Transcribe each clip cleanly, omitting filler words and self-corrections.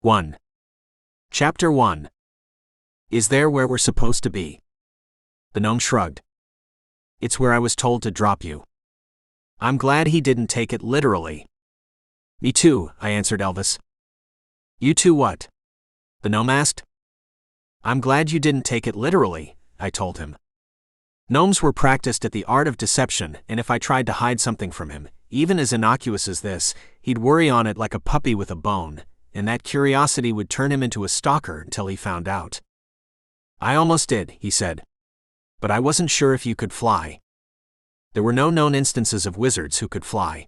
1. Chapter 1. Is there where we're supposed to be? The gnome shrugged. It's where I was told to drop you. I'm glad he didn't take it literally. Me too, I answered Elvis. You too what? The gnome asked. I'm glad you didn't take it literally, I told him. Gnomes were practiced at the art of deception, and if I tried to hide something from him, even as innocuous as this, he'd worry on it like a puppy with a bone, and that curiosity would turn him into a stalker until he found out. I almost did, he said. But I wasn't sure if you could fly. There were no known instances of wizards who could fly.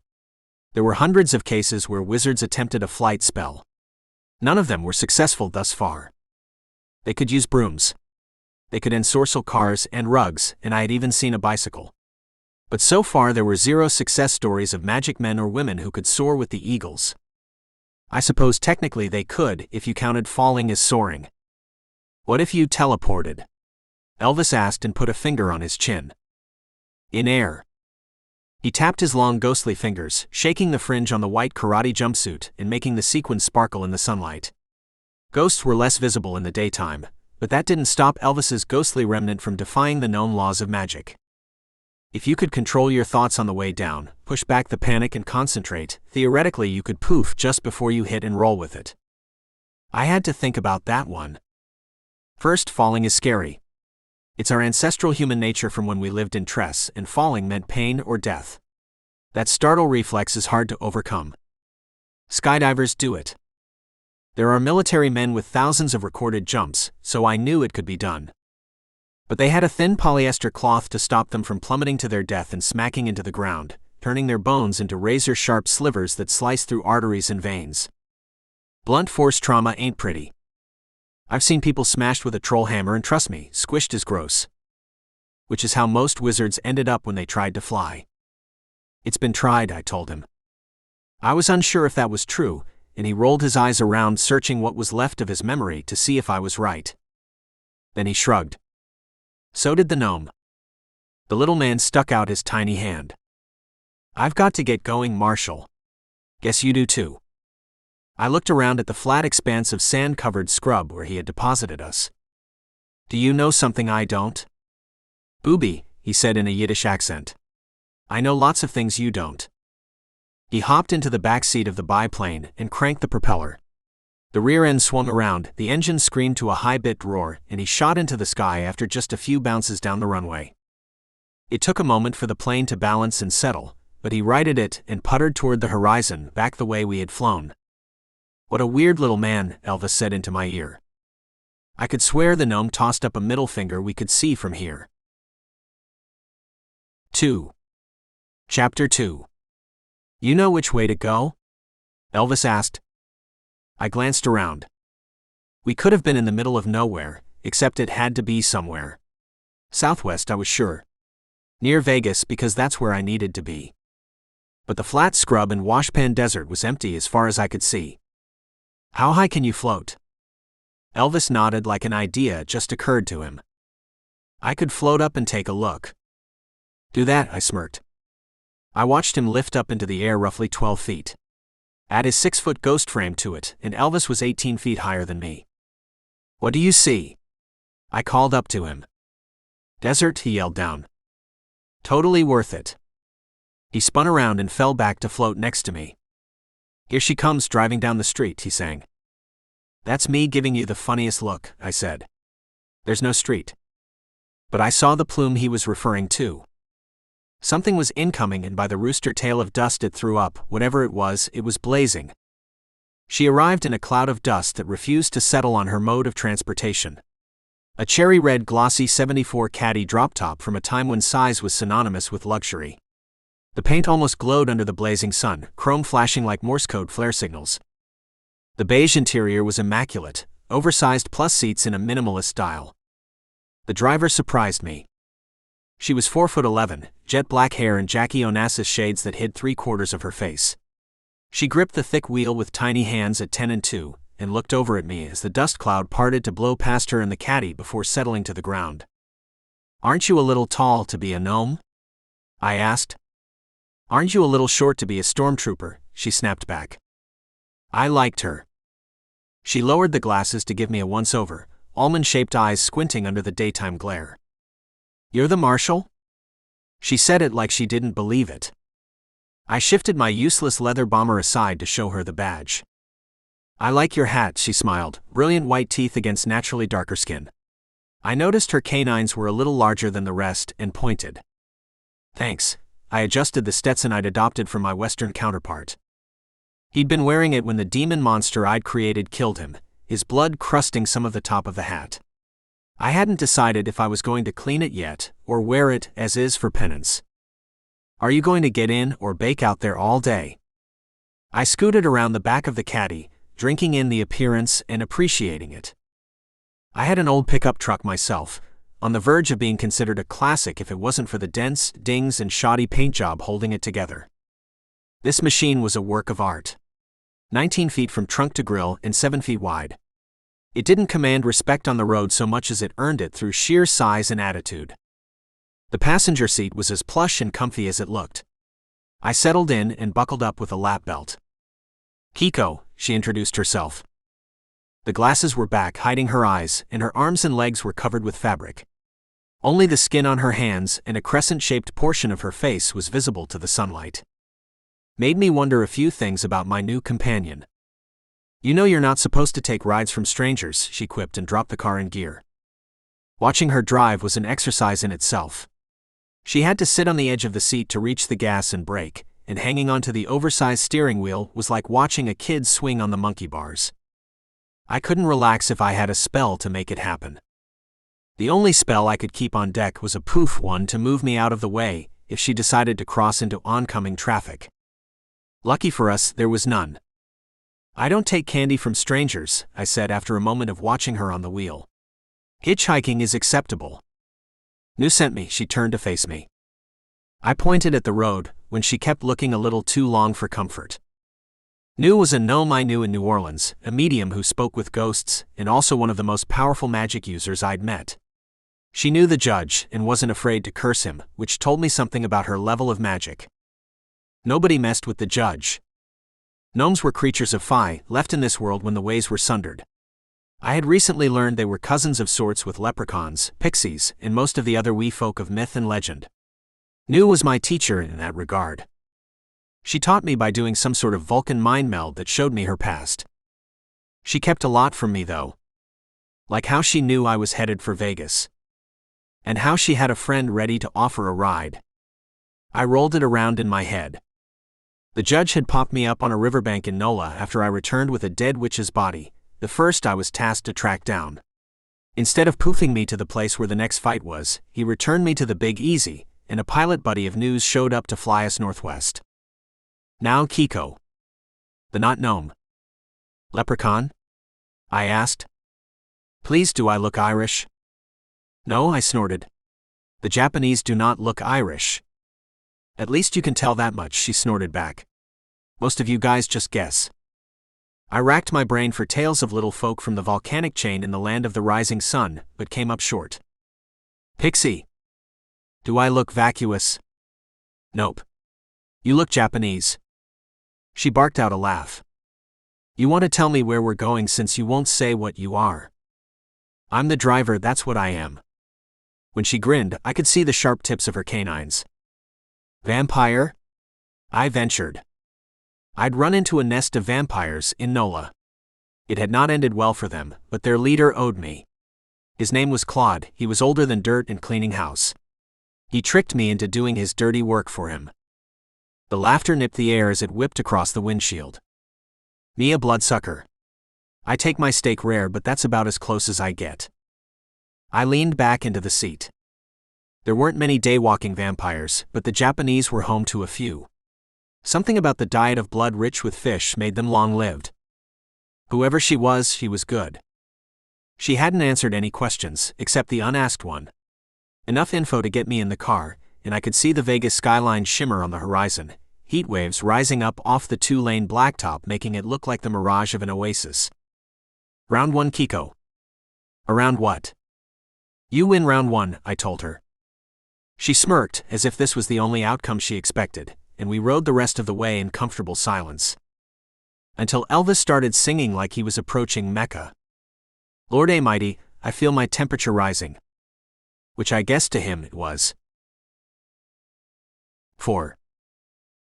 There were hundreds of cases where wizards attempted a flight spell. None of them were successful thus far. They could use brooms. They could ensorcel cars and rugs, and I had even seen a bicycle. But so far there were 0 success stories of magic men or women who could soar with the eagles. I suppose technically they could if you counted falling as soaring. What if you teleported? Elvis asked and put a finger on his chin. In air. He tapped his long ghostly fingers, shaking the fringe on the white karate jumpsuit and making the sequins sparkle in the sunlight. Ghosts were less visible in the daytime, but that didn't stop Elvis's ghostly remnant from defying the known laws of magic. If you could control your thoughts on the way down, push back the panic and concentrate, theoretically you could poof just before you hit and roll with it. I had to think about that one. First, falling is scary. It's our ancestral human nature from when we lived in Tress, and falling meant pain or death. That startle reflex is hard to overcome. Skydivers do it. There are military men with thousands of recorded jumps, so I knew it could be done. But they had a thin polyester cloth to stop them from plummeting to their death and smacking into the ground, turning their bones into razor-sharp slivers that slice through arteries and veins. Blunt force trauma ain't pretty. I've seen people smashed with a troll hammer, and trust me, squished is gross. Which is how most wizards ended up when they tried to fly. It's been tried, I told him. I was unsure if that was true, and he rolled his eyes around, searching what was left of his memory to see if I was right. Then he shrugged. So did the gnome. The little man stuck out his tiny hand. I've got to get going, Marshall. Guess you do too. I looked around at the flat expanse of sand-covered scrub where he had deposited us. Do you know something I don't? Booby, he said in a Yiddish accent. I know lots of things you don't. He hopped into the back seat of the biplane and cranked the propeller. The rear end swung around, the engine screamed to a high-pitched roar, and he shot into the sky after just a few bounces down the runway. It took a moment for the plane to balance and settle, but he righted it and puttered toward the horizon, back the way we had flown. What a weird little man, Elvis said into my ear. I could swear the gnome tossed up a middle finger we could see from here. 2. Chapter 2. You know which way to go? Elvis asked. I glanced around. We could have been in the middle of nowhere, except it had to be somewhere. Southwest, I was sure. Near Vegas, because that's where I needed to be. But the flat scrub and washpan desert was empty as far as I could see. How high can you float? Elvis nodded like an idea just occurred to him. I could float up and take a look. Do that, I smirked. I watched him lift up into the air roughly 12 feet. Add his 6-foot ghost frame to it, and Elvis was 18 feet higher than me. What do you see? I called up to him. Desert, he yelled down. Totally worth it. He spun around and fell back to float next to me. Here she comes driving down the street, he sang. That's me giving you the funniest look, I said. There's no street. But I saw the plume he was referring to. Something was incoming, and by the rooster tail of dust it threw up, whatever it was blazing. She arrived in a cloud of dust that refused to settle on her mode of transportation. A cherry-red glossy 74 caddy drop top from a time when size was synonymous with luxury. The paint almost glowed under the blazing sun, chrome flashing like Morse code flare signals. The beige interior was immaculate, oversized plus seats in a minimalist style. The driver surprised me. She was 4'11", jet black hair and Jackie Onassis shades that hid 3/4 of her face. She gripped the thick wheel with tiny hands at 10 and 2, and looked over at me as the dust cloud parted to blow past her and the caddy before settling to the ground. Aren't you a little tall to be a gnome? I asked. Aren't you a little short to be a stormtrooper? She snapped back. I liked her. She lowered the glasses to give me a once-over, almond-shaped eyes squinting under the daytime glare. "You're the marshal?" She said it like she didn't believe it. I shifted my useless leather bomber aside to show her the badge. "I like your hat," she smiled, brilliant white teeth against naturally darker skin. I noticed her canines were a little larger than the rest and pointed. "Thanks." I adjusted the Stetson I'd adopted from my Western counterpart. He'd been wearing it when the demon monster I'd created killed him, his blood crusting some of the top of the hat. I hadn't decided if I was going to clean it yet, or wear it as is for penance. "Are you going to get in or bake out there all day?" I scooted around the back of the caddy, drinking in the appearance and appreciating it. I had an old pickup truck myself, on the verge of being considered a classic if it wasn't for the dents, dings, and shoddy paint job holding it together. This machine was a work of art. 19 feet from trunk to grill and 7 feet wide. It didn't command respect on the road so much as it earned it through sheer size and attitude. The passenger seat was as plush and comfy as it looked. I settled in and buckled up with a lap belt. "Kiko," she introduced herself. The glasses were back, hiding her eyes, and her arms and legs were covered with fabric. Only the skin on her hands and a crescent-shaped portion of her face was visible to the sunlight. Made me wonder a few things about my new companion. "You know you're not supposed to take rides from strangers," she quipped and dropped the car in gear. Watching her drive was an exercise in itself. She had to sit on the edge of the seat to reach the gas and brake, and hanging onto the oversized steering wheel was like watching a kid swing on the monkey bars. I couldn't relax if I had a spell to make it happen. The only spell I could keep on deck was a poof one to move me out of the way if she decided to cross into oncoming traffic. Lucky for us, there was none. "I don't take candy from strangers," I said after a moment of watching her on the wheel. "Hitchhiking is acceptable." "Nu sent me," she turned to face me. I pointed at the road, when she kept looking a little too long for comfort. Nu was a gnome I knew in New Orleans, a medium who spoke with ghosts, and also one of the most powerful magic users I'd met. She knew the judge and wasn't afraid to curse him, which told me something about her level of magic. Nobody messed with the judge. Gnomes were creatures of Phi, left in this world when the ways were sundered. I had recently learned they were cousins of sorts with leprechauns, pixies, and most of the other wee folk of myth and legend. Nu was my teacher in that regard. She taught me by doing some sort of Vulcan mind meld that showed me her past. She kept a lot from me though. Like how she knew I was headed for Vegas. And how she had a friend ready to offer a ride. I rolled it around in my head. The judge had popped me up on a riverbank in NOLA after I returned with a dead witch's body, the first I was tasked to track down. Instead of poofing me to the place where the next fight was, he returned me to the Big Easy, and a pilot buddy of Nu's showed up to fly us northwest. "Now Kiko." "The not gnome." "Leprechaun?" I asked. "Please, do I look Irish?" "No," I snorted. "The Japanese do not look Irish." "At least you can tell that much," she snorted back. "Most of you guys just guess." I racked my brain for tales of little folk from the volcanic chain in the land of the rising sun, but came up short. "Pixie." "Do I look vacuous?" "Nope." "You look Japanese." She barked out a laugh. "You want to tell me where we're going since you won't say what you are?" "I'm the driver, that's what I am." When she grinned, I could see the sharp tips of her canines. "Vampire?" I ventured. I'd run into a nest of vampires in NOLA. It had not ended well for them, but their leader owed me. His name was Claude, he was older than dirt and cleaning house. He tricked me into doing his dirty work for him. The laughter nipped the air as it whipped across the windshield. "Me a bloodsucker. I take my steak rare, but that's about as close as I get." I leaned back into the seat. There weren't many day-walking vampires, but the Japanese were home to a few. Something about the diet of blood rich with fish made them long-lived. Whoever she was good. She hadn't answered any questions, except the unasked one. Enough info to get me in the car, and I could see the Vegas skyline shimmer on the horizon, heat waves rising up off the two-lane blacktop making it look like the mirage of an oasis. "Round 1 Kiko." "Around what?" "You win round 1, I told her. She smirked, as if this was the only outcome she expected, and we rode the rest of the way in comfortable silence. Until Elvis started singing like he was approaching Mecca. Lord Almighty, I feel my temperature rising. Which I guessed to him it was. 4.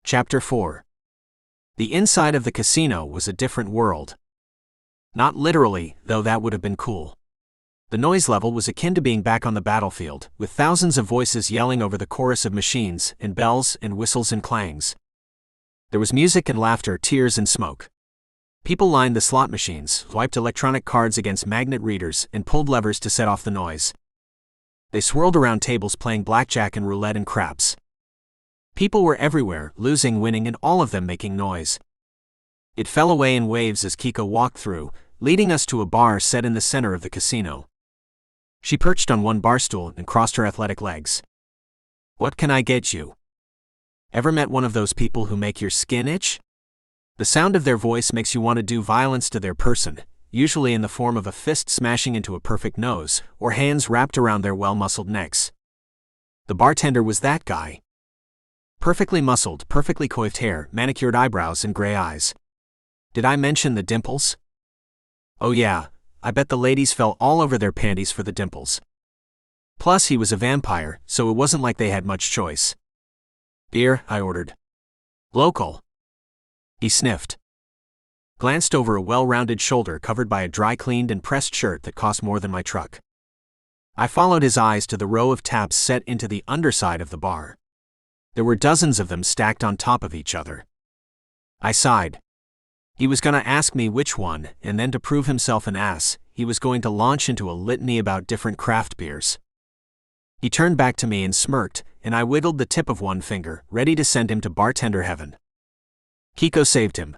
Chapter 4. The inside of the casino was a different world. Not literally, though that would have been cool. The noise level was akin to being back on the battlefield, with thousands of voices yelling over the chorus of machines, and bells, and whistles and clangs. There was music and laughter, tears and smoke. People lined the slot machines, wiped electronic cards against magnet readers, and pulled levers to set off the noise. They swirled around tables playing blackjack and roulette and craps. People were everywhere, losing, winning, and all of them making noise. It fell away in waves as Kiko walked through, leading us to a bar set in the center of the casino. She perched on one bar stool and crossed her athletic legs. What can I get you? Ever met one of those people who make your skin itch? The sound of their voice makes you want to do violence to their person, usually in the form of a fist smashing into a perfect nose, or hands wrapped around their well-muscled necks. The bartender was that guy. Perfectly muscled, perfectly coiffed hair, manicured eyebrows, and gray eyes. Did I mention the dimples? Oh yeah, I bet the ladies fell all over their panties for the dimples. Plus he was a vampire, so it wasn't like they had much choice. Beer, I ordered. Local. He sniffed. Glanced over a well-rounded shoulder covered by a dry-cleaned and pressed shirt that cost more than my truck. I followed his eyes to the row of taps set into the underside of the bar. There were dozens of them stacked on top of each other. I sighed. He was gonna ask me which one, and then to prove himself an ass, he was going to launch into a litany about different craft beers. He turned back to me and smirked, and I wiggled the tip of one finger, ready to send him to bartender heaven. Kiko saved him.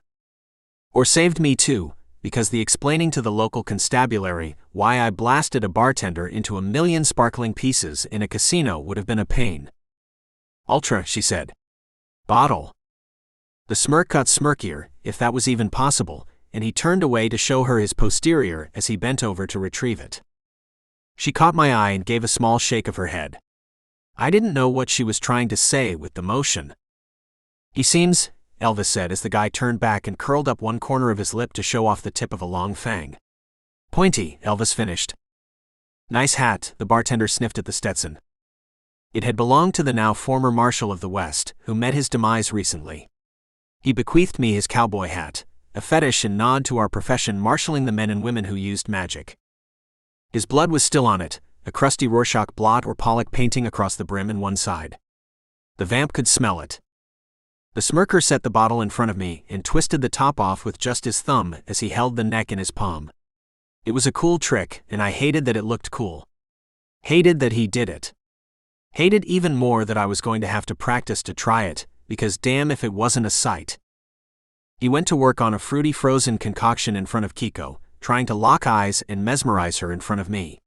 Or saved me too, because the explaining to the local constabulary why I blasted a bartender into a million sparkling pieces in a casino would have been a pain. Ultra, she said. Bottle. The smirk got smirkier, if that was even possible, and he turned away to show her his posterior as he bent over to retrieve it. She caught my eye and gave a small shake of her head. I didn't know what she was trying to say with the motion. He seems, Elvis said as the guy turned back and curled up one corner of his lip to show off the tip of a long fang. Pointy, Elvis finished. Nice hat, the bartender sniffed at the Stetson. It had belonged to the now former Marshal of the West, who met his demise recently. He bequeathed me his cowboy hat, a fetish and nod to our profession marshalling the men and women who used magic. His blood was still on it, a crusty Rorschach blot or Pollock painting across the brim and one side. The vamp could smell it. The smirker set the bottle in front of me and twisted the top off with just his thumb as he held the neck in his palm. It was a cool trick, and I hated that it looked cool. Hated that he did it. Hated even more that I was going to have to practice to try it, because damn if it wasn't a sight. He went to work on a fruity frozen concoction in front of Kiko, trying to lock eyes and mesmerize her in front of me.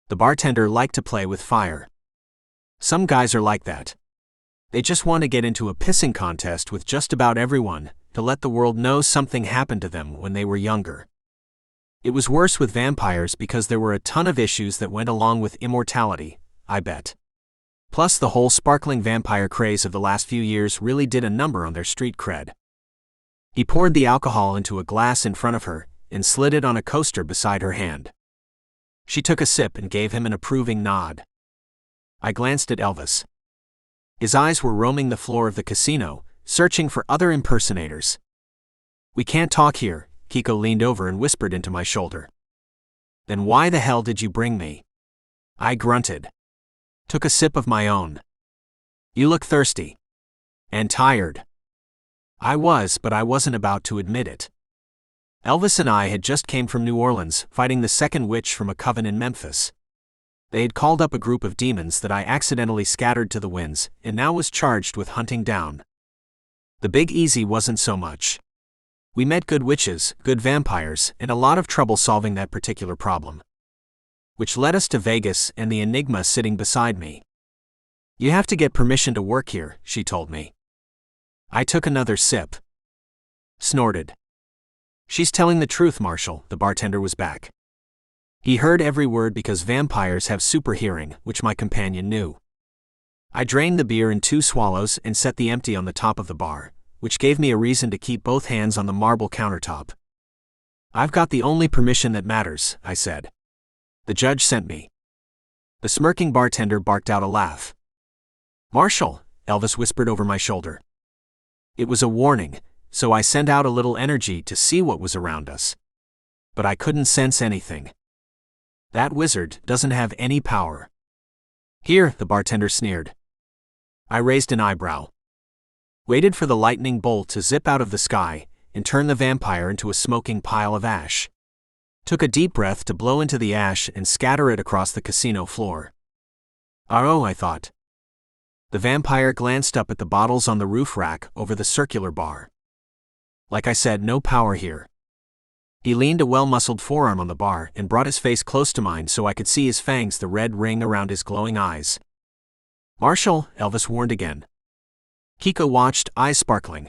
The bartender liked to play with fire. Some guys are like that. They just want to get into a pissing contest with just about everyone, to let the world know something happened to them when they were younger. It was worse with vampires because there were a ton of issues that went along with immortality, I bet. Plus the whole sparkling vampire craze of the last few years really did a number on their street cred. He poured the alcohol into a glass in front of her, and slid it on a coaster beside her hand. She took a sip and gave him an approving nod. I glanced at Elvis. His eyes were roaming the floor of the casino, searching for other impersonators. We can't talk here, Kiko leaned over and whispered into my shoulder. Then why the hell did you bring me? I grunted. Took a sip of my own. You look thirsty. And tired. I was, but I wasn't about to admit it. Elvis and I had just came from New Orleans, fighting the second witch from a coven in Memphis. They had called up a group of demons that I accidentally scattered to the winds, and now was charged with hunting down. The Big Easy wasn't so much. We met good witches, good vampires, and a lot of trouble solving that particular problem. Which led us to Vegas and the Enigma sitting beside me. You have to get permission to work here, she told me. I took another sip. Snorted. She's telling the truth, Marshal, the bartender was back. He heard every word because vampires have super hearing, which my companion knew. I drained the beer in 2 swallows and set the empty on the top of the bar, which gave me a reason to keep both hands on the marble countertop. "I've got the only permission that matters," I said. "The judge sent me." The smirking bartender barked out a laugh. "Marshall," Elvis whispered over my shoulder. It was a warning, so I sent out a little energy to see what was around us. But I couldn't sense anything. "That wizard doesn't have any power." "Here," the bartender sneered. I raised an eyebrow. Waited for the lightning bolt to zip out of the sky and turn the vampire into a smoking pile of ash. Took a deep breath to blow into the ash and scatter it across the casino floor. "Oh," I thought. The vampire glanced up at the bottles on the roof rack over the circular bar. Like I said, no power here. He leaned a well-muscled forearm on the bar and brought his face close to mine so I could see his fangs, the red ring around his glowing eyes. "Marshall," Elvis warned again. Kiko watched, eyes sparkling.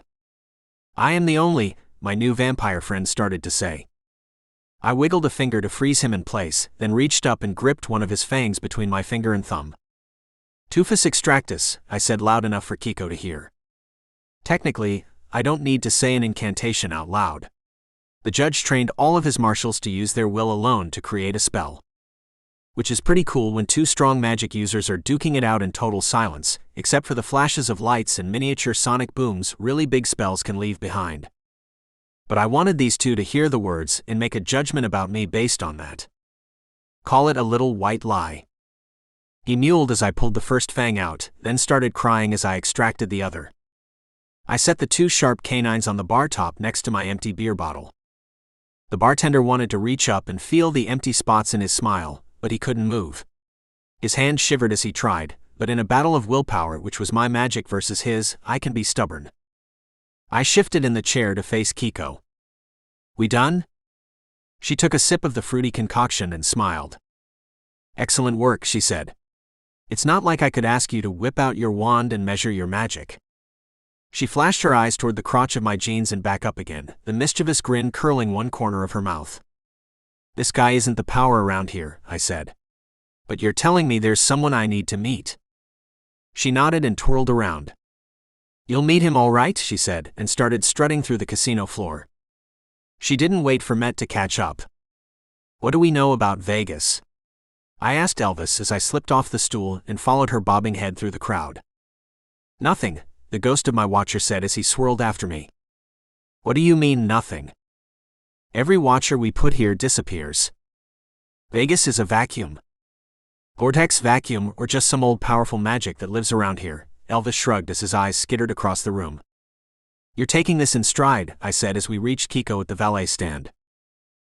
"I am the only," my new vampire friend started to say. I wiggled a finger to freeze him in place, then reached up and gripped one of his fangs between my finger and thumb. "Tufus extractus," I said loud enough for Kiko to hear. Technically, I don't need to say an incantation out loud. The judge trained all of his marshals to use their will alone to create a spell. Which is pretty cool when two strong magic users are duking it out in total silence, except for the flashes of lights and miniature sonic booms really big spells can leave behind. But I wanted these two to hear the words and make a judgment about me based on that. Call it a little white lie. He mewled as I pulled the first fang out, then started crying as I extracted the other. I set the two sharp canines on the bar top next to my empty beer bottle. The bartender wanted to reach up and feel the empty spots in his smile, but he couldn't move. His hand shivered as he tried, but in a battle of willpower, which was my magic versus his, I can be stubborn. I shifted in the chair to face Kiko. "We done?" She took a sip of the fruity concoction and smiled. "Excellent work," she said. "It's not like I could ask you to whip out your wand and measure your magic." She flashed her eyes toward the crotch of my jeans and back up again, the mischievous grin curling one corner of her mouth. "This guy isn't the power around here," I said. "But you're telling me there's someone I need to meet." She nodded and twirled around. "You'll meet him all right," she said, and started strutting through the casino floor. She didn't wait for Met to catch up. "What do we know about Vegas?" I asked Elvis as I slipped off the stool and followed her bobbing head through the crowd. "Nothing," the ghost of my watcher said as he swirled after me. "What do you mean, nothing?" "Every watcher we put here disappears. Vegas is a vacuum. Vortex vacuum or just some old powerful magic that lives around here," Elvis shrugged as his eyes skittered across the room. "You're taking this in stride," I said as we reached Kiko at the valet stand.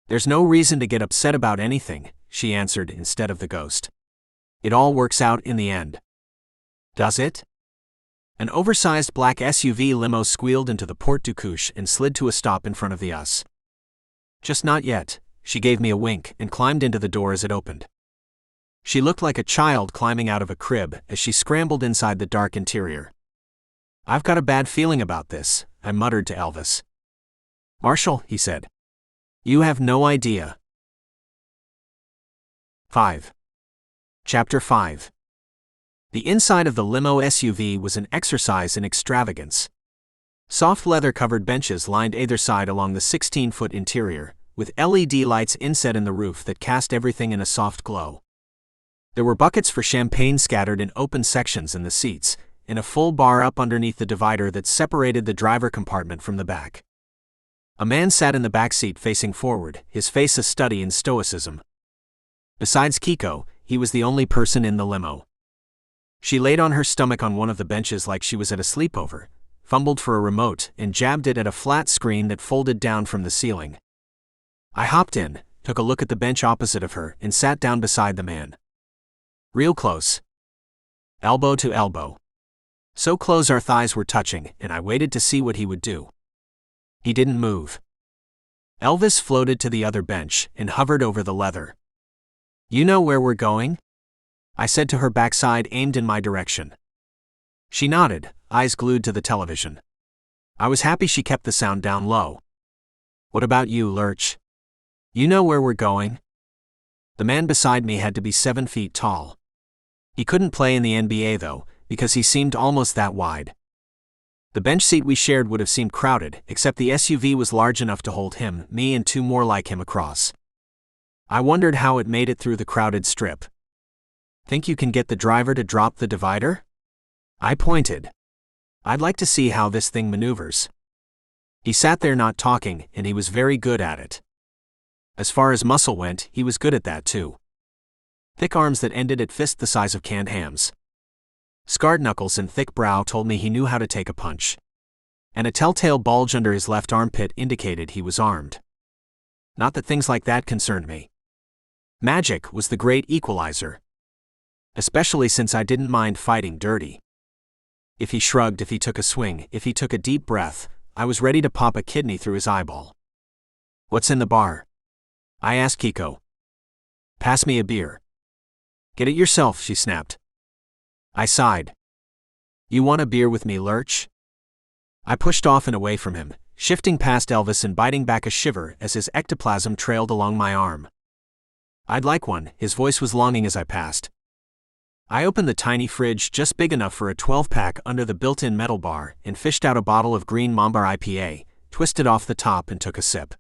"There's no reason to get upset about anything," she answered instead of the ghost. "It all works out in the end." "Does it?" An oversized black SUV limo squealed into the Porte du Couche and slid to a stop in front of the us. "Just not yet," she gave me a wink and climbed into the door as it opened. She looked like a child climbing out of a crib as she scrambled inside the dark interior. "I've got a bad feeling about this," I muttered to Elvis. "Marshall," he said. "You have no idea." 5. Chapter 5. The inside of the limo SUV was an exercise in extravagance. Soft leather-covered benches lined either side along the 16-foot interior, with LED lights inset in the roof that cast everything in a soft glow. There were buckets for champagne scattered in open sections in the seats, and a full bar up underneath the divider that separated the driver compartment from the back. A man sat in the back seat facing forward, his face a study in stoicism. Besides Kiko, he was the only person in the limo. She laid on her stomach on one of the benches like she was at a sleepover, fumbled for a remote, and jabbed it at a flat screen that folded down from the ceiling. I hopped in, took a look at the bench opposite of her, and sat down beside the man. Real close. Elbow to elbow. So close our thighs were touching, and I waited to see what he would do. He didn't move. Elvis floated to the other bench and hovered over the leather. "You know where we're going?" I said to her backside aimed in my direction. She nodded, eyes glued to the television. I was happy she kept the sound down low. "What about you, Lurch? You know where we're going?" The man beside me had to be 7 feet tall. He couldn't play in the NBA though, because he seemed almost that wide. The bench seat we shared would have seemed crowded, except the SUV was large enough to hold him, me and two more like him across. I wondered how it made it through the crowded strip. Think you can get the driver to drop the divider? I pointed. I'd like to see how this thing maneuvers. He sat there not talking, and he was very good at it. As far as muscle went, he was good at that too. Thick arms that ended at fist the size of canned hams. Scarred knuckles and thick brow told me he knew how to take a punch. And a telltale bulge under his left armpit indicated he was armed. Not that things like that concerned me. Magic was the great equalizer. Especially since I didn't mind fighting dirty. If he shrugged, if he took a swing, if he took a deep breath, I was ready to pop a kidney through his eyeball. What's in the bar? I asked Kiko. Pass me a beer. Get it yourself, she snapped. I sighed. You want a beer with me, Lurch? I pushed off and away from him, shifting past Elvis and biting back a shiver as his ectoplasm trailed along my arm. I'd like one, his voice was longing as I passed. I opened the tiny fridge just big enough for a 12-pack under the built-in metal bar and fished out a bottle of green Mamba IPA, twisted off the top and took a sip.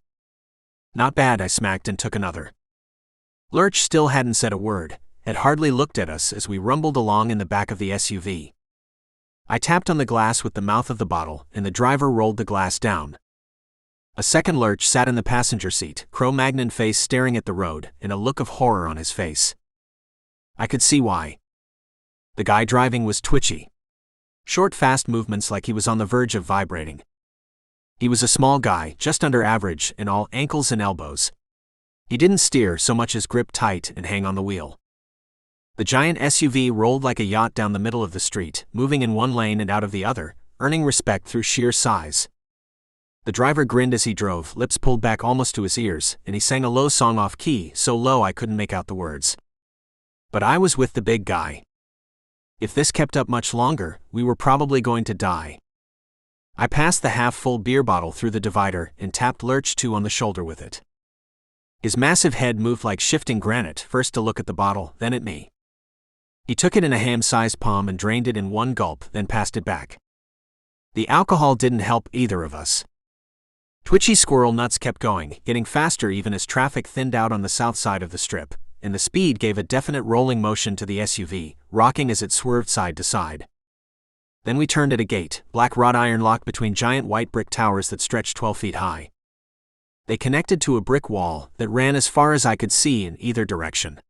Not bad, I smacked and took another. Lurch still hadn't said a word, had hardly looked at us as we rumbled along in the back of the SUV. I tapped on the glass with the mouth of the bottle, and the driver rolled the glass down. A second Lurch sat in the passenger seat, Cro-Magnon face staring at the road, and a look of horror on his face. I could see why. The guy driving was twitchy. Short, fast movements like he was on the verge of vibrating. He was a small guy, just under average, and all ankles and elbows. He didn't steer so much as grip tight and hang on the wheel. The giant SUV rolled like a yacht down the middle of the street, moving in one lane and out of the other, earning respect through sheer size. The driver grinned as he drove, lips pulled back almost to his ears, and he sang a low song off key, so low I couldn't make out the words. But I was with the big guy. If this kept up much longer, we were probably going to die. I passed the half-full beer bottle through the divider and tapped Lurch 2 on the shoulder with it. His massive head moved like shifting granite, first to look at the bottle, then at me. He took it in a ham-sized palm and drained it in one gulp, then passed it back. The alcohol didn't help either of us. Twitchy squirrel nuts kept going, getting faster even as traffic thinned out on the south side of the strip, and the speed gave a definite rolling motion to the SUV, rocking as it swerved side to side. Then we turned at a gate, black wrought iron lock between giant white brick towers that stretched 12 feet high. They connected to a brick wall that ran as far as I could see in either direction.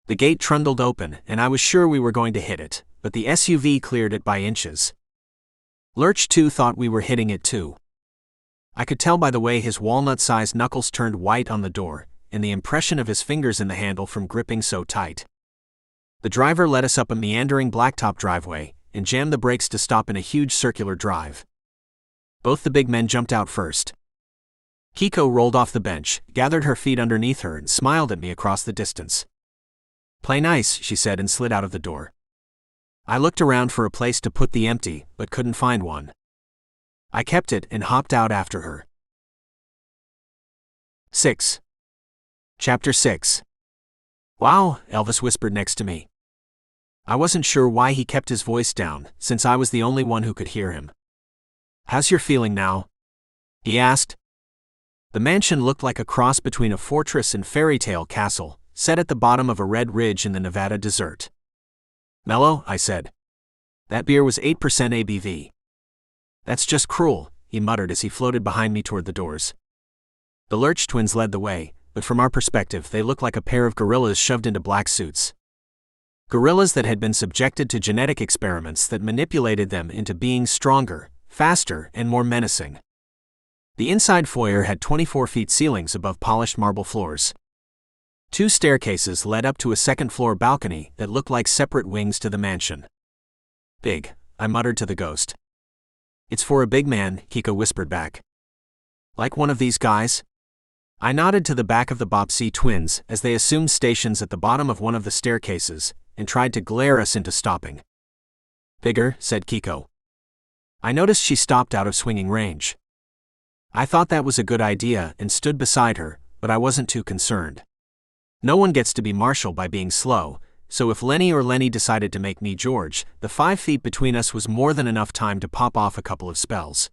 The gate trundled open, and I was sure we were going to hit it, but the SUV cleared it by inches. Lurch 2 thought we were hitting it too. I could tell by the way his walnut-sized knuckles turned white on the door, and the impression of his fingers in the handle from gripping so tight. The driver led us up a meandering blacktop driveway, and jammed the brakes to stop in a huge circular drive. Both the big men jumped out first. Kiko rolled off the bench, gathered her feet underneath her and smiled at me across the distance. Play nice, she said and slid out of the door. I looked around for a place to put the empty, but couldn't find one. I kept it and hopped out after her. 6. Chapter 6. Wow, Elvis whispered next to me. I wasn't sure why he kept his voice down, since I was the only one who could hear him. How's your feeling now? He asked. The mansion looked like a cross between a fortress and fairy tale castle, set at the bottom of a red ridge in the Nevada desert. Mellow, I said. That beer was 8% ABV. That's just cruel, he muttered as he floated behind me toward the doors. The Lurch twins led the way, but from our perspective they looked like a pair of gorillas shoved into black suits. Gorillas that had been subjected to genetic experiments that manipulated them into being stronger, faster, and more menacing. The inside foyer had 24-foot ceilings above polished marble floors. 2 staircases led up to a second-floor balcony that looked like separate wings to the mansion. Big, I muttered to the ghost. It's for a big man, Kiko whispered back. Like one of these guys? I nodded to the back of the Bobbsey twins as they assumed stations at the bottom of one of the staircases and tried to glare us into stopping. Bigger, said Kiko. I noticed she stopped out of swinging range. I thought that was a good idea and stood beside her, but I wasn't too concerned. No one gets to be marshal by being slow, so if Lenny or Lenny decided to make me George, the 5 feet between us was more than enough time to pop off a couple of spells.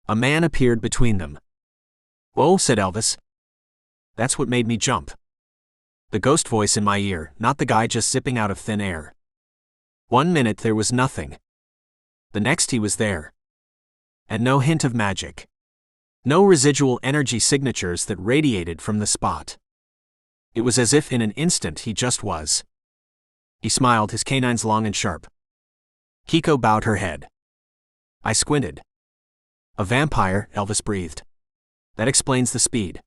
A man appeared between them. "Whoa," said Elvis. That's what made me jump. The ghost voice in my ear, not the guy just zipping out of thin air. 1 minute there was nothing. The next he was there. And no hint of magic. No residual energy signatures that radiated from the spot. It was as if in an instant he just was. He smiled, his canines long and sharp. Kiko bowed her head. I squinted. "A vampire," Elvis breathed. "That explains the speed."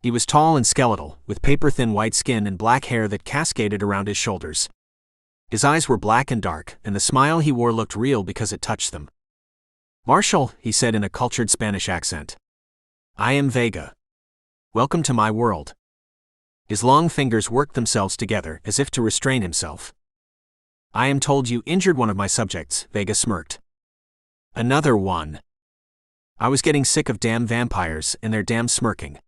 He was tall and skeletal, with paper-thin white skin and black hair that cascaded around his shoulders. His eyes were black and dark, and the smile he wore looked real because it touched them. "Marshal," he said in a cultured Spanish accent. "I am Vega. Welcome to my world." His long fingers worked themselves together as if to restrain himself. "I am told you injured one of my subjects," Vega smirked. "Another one." I was getting sick of damn vampires and their damn smirking.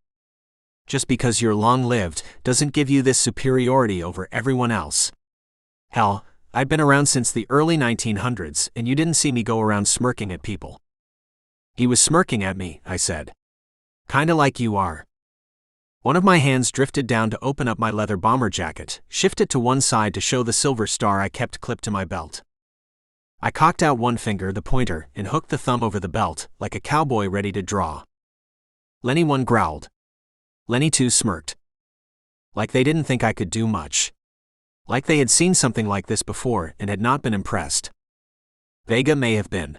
Just because you're long-lived doesn't give you this superiority over everyone else. Hell, I'd been around since the early 1900s, and you didn't see me go around smirking at people. "He was smirking at me," I said. "Kinda like you are." One of my hands drifted down to open up my leather bomber jacket, shift it to one side to show the silver star I kept clipped to my belt. I cocked out one finger, the pointer, and hooked the thumb over the belt, like a cowboy ready to draw. Lenny 1 growled. Lenny 2 smirked. Like they didn't think I could do much. Like they had seen something like this before and had not been impressed. Vega may have been.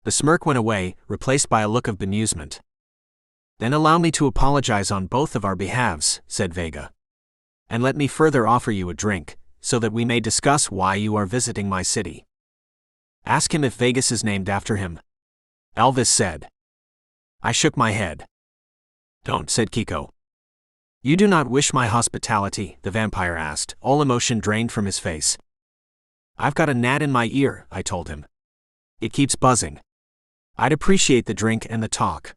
The smirk went away, replaced by a look of bemusement. "Then allow me to apologize on both of our behalves," said Vega. "And let me further offer you a drink, so that we may discuss why you are visiting my city." "Ask him if Vegas is named after him," Elvis said. I shook my head. "Don't," said Kiko. "You do not wish my hospitality?" the vampire asked, all emotion drained from his face. "I've got a gnat in my ear," I told him. "It keeps buzzing. I'd appreciate the drink and the talk."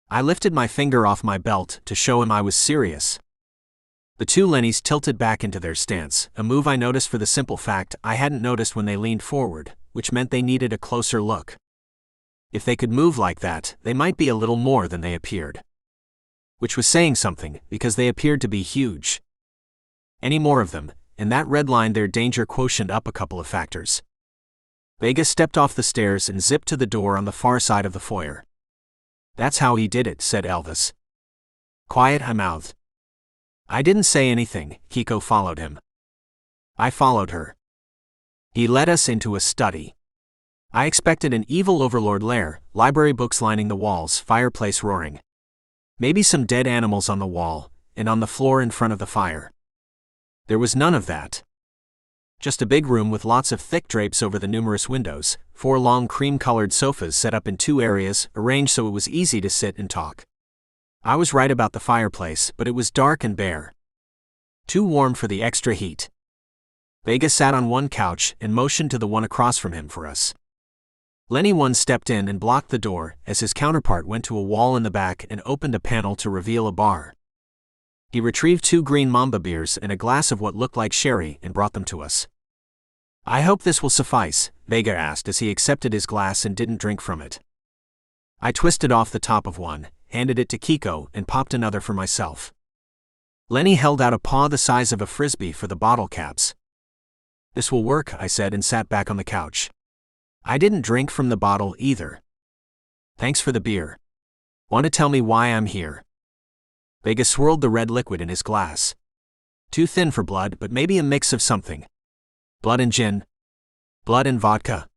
I lifted my finger off my belt to show him I was serious. The 2 Lennys tilted back into their stance, a move I noticed for the simple fact I hadn't noticed when they leaned forward, which meant they needed a closer look. If they could move like that, they might be a little more than they appeared. Which was saying something, because they appeared to be huge. Any more of them, and that redlined their danger quotient up a couple of factors. Vega stepped off the stairs and zipped to the door on the far side of the foyer. "That's how he did it," said Elvis. "Quiet," I mouthed. I didn't say anything. Kiko followed him. I followed her. He led us into a study. I expected an evil overlord lair, library books lining the walls, fireplace roaring. Maybe some dead animals on the wall, and on the floor in front of the fire. There was none of that. Just a big room with lots of thick drapes over the numerous windows, 4 long cream-colored sofas set up in 2 areas, arranged so it was easy to sit and talk. I was right about the fireplace, but it was dark and bare. Too warm for the extra heat. Vega sat on one couch and motioned to the one across from him for us. Lenny 1 stepped in and blocked the door, as his counterpart went to a wall in the back and opened a panel to reveal a bar. He retrieved 2 green Mamba beers and a glass of what looked like sherry and brought them to us. "I hope this will suffice," Vega asked as he accepted his glass and didn't drink from it. I twisted off the top of one, handed it to Kiko, and popped another for myself. Lenny held out a paw the size of a frisbee for the bottle caps. "This will work," I said and sat back on the couch. I didn't drink from the bottle either. "Thanks for the beer. Want to tell me why I'm here?" Vega swirled the red liquid in his glass. "Too thin for blood, but maybe a mix of something. Blood and gin? Blood and vodka?"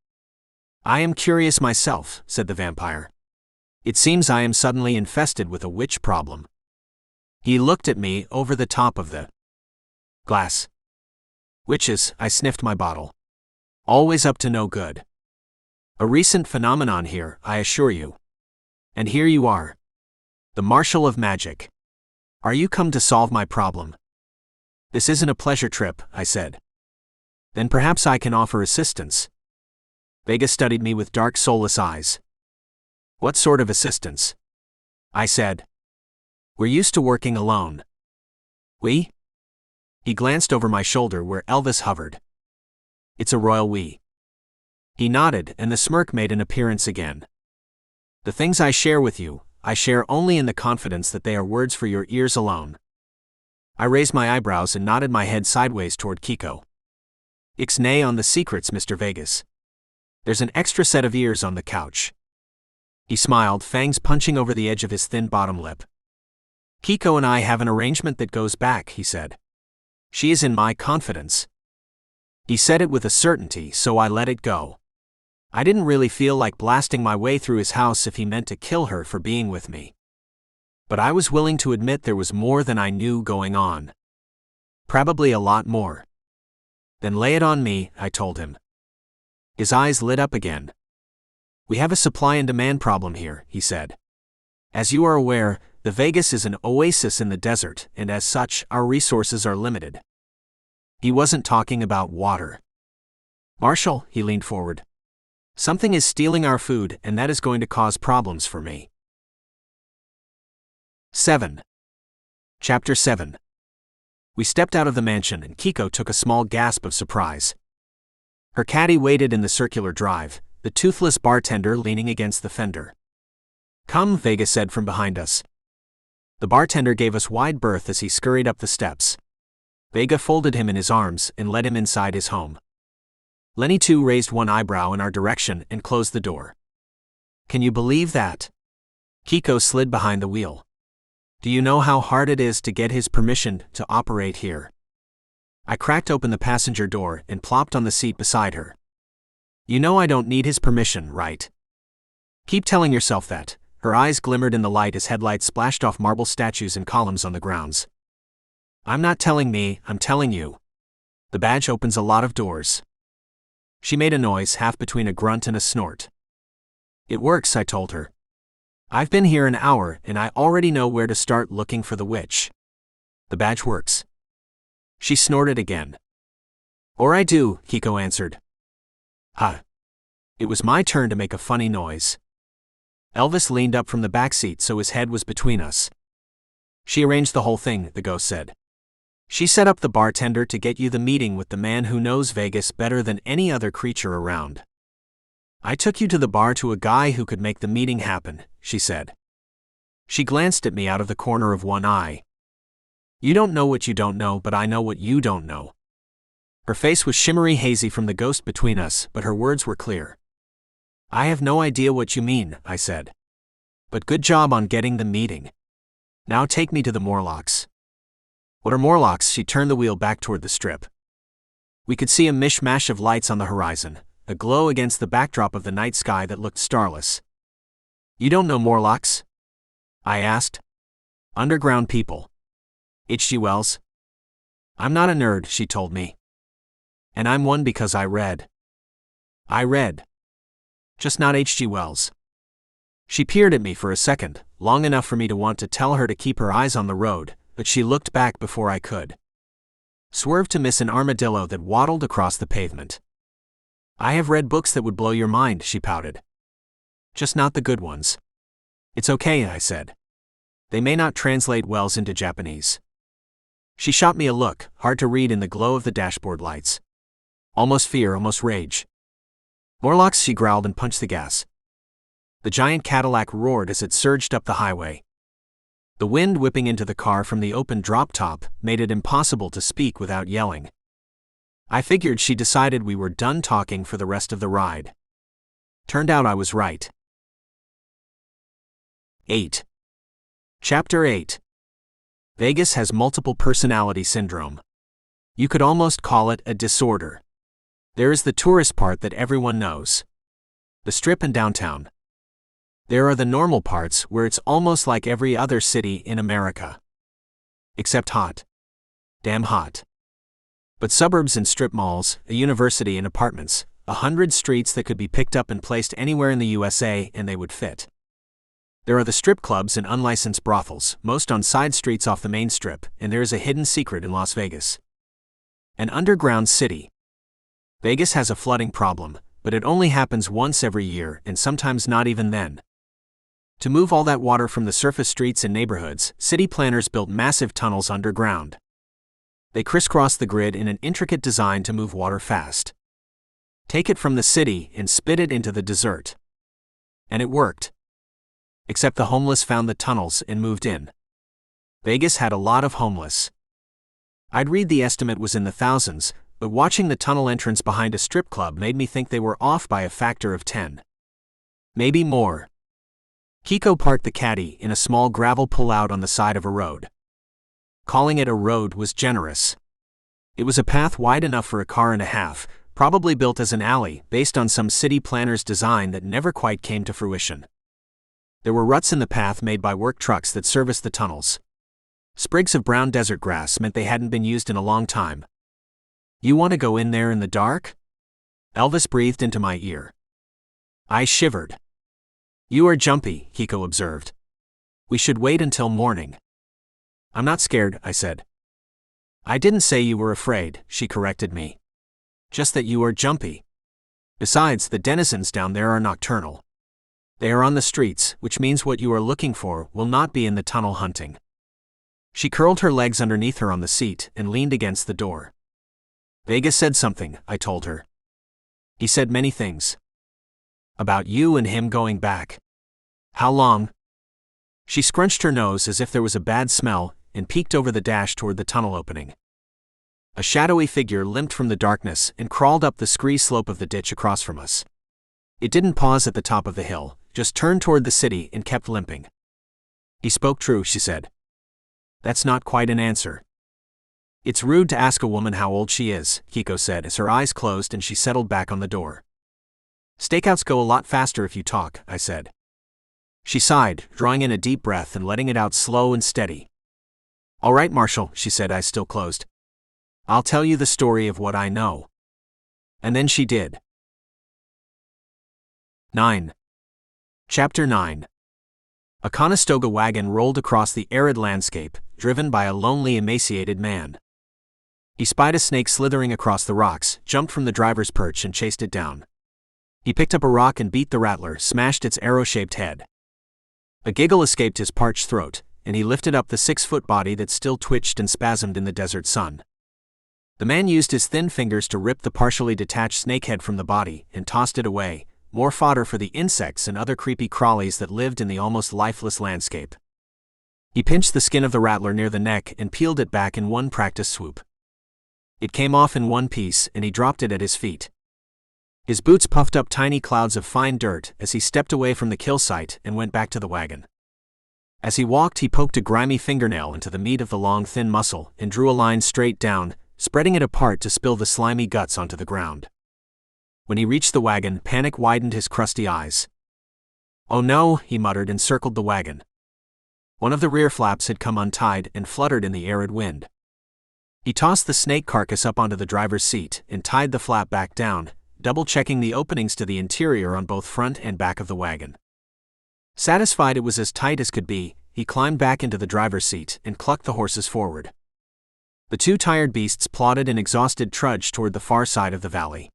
"I am curious myself," said the vampire. "It seems I am suddenly infested with a witch problem." He looked at me over the top of the glass. "Witches," I sniffed my bottle. "Always up to no good. A recent phenomenon here, I assure you. And here you are. The Marshal of Magic. Are you come to solve my problem?" "This isn't a pleasure trip," I said. "Then perhaps I can offer assistance." Vega studied me with dark, soulless eyes. "What sort of assistance?" I said. "We're used to working alone." "We?" He glanced over my shoulder where Elvis hovered. It's a royal we. He nodded, and the smirk made an appearance again. The things I share with you, I share only in the confidence that they are words for your ears alone. I raised my eyebrows and nodded my head sideways toward Kiko. Ixnay on the secrets, Mr. Vegas. There's an extra set of ears on the couch. He smiled, fangs punching over the edge of his thin bottom lip. Kiko and I have an arrangement that goes back, he said. She is in my confidence. He said it with a certainty, so I let it go. I didn't really feel like blasting my way through his house if he meant to kill her for being with me. But I was willing to admit there was more than I knew going on. Probably a lot more. Then lay it on me, I told him. His eyes lit up again. We have a supply and demand problem here, he said. As you are aware, the Vegas is an oasis in the desert, and as such, our resources are limited. He wasn't talking about water. Marshall, he leaned forward. Something is stealing our food, and that is going to cause problems for me. 7. Chapter 7. We stepped out of the mansion and Kiko took a small gasp of surprise. Her caddy waited in the circular drive, the toothless bartender leaning against the fender. Come, Vega said from behind us. The bartender gave us wide berth as he scurried up the steps. Vega folded him in his arms and led him inside his home. Lenny too raised one eyebrow in our direction and closed the door. Can you believe that? Kiko slid behind the wheel. Do you know how hard it is to get his permission to operate here? I cracked open the passenger door and plopped on the seat beside her. You know I don't need his permission, right? Keep telling yourself that. Her eyes glimmered in the light as headlights splashed off marble statues and columns on the grounds. I'm not telling me, I'm telling you. The badge opens a lot of doors. She made a noise half between a grunt and a snort. It works, I told her. I've been here an hour and I already know where to start looking for the witch. The badge works. She snorted again. Or I do, Kiko answered. Huh. It was my turn to make a funny noise. Elvis leaned up from the back seat so his head was between us. She arranged the whole thing, the ghost said. She set up the bartender to get you the meeting with the man who knows Vegas better than any other creature around. I took you to the bar to a guy who could make the meeting happen, she said. She glanced at me out of the corner of one eye. You don't know what you don't know, but I know what you don't know. Her face was shimmery hazy from the ghost between us, but her words were clear. I have no idea what you mean, I said. But good job on getting the meeting. Now take me to the Morlocks. What are Morlocks? She turned the wheel back toward the strip. We could see a mishmash of lights on the horizon, a glow against the backdrop of the night sky that looked starless. You don't know Morlocks? I asked. Underground people. H.G. Wells? I'm not a nerd, she told me. And I'm one because I read. I read. Just not H.G. Wells. She peered at me for a second, long enough for me to want to tell her to keep her eyes on the road, but she looked back before I could. Swerved to miss an armadillo that waddled across the pavement. I have read books that would blow your mind, she pouted. Just not the good ones. It's okay, I said. They may not translate Wells into Japanese. She shot me a look, hard to read in the glow of the dashboard lights. Almost fear, almost rage. Morlocks, she growled and punched the gas. The giant Cadillac roared as it surged up the highway. The wind whipping into the car from the open drop top made it impossible to speak without yelling. I figured she decided we were done talking for the rest of the ride. Turned out I was right. 8. Chapter 8. Vegas has multiple personality syndrome. You could almost call it a disorder. There is the tourist part that everyone knows. The Strip and downtown. There are the normal parts where it's almost like every other city in America. Except hot. Damn hot. But suburbs and strip malls, a university and apartments, 100 streets that could be picked up and placed anywhere in the USA and they would fit. There are the strip clubs and unlicensed brothels, most on side streets off the main strip, and there is a hidden secret in Las Vegas. An underground city. Vegas has a flooding problem, but it only happens once every year and sometimes not even then. To move all that water from the surface streets and neighborhoods, city planners built massive tunnels underground. They crisscrossed the grid in an intricate design to move water fast. Take it from the city and spit it into the desert. And it worked. Except the homeless found the tunnels and moved in. Vegas had a lot of homeless. I'd read the estimate was in the thousands, but watching the tunnel entrance behind a strip club made me think they were off by a factor of 10. Maybe more. Kiko parked the caddy in a small gravel pullout on the side of a road. Calling it a road was generous. It was a path wide enough for a car and a half, probably built as an alley based on some city planner's design that never quite came to fruition. There were ruts in the path made by work trucks that serviced the tunnels. Sprigs of brown desert grass meant they hadn't been used in a long time. You want to go in there in the dark? Elvis breathed into my ear. I shivered. You are jumpy, Kiko observed. We should wait until morning. I'm not scared, I said. I didn't say you were afraid, she corrected me. Just that you are jumpy. Besides, the denizens down there are nocturnal. They are on the streets, which means what you are looking for will not be in the tunnel hunting. She curled her legs underneath her on the seat and leaned against the door. Vega said something, I told her. He said many things. About you and him going back. How long? She scrunched her nose as if there was a bad smell and peeked over the dash toward the tunnel opening. A shadowy figure limped from the darkness and crawled up the scree slope of the ditch across from us. It didn't pause at the top of the hill, just turned toward the city and kept limping. He spoke true, she said. That's not quite an answer. It's rude to ask a woman how old she is, Kiko said as her eyes closed and she settled back on the door. Stakeouts go a lot faster if you talk, I said. She sighed, drawing in a deep breath and letting it out slow and steady. All right, Marshall, she said, eyes still closed. I'll tell you the story of what I know. And then she did. 9. Chapter 9. A Conestoga wagon rolled across the arid landscape, driven by a lonely, emaciated man. He spied a snake slithering across the rocks, jumped from the driver's perch and chased it down. He picked up a rock and beat the rattler, smashed its arrow-shaped head. A giggle escaped his parched throat, and he lifted up the 6-foot body that still twitched and spasmed in the desert sun. The man used his thin fingers to rip the partially detached snakehead from the body and tossed it away, more fodder for the insects and other creepy crawlies that lived in the almost lifeless landscape. He pinched the skin of the rattler near the neck and peeled it back in one practice swoop. It came off in one piece and he dropped it at his feet. His boots puffed up tiny clouds of fine dirt as he stepped away from the kill site and went back to the wagon. As he walked, he poked a grimy fingernail into the meat of the long, thin muscle and drew a line straight down, spreading it apart to spill the slimy guts onto the ground. When he reached the wagon, panic widened his crusty eyes. Oh no, he muttered and circled the wagon. One of the rear flaps had come untied and fluttered in the arid wind. He tossed the snake carcass up onto the driver's seat and tied the flap back down, double-checking the openings to the interior on both front and back of the wagon. Satisfied it was as tight as could be, he climbed back into the driver's seat and clucked the horses forward. The two tired beasts plodded an exhausted trudge toward the far side of the valley.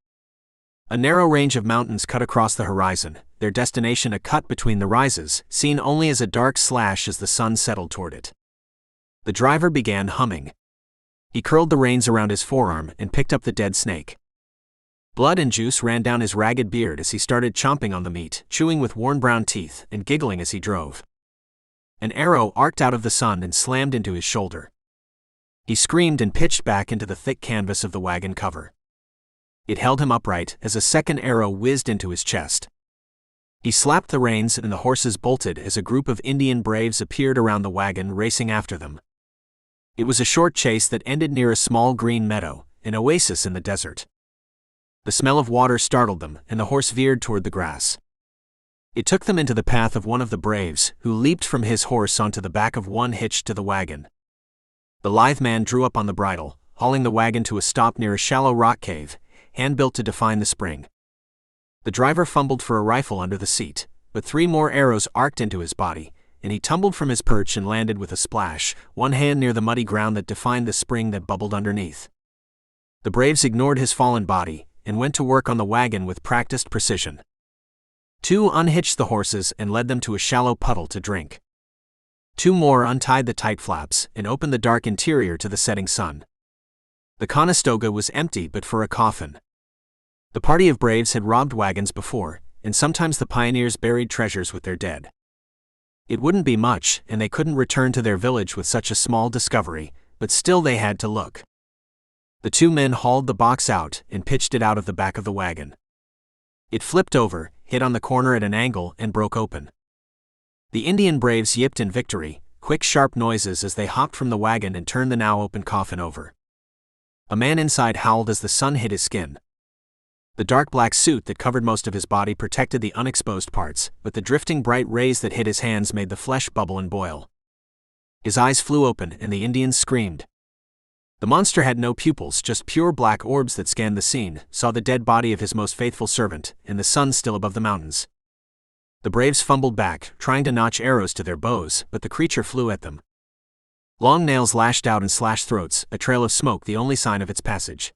A narrow range of mountains cut across the horizon, their destination a cut between the rises, seen only as a dark slash as the sun settled toward it. The driver began humming. He curled the reins around his forearm and picked up the dead snake. Blood and juice ran down his ragged beard as he started chomping on the meat, chewing with worn brown teeth and giggling as he drove. An arrow arced out of the sun and slammed into his shoulder. He screamed and pitched back into the thick canvas of the wagon cover. It held him upright as a second arrow whizzed into his chest. He slapped the reins and the horses bolted as a group of Indian braves appeared around the wagon racing after them. It was a short chase that ended near a small green meadow, an oasis in the desert. The smell of water startled them and the horse veered toward the grass. It took them into the path of one of the braves, who leaped from his horse onto the back of one hitched to the wagon. The lithe man drew up on the bridle, hauling the wagon to a stop near a shallow rock cave, hand-built to define the spring. The driver fumbled for a rifle under the seat, but 3 more arrows arced into his body, and he tumbled from his perch and landed with a splash, one hand near the muddy ground that defined the spring that bubbled underneath. The braves ignored his fallen body and went to work on the wagon with practiced precision. 2 unhitched the horses and led them to a shallow puddle to drink. 2 more untied the tight flaps and opened the dark interior to the setting sun. The Conestoga was empty but for a coffin. The party of braves had robbed wagons before, and sometimes the pioneers buried treasures with their dead. It wouldn't be much, and they couldn't return to their village with such a small discovery, but still they had to look. The two men hauled the box out and pitched it out of the back of the wagon. It flipped over, hit on the corner at an angle, and broke open. The Indian braves yipped in victory, quick sharp noises as they hopped from the wagon and turned the now open coffin over. A man inside howled as the sun hit his skin. The dark black suit that covered most of his body protected the unexposed parts, but the drifting bright rays that hit his hands made the flesh bubble and boil. His eyes flew open and the Indians screamed. The monster had no pupils, just pure black orbs that scanned the scene, saw the dead body of his most faithful servant, and the sun still above the mountains. The braves fumbled back, trying to notch arrows to their bows, but the creature flew at them. Long nails lashed out and slashed throats, a trail of smoke the only sign of its passage.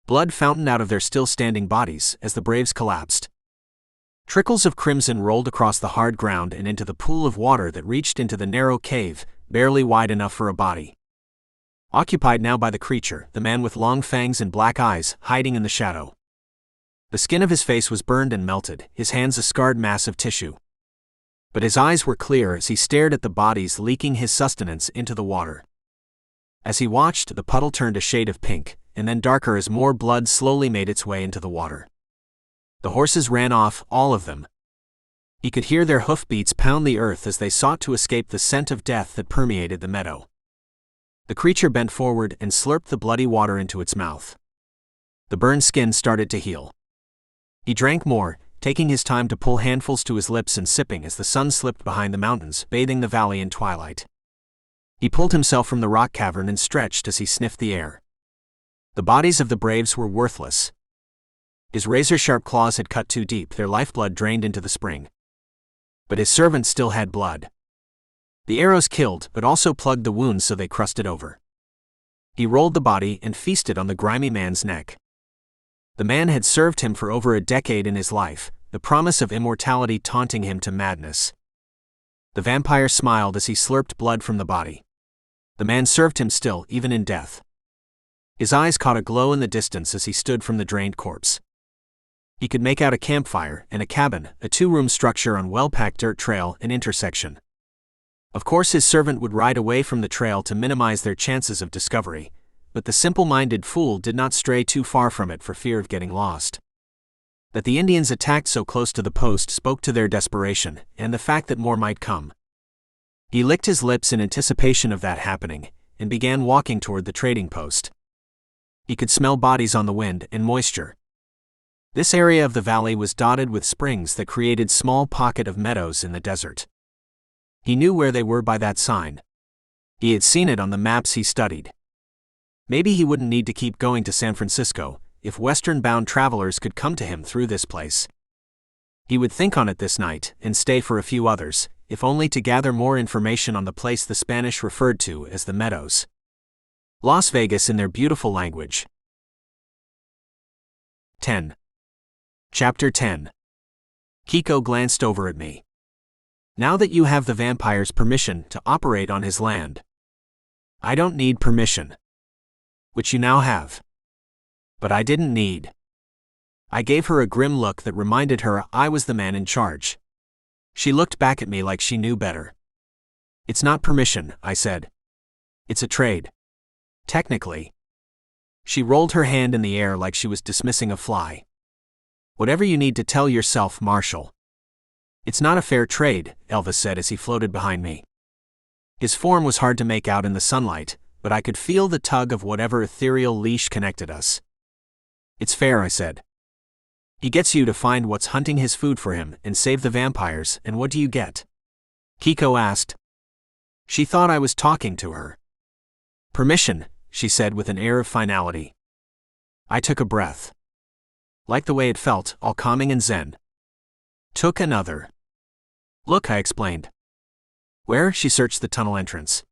Blood fountained out of their still-standing bodies as the braves collapsed. Trickles of crimson rolled across the hard ground and into the pool of water that reached into the narrow cave, barely wide enough for a body. Occupied now by the creature, the man with long fangs and black eyes, hiding in the shadow. The skin of his face was burned and melted, his hands a scarred mass of tissue. But his eyes were clear as he stared at the bodies leaking his sustenance into the water. As he watched, the puddle turned a shade of pink, and then darker as more blood slowly made its way into the water. The horses ran off, all of them. He could hear their hoofbeats pound the earth as they sought to escape the scent of death that permeated the meadow. The creature bent forward and slurped the bloody water into its mouth. The burned skin started to heal. He drank more, taking his time to pull handfuls to his lips and sipping as the sun slipped behind the mountains, bathing the valley in twilight. He pulled himself from the rock cavern and stretched as he sniffed the air. The bodies of the braves were worthless. His razor-sharp claws had cut too deep, their lifeblood drained into the spring. But his servant still had blood. The arrows killed, but also plugged the wounds so they crusted over. He rolled the body and feasted on the grimy man's neck. The man had served him for over a decade in his life, the promise of immortality taunting him to madness. The vampire smiled as he slurped blood from the body. The man served him still, even in death. His eyes caught a glow in the distance as he stood from the drained corpse. He could make out a campfire and a cabin, a two-room structure on well-packed dirt trail and intersection. Of course his servant would ride away from the trail to minimize their chances of discovery, but the simple-minded fool did not stray too far from it for fear of getting lost. That the Indians attacked so close to the post spoke to their desperation, and the fact that more might come. He licked his lips in anticipation of that happening, and began walking toward the trading post. He could smell bodies on the wind and moisture. This area of the valley was dotted with springs that created small pockets of meadows in the desert. He knew where they were by that sign. He had seen it on the maps he studied. Maybe he wouldn't need to keep going to San Francisco, if western-bound travelers could come to him through this place. He would think on it this night, and stay for a few others, if only to gather more information on the place the Spanish referred to as the Meadows. Las Vegas in their beautiful language. 10. Chapter 10. Kiko glanced over at me. Now that you have the vampire's permission to operate on his land. I don't need permission. Which you now have. But I didn't need. I gave her a grim look that reminded her I was the man in charge. She looked back at me like she knew better. It's not permission, I said. It's a trade. Technically. She rolled her hand in the air like she was dismissing a fly. Whatever you need to tell yourself, Marshal. It's not a fair trade, Elvis said as he floated behind me. His form was hard to make out in the sunlight, but I could feel the tug of whatever ethereal leash connected us. It's fair, I said. He gets you to find what's hunting his food for him and save the vampires, and what do you get? Kiko asked. She thought I was talking to her. Permission, she said with an air of finality. I took a breath. Liked the way it felt, all calming and zen. Took another. Look, I explained. Where? She searched the tunnel entrance.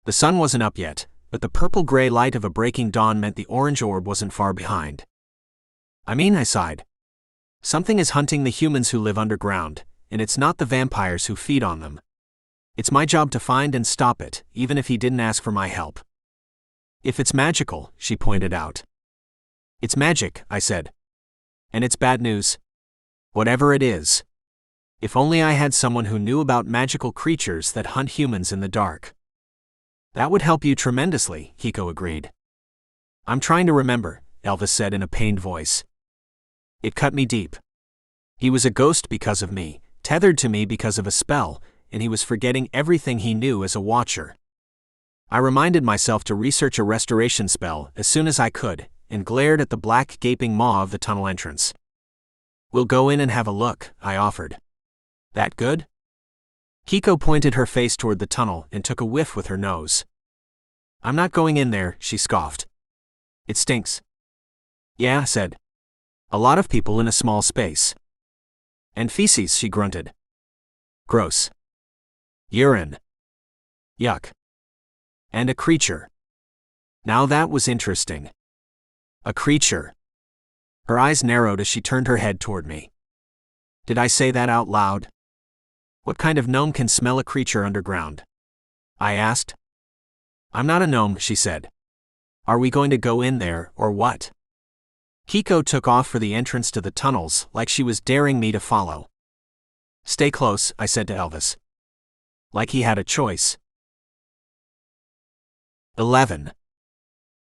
The sun wasn't up yet, but the purple-gray light of a breaking dawn meant the orange orb wasn't far behind. I sighed. Something is hunting the humans who live underground, and it's not the vampires who feed on them. It's my job to find and stop it, even if he didn't ask for my help. If it's magical, she pointed out. It's magic, I said. And it's bad news. Whatever it is. If only I had someone who knew about magical creatures that hunt humans in the dark. That would help you tremendously, Kiko agreed. I'm trying to remember, Elvis said in a pained voice. It cut me deep. He was a ghost because of me, tethered to me because of a spell, and he was forgetting everything he knew as a watcher. I reminded myself to research a restoration spell as soon as I could, and glared at the black gaping maw of the tunnel entrance. We'll go in and have a look, I offered. That good? Kiko pointed her face toward the tunnel and took a whiff with her nose. I'm not going in there, she scoffed. It stinks. Yeah, I said. A lot of people in a small space. And feces, she grunted. Gross. Urine. Yuck. And a creature. Now that was interesting. A creature. Her eyes narrowed as she turned her head toward me. Did I say that out loud? What kind of gnome can smell a creature underground? I asked. I'm not a gnome, she said. Are we going to go in there, or what? Kiko took off for the entrance to the tunnels like she was daring me to follow. Stay close, I said to Elvis. Like he had a choice. 11.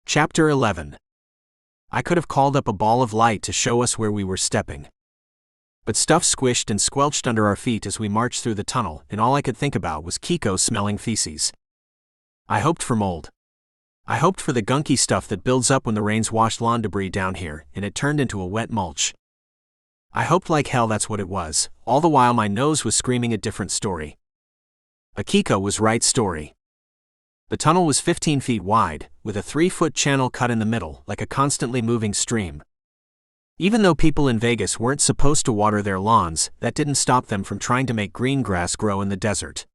Chapter 11. I could have called up a ball of light to show us where we were stepping. But stuff squished and squelched under our feet as we marched through the tunnel, and all I could think about was Kiko smelling feces. I hoped for mold. I hoped for the gunky stuff that builds up when the rains washed lawn debris down here, and it turned into a wet mulch. I hoped like hell that's what it was, all the while my nose was screaming a different story. But Kiko was right story. The tunnel was 15 feet wide, with a 3-foot channel cut in the middle like a constantly moving stream. Even though people in Vegas weren't supposed to water their lawns, that didn't stop them from trying to make green grass grow in the desert,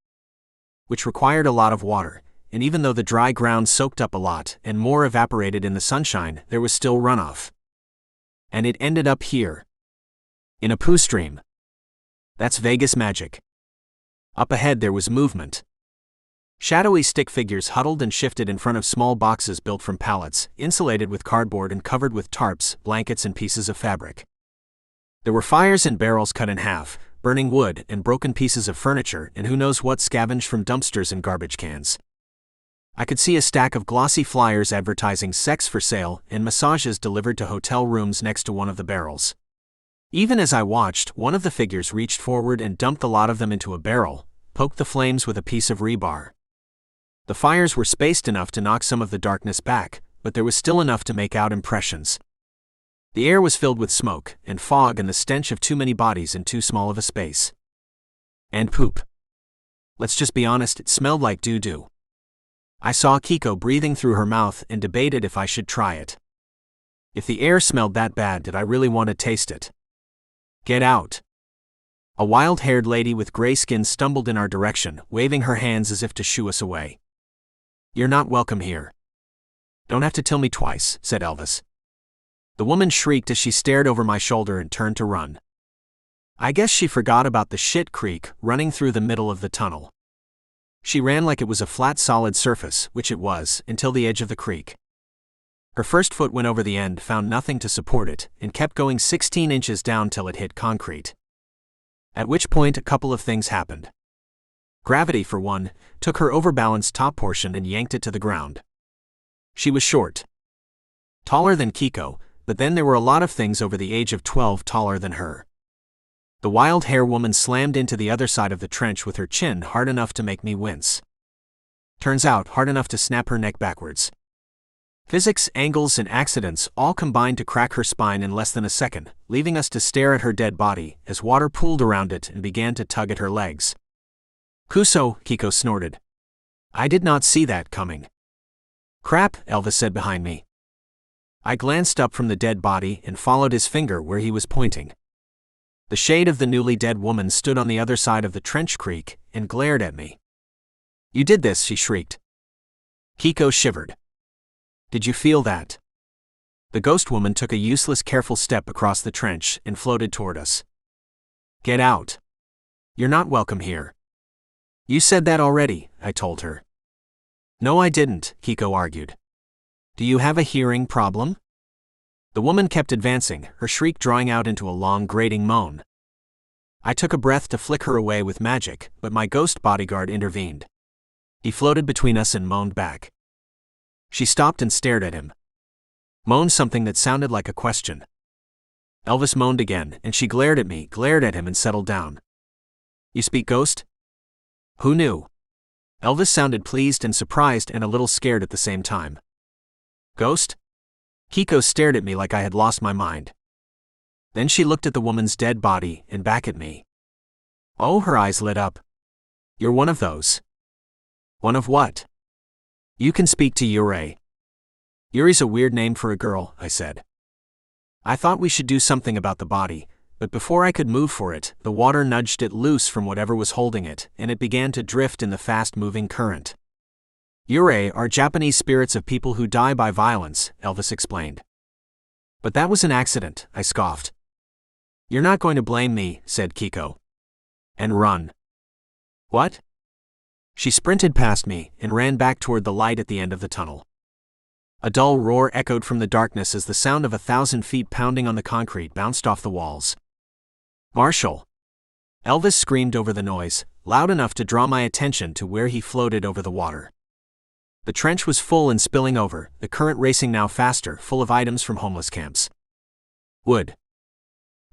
which required a lot of water, and even though the dry ground soaked up a lot and more evaporated in the sunshine, there was still runoff. And it ended up here. In a poo stream. That's Vegas magic. Up ahead there was movement. Shadowy stick figures huddled and shifted in front of small boxes built from pallets, insulated with cardboard and covered with tarps, blankets and pieces of fabric. There were fires in barrels cut in half, burning wood and broken pieces of furniture and who knows what scavenged from dumpsters and garbage cans. I could see a stack of glossy flyers advertising sex for sale and massages delivered to hotel rooms next to one of the barrels. Even as I watched, one of the figures reached forward and dumped a lot of them into a barrel, poked the flames with a piece of rebar. The fires were spaced enough to knock some of the darkness back, but there was still enough to make out impressions. The air was filled with smoke and fog and the stench of too many bodies in too small of a space. And poop. Let's just be honest, it smelled like doo-doo. I saw Kiko breathing through her mouth and debated if I should try it. If the air smelled that bad, did I really want to taste it? Get out. A wild-haired lady with gray skin stumbled in our direction, waving her hands as if to shoo us away. You're not welcome here. Don't have to tell me twice, said Elvis. The woman shrieked as she stared over my shoulder and turned to run. I guess she forgot about the shit creek running through the middle of the tunnel. She ran like it was a flat solid surface, which it was, until the edge of the creek. Her first foot went over the end, found nothing to support it, and kept going 16 inches down till it hit concrete. At which point a couple of things happened. Gravity, for one, took her overbalanced top portion and yanked it to the ground. She was short. Taller than Kiko, but then there were a lot of things over the age of 12 taller than her. The wild hair woman slammed into the other side of the trench with her chin hard enough to make me wince. Turns out, hard enough to snap her neck backwards. Physics, angles, and accidents all combined to crack her spine in less than a second, leaving us to stare at her dead body as water pooled around it and began to tug at her legs. Kuso, Kiko snorted. I did not see that coming. Crap, Elvis said behind me. I glanced up from the dead body and followed his finger where he was pointing. The shade of the newly dead woman stood on the other side of the trench creek and glared at me. You did this, she shrieked. Kiko shivered. Did you feel that? The ghost woman took a useless careful step across the trench and floated toward us. Get out. You're not welcome here. You said that already, I told her. No, I didn't, Kiko argued. Do you have a hearing problem? The woman kept advancing, her shriek drawing out into a long grating moan. I took a breath to flick her away with magic, but my ghost bodyguard intervened. He floated between us and moaned back. She stopped and stared at him. Moaned something that sounded like a question. Elvis moaned again, and she glared at me, glared at him and settled down. You speak ghost? Who knew? Elvis sounded pleased and surprised and a little scared at the same time. Ghost? Kiko stared at me like I had lost my mind. Then she looked at the woman's dead body and back at me. Oh, her eyes lit up. You're one of those. One of what? You can speak to Yurei. Yuri's a weird name for a girl, I said. I thought we should do something about the body, but before I could move for it, the water nudged it loose from whatever was holding it, and it began to drift in the fast-moving current. Yurei are Japanese spirits of people who die by violence, Elvis explained. But that was an accident, I scoffed. You're not going to blame me, said Kiko. And run. What? She sprinted past me and ran back toward the light at the end of the tunnel. A dull roar echoed from the darkness as the sound of 1,000 feet pounding on the concrete bounced off the walls. Marshall! Elvis screamed over the noise, loud enough to draw my attention to where he floated over the water. The trench was full and spilling over, the current racing now faster, full of items from homeless camps. Wood.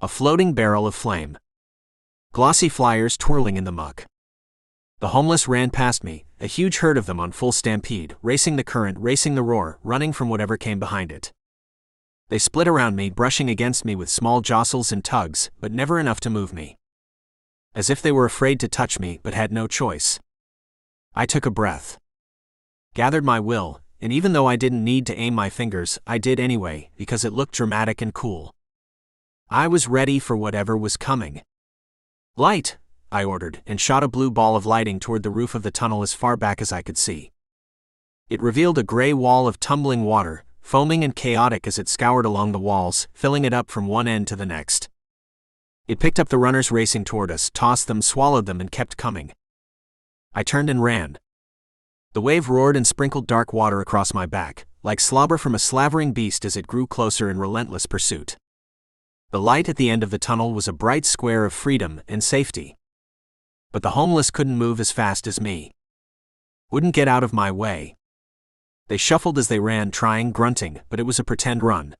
A floating barrel of flame. Glossy flyers twirling in the muck. The homeless ran past me, a huge herd of them on full stampede, racing the current, racing the roar, running from whatever came behind it. They split around me, brushing against me with small jostles and tugs, but never enough to move me. As if they were afraid to touch me but had no choice. I took a breath. Gathered my will, and even though I didn't need to aim my fingers, I did anyway, because it looked dramatic and cool. I was ready for whatever was coming. Light! I ordered, and shot a blue ball of lighting toward the roof of the tunnel as far back as I could see. It revealed a gray wall of tumbling water, foaming and chaotic as it scoured along the walls, filling it up from one end to the next. It picked up the runners racing toward us, tossed them, swallowed them, and kept coming. I turned and ran. The wave roared and sprinkled dark water across my back, like slobber from a slavering beast as it grew closer in relentless pursuit. The light at the end of the tunnel was a bright square of freedom and safety. But the homeless couldn't move as fast as me. Wouldn't get out of my way. They shuffled as they ran, trying, grunting, but it was a pretend run.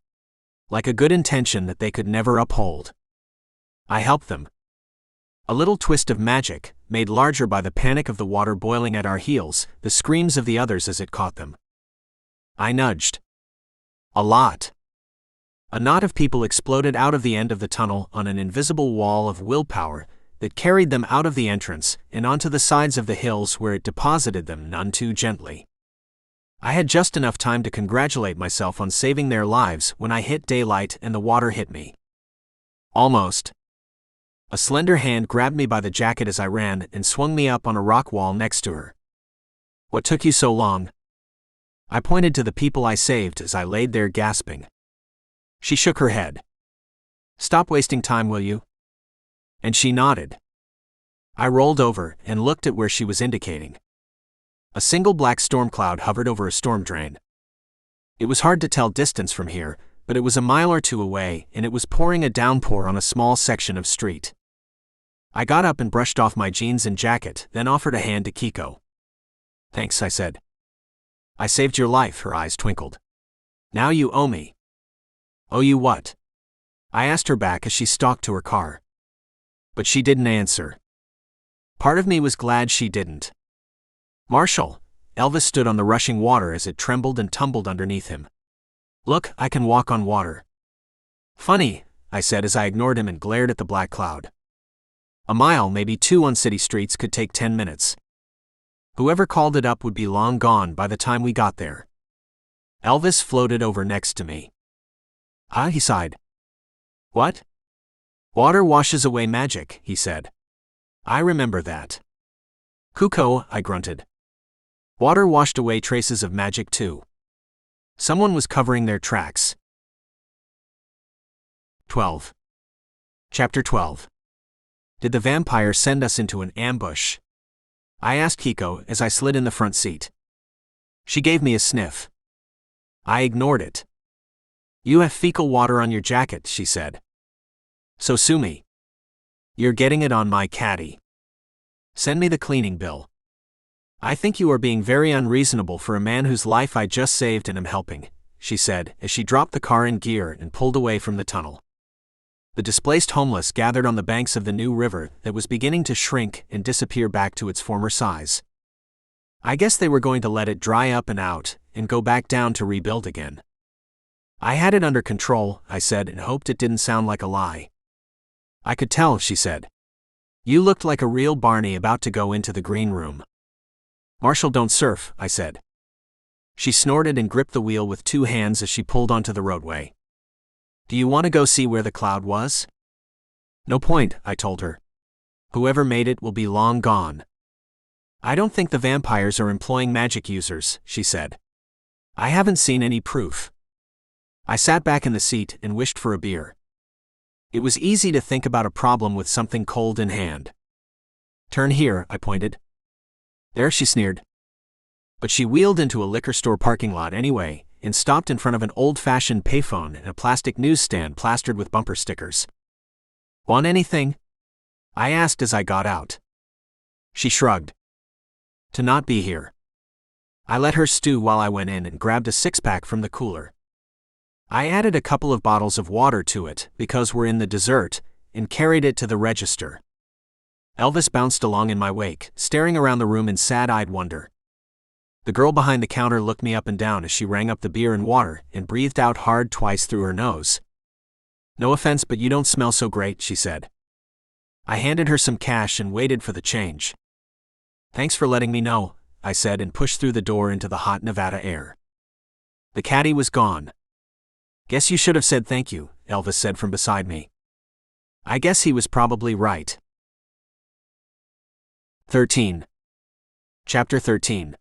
Like a good intention that they could never uphold. I helped them. A little twist of magic, made larger by the panic of the water boiling at our heels, the screams of the others as it caught them. I nudged. A lot. A knot of people exploded out of the end of the tunnel on an invisible wall of willpower that carried them out of the entrance and onto the sides of the hills where it deposited them none too gently. I had just enough time to congratulate myself on saving their lives when I hit daylight and the water hit me. Almost. A slender hand grabbed me by the jacket as I ran and swung me up on a rock wall next to her. What took you so long? I pointed to the people I saved as I laid there gasping. She shook her head. Stop wasting time, will you? And she nodded. I rolled over and looked at where she was indicating. A single black storm cloud hovered over a storm drain. It was hard to tell distance from here, but it was a mile or two away, and it was pouring a downpour on a small section of street. I got up and brushed off my jeans and jacket, then offered a hand to Kiko. Thanks, I said. I saved your life, her eyes twinkled. Now you owe me. Owe you what? I asked her back as she stalked to her car. But she didn't answer. Part of me was glad she didn't. Marshall! Elvis stood on the rushing water as it trembled and tumbled underneath him. Look, I can walk on water. Funny, I said as I ignored him and glared at the black cloud. A mile, maybe two on city streets could take 10 minutes. Whoever called it up would be long gone by the time we got there. Elvis floated over next to me. Ah, he sighed. What? Water washes away magic, he said. I remember that. Kiko, I grunted. Water washed away traces of magic too. Someone was covering their tracks. 12. Chapter 12. Did the vampire send us into an ambush? I asked Kiko as I slid in the front seat. She gave me a sniff. I ignored it. You have fecal water on your jacket, she said. So sue me. You're getting it on my caddy. Send me the cleaning bill. I think you are being very unreasonable for a man whose life I just saved and am helping, she said as she dropped the car in gear and pulled away from the tunnel. The displaced homeless gathered on the banks of the new river that was beginning to shrink and disappear back to its former size. I guess they were going to let it dry up and out and go back down to rebuild again. I had it under control, I said, and hoped it didn't sound like a lie. I could tell, she said. You looked like a real Barney about to go into the green room. Marshall, don't surf, I said. She snorted and gripped the wheel with 2 hands as she pulled onto the roadway. Do you want to go see where the cloud was? No point, I told her. Whoever made it will be long gone. I don't think the vampires are employing magic users, she said. I haven't seen any proof. I sat back in the seat and wished for a beer. It was easy to think about a problem with something cold in hand. Turn here, I pointed. There, she sneered. But she wheeled into a liquor store parking lot anyway and stopped in front of an old-fashioned payphone and a plastic newsstand plastered with bumper stickers. Want anything? I asked as I got out. She shrugged. To not be here. I let her stew while I went in and grabbed a 6-pack from the cooler. I added a couple of bottles of water to it because we're in the dessert and carried it to the register. Elvis bounced along in my wake, staring around the room in sad-eyed wonder. The girl behind the counter looked me up and down as she rang up the beer and water and breathed out hard twice through her nose. No offense, but you don't smell so great, she said. I handed her some cash and waited for the change. Thanks for letting me know, I said and pushed through the door into the hot Nevada air. The caddy was gone. Guess you should have said thank you, Elvis said from beside me. I guess he was probably right. 13. Chapter 13.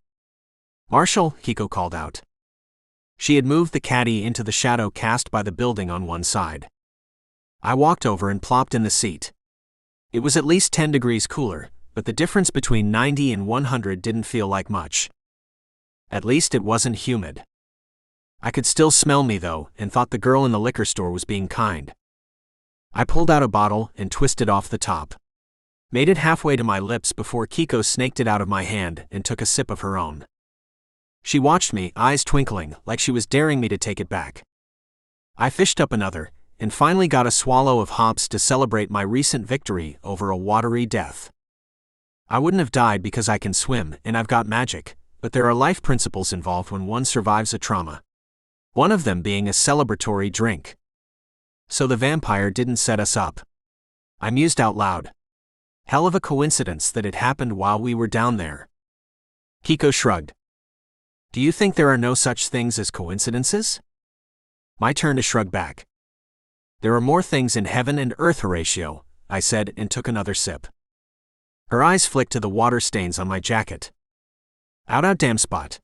Marshall, Kiko called out. She had moved the caddy into the shadow cast by the building on one side. I walked over and plopped in the seat. It was at least 10 degrees cooler, but the difference between 90 and 100 didn't feel like much. At least it wasn't humid. I could still smell me though, and thought the girl in the liquor store was being kind. I pulled out a bottle and twisted off the top. Made it halfway to my lips before Kiko snaked it out of my hand and took a sip of her own. She watched me, eyes twinkling, like she was daring me to take it back. I fished up another, and finally got a swallow of hops to celebrate my recent victory over a watery death. I wouldn't have died because I can swim and I've got magic, but there are life principles involved when one survives a trauma. One of them being a celebratory drink. So the vampire didn't set us up. I mused out loud. Hell of a coincidence that it happened while we were down there. Kiko shrugged. Do you think there are no such things as coincidences? My turn to shrug back. There are more things in heaven and earth, Horatio, I said and took another sip. Her eyes flicked to the water stains on my jacket. Out damn spot.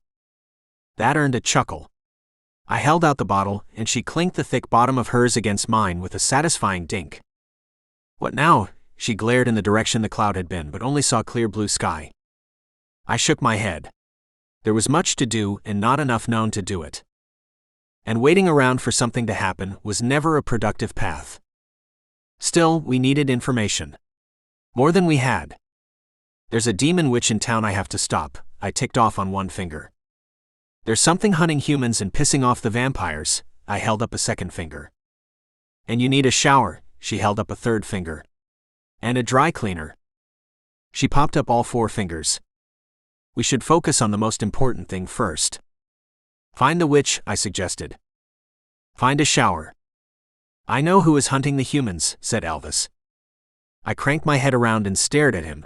That earned a chuckle. I held out the bottle and she clinked the thick bottom of hers against mine with a satisfying dink. What now? She glared in the direction the cloud had been but only saw clear blue sky. I shook my head. There was much to do and not enough known to do it. And waiting around for something to happen was never a productive path. Still, we needed information. More than we had. There's a demon witch in town I have to stop, I ticked off on one finger. There's something hunting humans and pissing off the vampires, I held up a second finger. And you need a shower, she held up a third finger. And a dry cleaner. She popped up all 4 fingers. We should focus on the most important thing first. Find the witch, I suggested. Find a shower. I know who is hunting the humans, said Elvis. I cranked my head around and stared at him.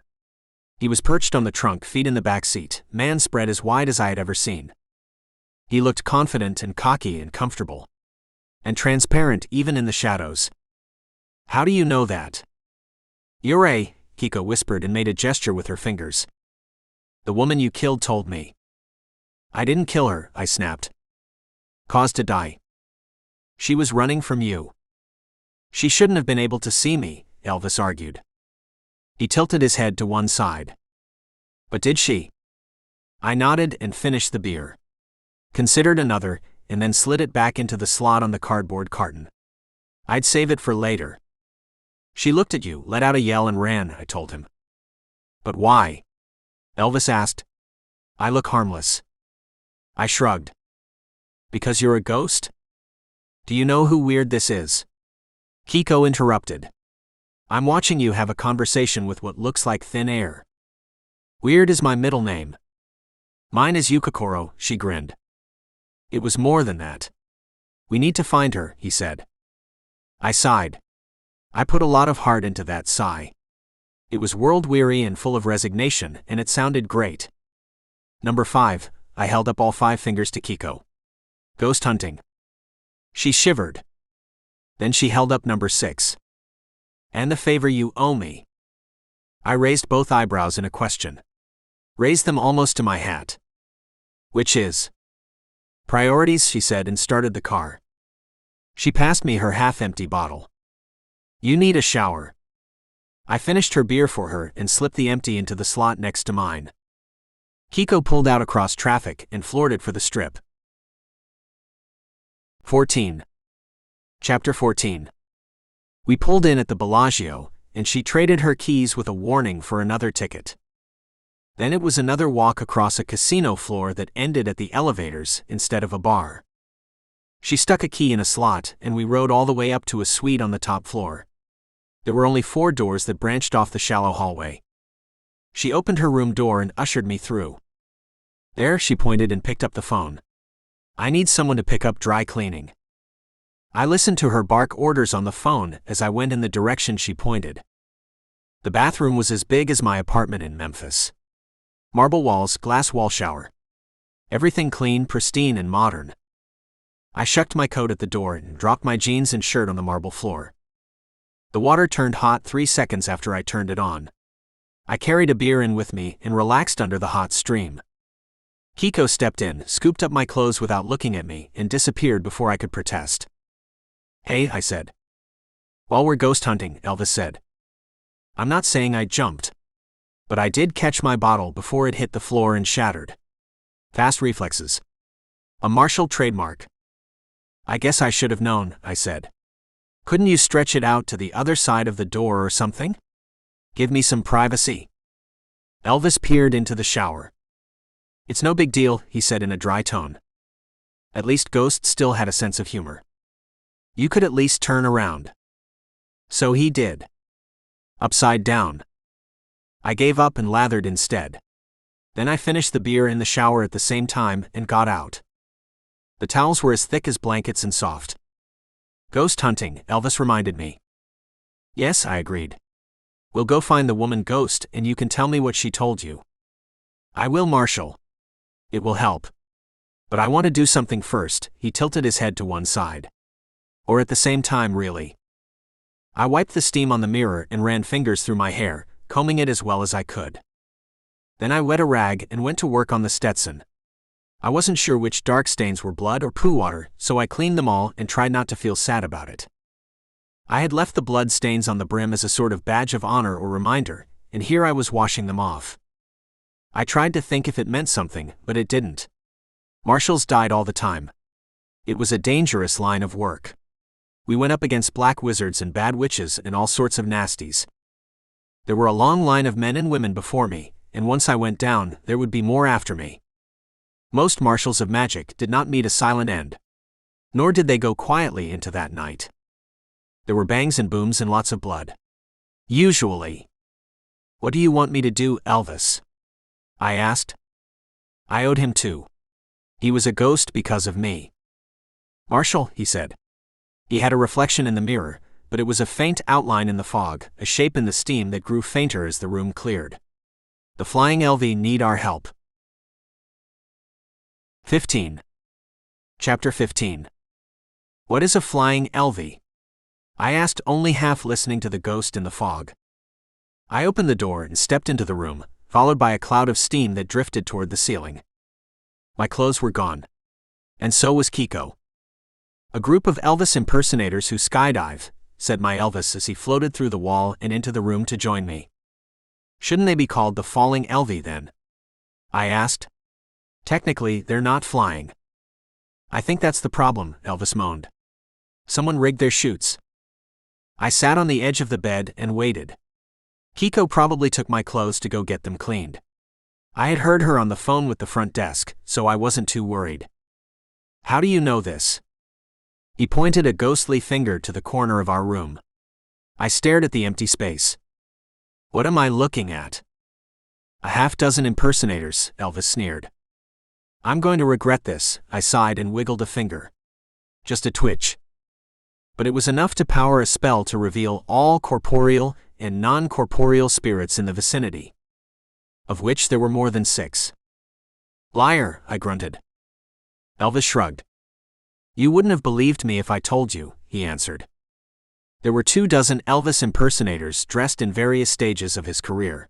He was perched on the trunk, feet in the back seat, man spread as wide as I had ever seen. He looked confident and cocky and comfortable. And transparent even in the shadows. How do you know that? Yurei, Kiko whispered and made a gesture with her fingers. The woman you killed told me. I didn't kill her, I snapped. Caused to die. She was running from you. She shouldn't have been able to see me, Elvis argued. He tilted his head to one side. But did she? I nodded and finished the beer. Considered another, and then slid it back into the slot on the cardboard carton. I'd save it for later. She looked at you, let out a yell and ran, I told him. But why? Elvis asked. I look harmless. I shrugged. Because you're a ghost? Do you know who weird this is? Kiko interrupted. I'm watching you have a conversation with what looks like thin air. Weird is my middle name. Mine is Yukikoro, she grinned. It was more than that. We need to find her, he said. I sighed. I put a lot of heart into that sigh. It was world-weary and full of resignation, and it sounded great. Number 5, I held up all 5 fingers to Kiko. Ghost hunting. She shivered. Then she held up number 6. And the favor you owe me. I raised both eyebrows in a question. Raised them almost to my hat. Which is? Priorities, she said and started the car. She passed me her half-empty bottle. You need a shower. I finished her beer for her and slipped the empty into the slot next to mine. Kiko pulled out across traffic and floored it for the strip. 14. Chapter 14. We pulled in at the Bellagio, and she traded her keys with a warning for another ticket. Then it was another walk across a casino floor that ended at the elevators instead of a bar. She stuck a key in a slot, and we rode all the way up to a suite on the top floor. There were only 4 doors that branched off the shallow hallway. She opened her room door and ushered me through. There, she pointed and picked up the phone. I need someone to pick up dry cleaning. I listened to her bark orders on the phone as I went in the direction she pointed. The bathroom was as big as my apartment in Memphis. Marble walls, glass wall shower. Everything clean, pristine, and modern. I shucked my coat at the door and dropped my jeans and shirt on the marble floor. The water turned hot 3 seconds after I turned it on. I carried a beer in with me and relaxed under the hot stream. Kiko stepped in, scooped up my clothes without looking at me, and disappeared before I could protest. Hey, I said. While we're ghost hunting, Elvis said. I'm not saying I jumped. But I did catch my bottle before it hit the floor and shattered. Fast reflexes. A Marshall trademark. I guess I should have known, I said. Couldn't you stretch it out to the other side of the door or something? Give me some privacy. Elvis peered into the shower. It's no big deal, he said in a dry tone. At least Ghost still had a sense of humor. You could at least turn around. So he did. Upside down. I gave up and lathered instead. Then I finished the beer in the shower at the same time and got out. The towels were as thick as blankets and soft. Ghost hunting, Elvis reminded me. Yes, I agreed. We'll go find the woman Ghost and you can tell me what she told you. I will, Marshall. It will help. But I want to do something first, he tilted his head to one side. Or at the same time, really. I wiped the steam on the mirror and ran fingers through my hair, combing it as well as I could. Then I wet a rag and went to work on the Stetson. I wasn't sure which dark stains were blood or poo water, so I cleaned them all and tried not to feel sad about it. I had left the blood stains on the brim as a sort of badge of honor or reminder, and here I was washing them off. I tried to think if it meant something, but it didn't. Marshals died all the time. It was a dangerous line of work. We went up against black wizards and bad witches and all sorts of nasties. There were a long line of men and women before me, and once I went down, there would be more after me. Most marshals of magic did not meet a silent end. Nor did they go quietly into that night. There were bangs and booms and lots of blood. Usually. What do you want me to do, Elvis? I asked. I owed him too. He was a ghost because of me. Marshall, he said. He had a reflection in the mirror, but it was a faint outline in the fog, a shape in the steam that grew fainter as the room cleared. The flying LV need our help. 15. Chapter 15. What is a flying LV? I asked, only half listening to the ghost in the fog. I opened the door and stepped into the room, followed by a cloud of steam that drifted toward the ceiling. My clothes were gone. And so was Kiko. A group of Elvis impersonators who skydive, said my Elvis as he floated through the wall and into the room to join me. Shouldn't they be called the falling LV then? I asked. Technically, they're not flying. I think that's the problem, Elvis moaned. Someone rigged their chutes. I sat on the edge of the bed and waited. Kiko probably took my clothes to go get them cleaned. I had heard her on the phone with the front desk, so I wasn't too worried. How do you know this? He pointed a ghostly finger to the corner of our room. I stared at the empty space. What am I looking at? A half-dozen impersonators, Elvis sneered. I'm going to regret this, I sighed and wiggled a finger. Just a twitch. But it was enough to power a spell to reveal all corporeal and non-corporeal spirits in the vicinity, of which there were more than 6. Liar, I grunted. Elvis shrugged. You wouldn't have believed me if I told you, he answered. There were 24 Elvis impersonators dressed in various stages of his career.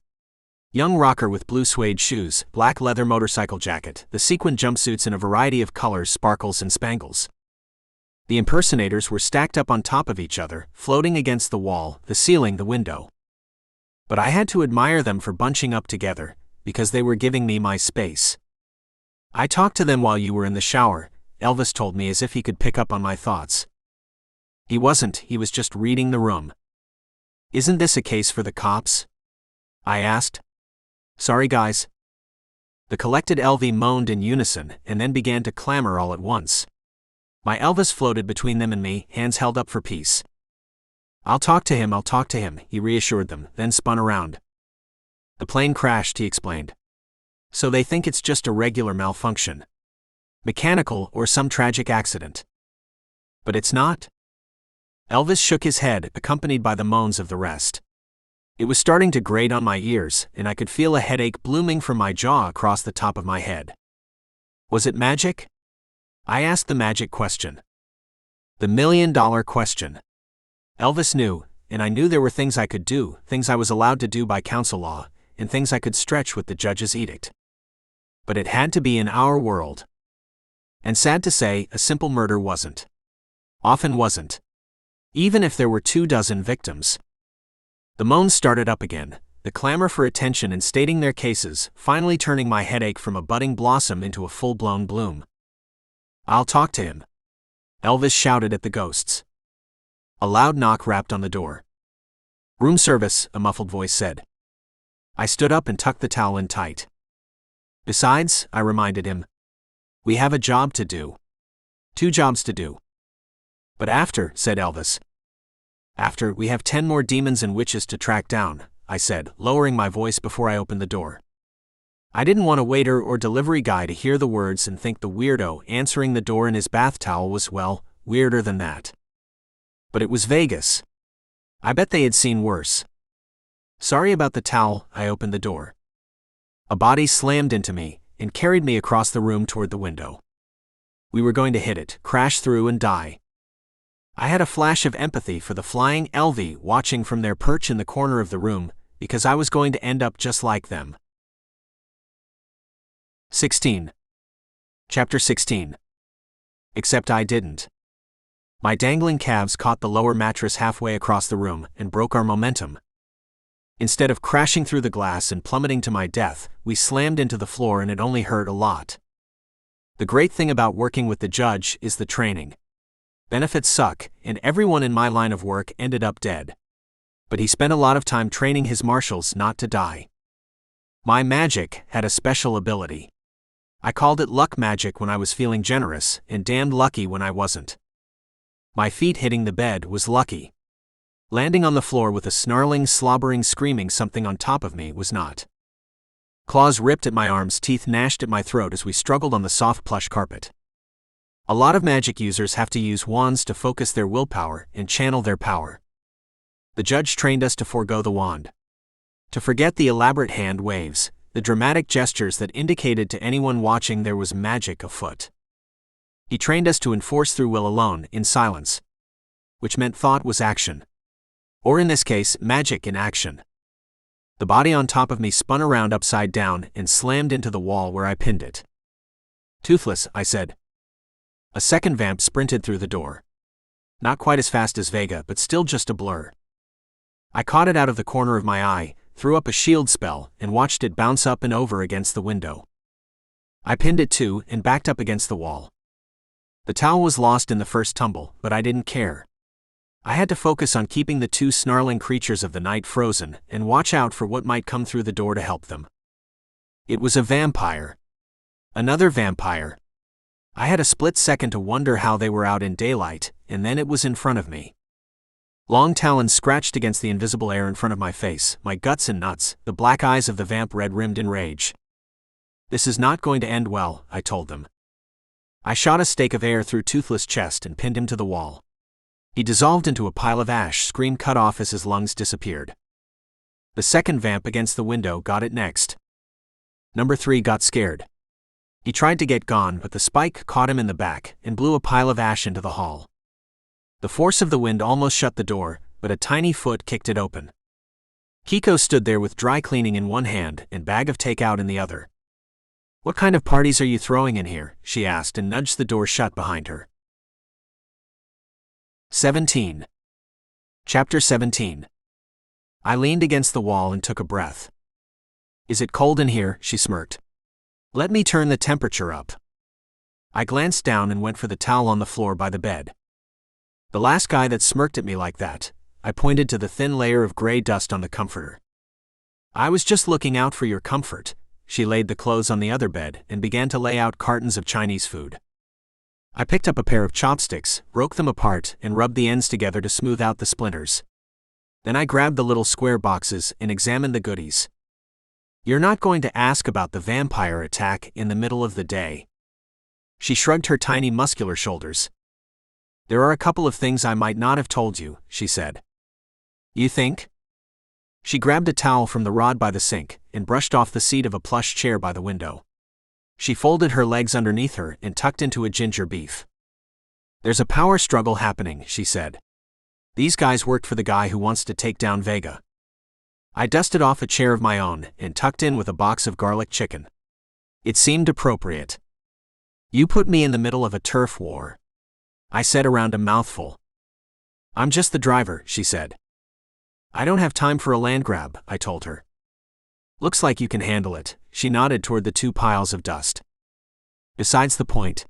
Young rocker with blue suede shoes, black leather motorcycle jacket, the sequin jumpsuits in a variety of colors, sparkles and spangles. The impersonators were stacked up on top of each other, floating against the wall, the ceiling, the window. But I had to admire them for bunching up together, because they were giving me my space. I talked to them while you were in the shower, Elvis told me as if he could pick up on my thoughts. He wasn't, he was just reading the room. Isn't this a case for the cops? I asked. Sorry guys. The collected LV moaned in unison and then began to clamor all at once. My Elvis floated between them and me, hands held up for peace. I'll talk to him, he reassured them, then spun around. The plane crashed, he explained. So they think it's just a regular malfunction. Mechanical or some tragic accident. But it's not? Elvis shook his head, accompanied by the moans of the rest. It was starting to grate on my ears, and I could feel a headache blooming from my jaw across the top of my head. Was it magic? I asked the magic question. The $1 million question. Elvis knew, and I knew there were things I could do, things I was allowed to do by council law, and things I could stretch with the judge's edict. But it had to be in our world. And sad to say, a simple murder wasn't. Often wasn't. Even if there were 24 victims. The moans started up again, the clamor for attention and stating their cases, finally turning my headache from a budding blossom into a full-blown bloom. I'll talk to him. Elvis shouted at the ghosts. A loud knock rapped on the door. Room service, a muffled voice said. I stood up and tucked the towel in tight. Besides, I reminded him, we have a job to do. 2 jobs to do. But after, said Elvis. After, we have 10 more demons and witches to track down, I said, lowering my voice before I opened the door. I didn't want a waiter or delivery guy to hear the words and think the weirdo answering the door in his bath towel was, well, weirder than that. But it was Vegas. I bet they had seen worse. Sorry about the towel, I opened the door. A body slammed into me and carried me across the room toward the window. We were going to hit it, crash through and die. I had a flash of empathy for the flying LV watching from their perch in the corner of the room, because I was going to end up just like them. 16. Chapter 16. Except I didn't. My dangling calves caught the lower mattress halfway across the room and broke our momentum. Instead of crashing through the glass and plummeting to my death, we slammed into the floor and it only hurt a lot. The great thing about working with the judge is the training. Benefits suck, and everyone in my line of work ended up dead. But he spent a lot of time training his marshals not to die. My magic had a special ability. I called it luck magic when I was feeling generous, and damned lucky when I wasn't. My feet hitting the bed was lucky. Landing on the floor with a snarling, slobbering, screaming something on top of me was not. Claws ripped at my arms, teeth gnashed at my throat as we struggled on the soft plush carpet. A lot of magic users have to use wands to focus their willpower and channel their power. The judge trained us to forego the wand. To forget the elaborate hand waves, the dramatic gestures that indicated to anyone watching there was magic afoot. He trained us to enforce through will alone, in silence. Which meant thought was action. Or in this case, magic in action. The body on top of me spun around upside down and slammed into the wall where I pinned it. Toothless, I said. A second vamp sprinted through the door. Not quite as fast as Vega, but still just a blur. I caught it out of the corner of my eye, threw up a shield spell, and watched it bounce up and over against the window. I pinned it too and backed up against the wall. The towel was lost in the first tumble, but I didn't care. I had to focus on keeping the two snarling creatures of the night frozen and watch out for what might come through the door to help them. It was a vampire. Another vampire. I had a split second to wonder how they were out in daylight, and then it was in front of me. Long talons scratched against the invisible air in front of my face, my guts and nuts, the black eyes of the vamp red-rimmed in rage. This is not going to end well, I told them. I shot a stake of air through Toothless' chest and pinned him to the wall. He dissolved into a pile of ash, scream cut off as his lungs disappeared. The second vamp against the window got it next. Number 3 got scared. He tried to get gone, but the spike caught him in the back and blew a pile of ash into the hall. The force of the wind almost shut the door, but a tiny foot kicked it open. Kiko stood there with dry cleaning in one hand and bag of takeout in the other. "What kind of parties are you throwing in here?" she asked and nudged the door shut behind her. 17. Chapter 17. I leaned against the wall and took a breath. "Is it cold in here?" she smirked. "Let me turn the temperature up." I glanced down and went for the towel on the floor by the bed. "The last guy that smirked at me like that," I pointed to the thin layer of gray dust on the comforter. "I was just looking out for your comfort." She laid the clothes on the other bed and began to lay out cartons of Chinese food. I picked up a pair of chopsticks, broke them apart, and rubbed the ends together to smooth out the splinters. Then I grabbed the little square boxes and examined the goodies. "You're not going to ask about the vampire attack in the middle of the day?" She shrugged her tiny muscular shoulders. "There are a couple of things I might not have told you," she said. "You think?" She grabbed a towel from the rod by the sink and brushed off the seat of a plush chair by the window. She folded her legs underneath her and tucked into a ginger beef. "There's a power struggle happening," she said. "These guys worked for the guy who wants to take down Vega." I dusted off a chair of my own and tucked in with a box of garlic chicken. It seemed appropriate. "You put me in the middle of a turf war," I said around a mouthful. "I'm just the driver," she said. "I don't have time for a land grab," I told her. "Looks like you can handle it," she nodded toward the two piles of dust. "Besides the point.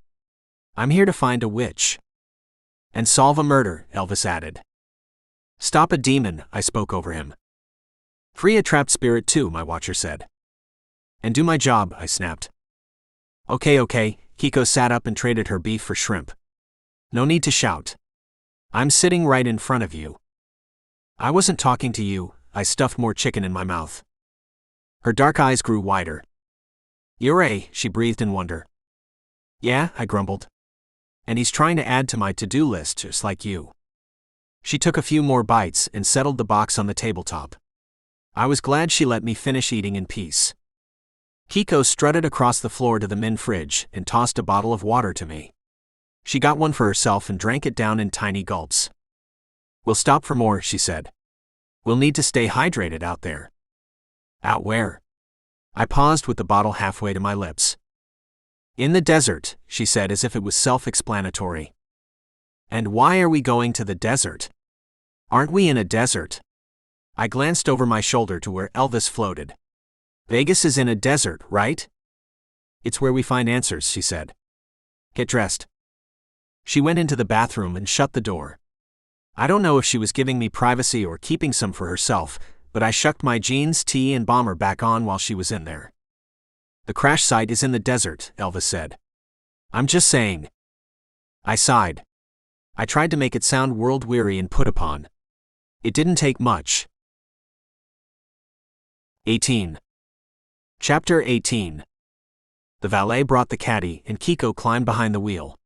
I'm here to find a witch." "And solve a murder," Elvis added. "Stop a demon," I spoke over him. "Free a trapped spirit too," my watcher said. "And do my job," I snapped. Okay, Kiko sat up and traded her beef for shrimp. "No need to shout. I'm sitting right in front of you." "I wasn't talking to you," I stuffed more chicken in my mouth. Her dark eyes grew wider. "You're she breathed in wonder. "Yeah," I grumbled. "And he's trying to add to my to-do list just like you." She took a few more bites and settled the box on the tabletop. I was glad she let me finish eating in peace. Kiko strutted across the floor to the min fridge and tossed a bottle of water to me. She got one for herself and drank it down in tiny gulps. "We'll stop for more," she said. "We'll need to stay hydrated out there." "Out where?" I paused with the bottle halfway to my lips. "In the desert," she said as if it was self-explanatory. "And why are we going to the desert? Aren't we in a desert?" I glanced over my shoulder to where Elvis floated. "Vegas is in a desert, right?" "It's where we find answers," she said. "Get dressed." She went into the bathroom and shut the door. I don't know if she was giving me privacy or keeping some for herself, but I shucked my jeans, tee, and bomber back on while she was in there. "The crash site is in the desert," Elvis said. "I'm just saying." I sighed. I tried to make it sound world-weary and put upon. It didn't take much. 18. Chapter 18. The valet brought the caddy and Kiko climbed behind the wheel.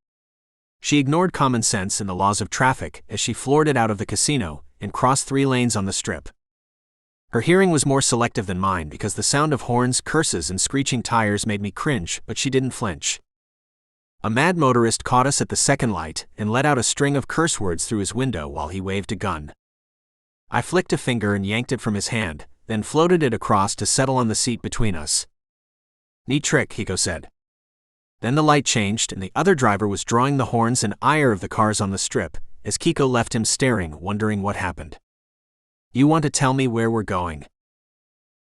She ignored common sense and the laws of traffic as she floored it out of the casino and crossed 3 lanes on the strip. Her hearing was more selective than mine because the sound of horns, curses, and screeching tires made me cringe, but she didn't flinch. A mad motorist caught us at the second light and let out a string of curse words through his window while he waved a gun. I flicked a finger and yanked it from his hand, then floated it across to settle on the seat between us. "Neat trick," Kiko said. Then the light changed and the other driver was drawing the horns and ire of the cars on the strip, as Kiko left him staring, wondering what happened. "You want to tell me where we're going?"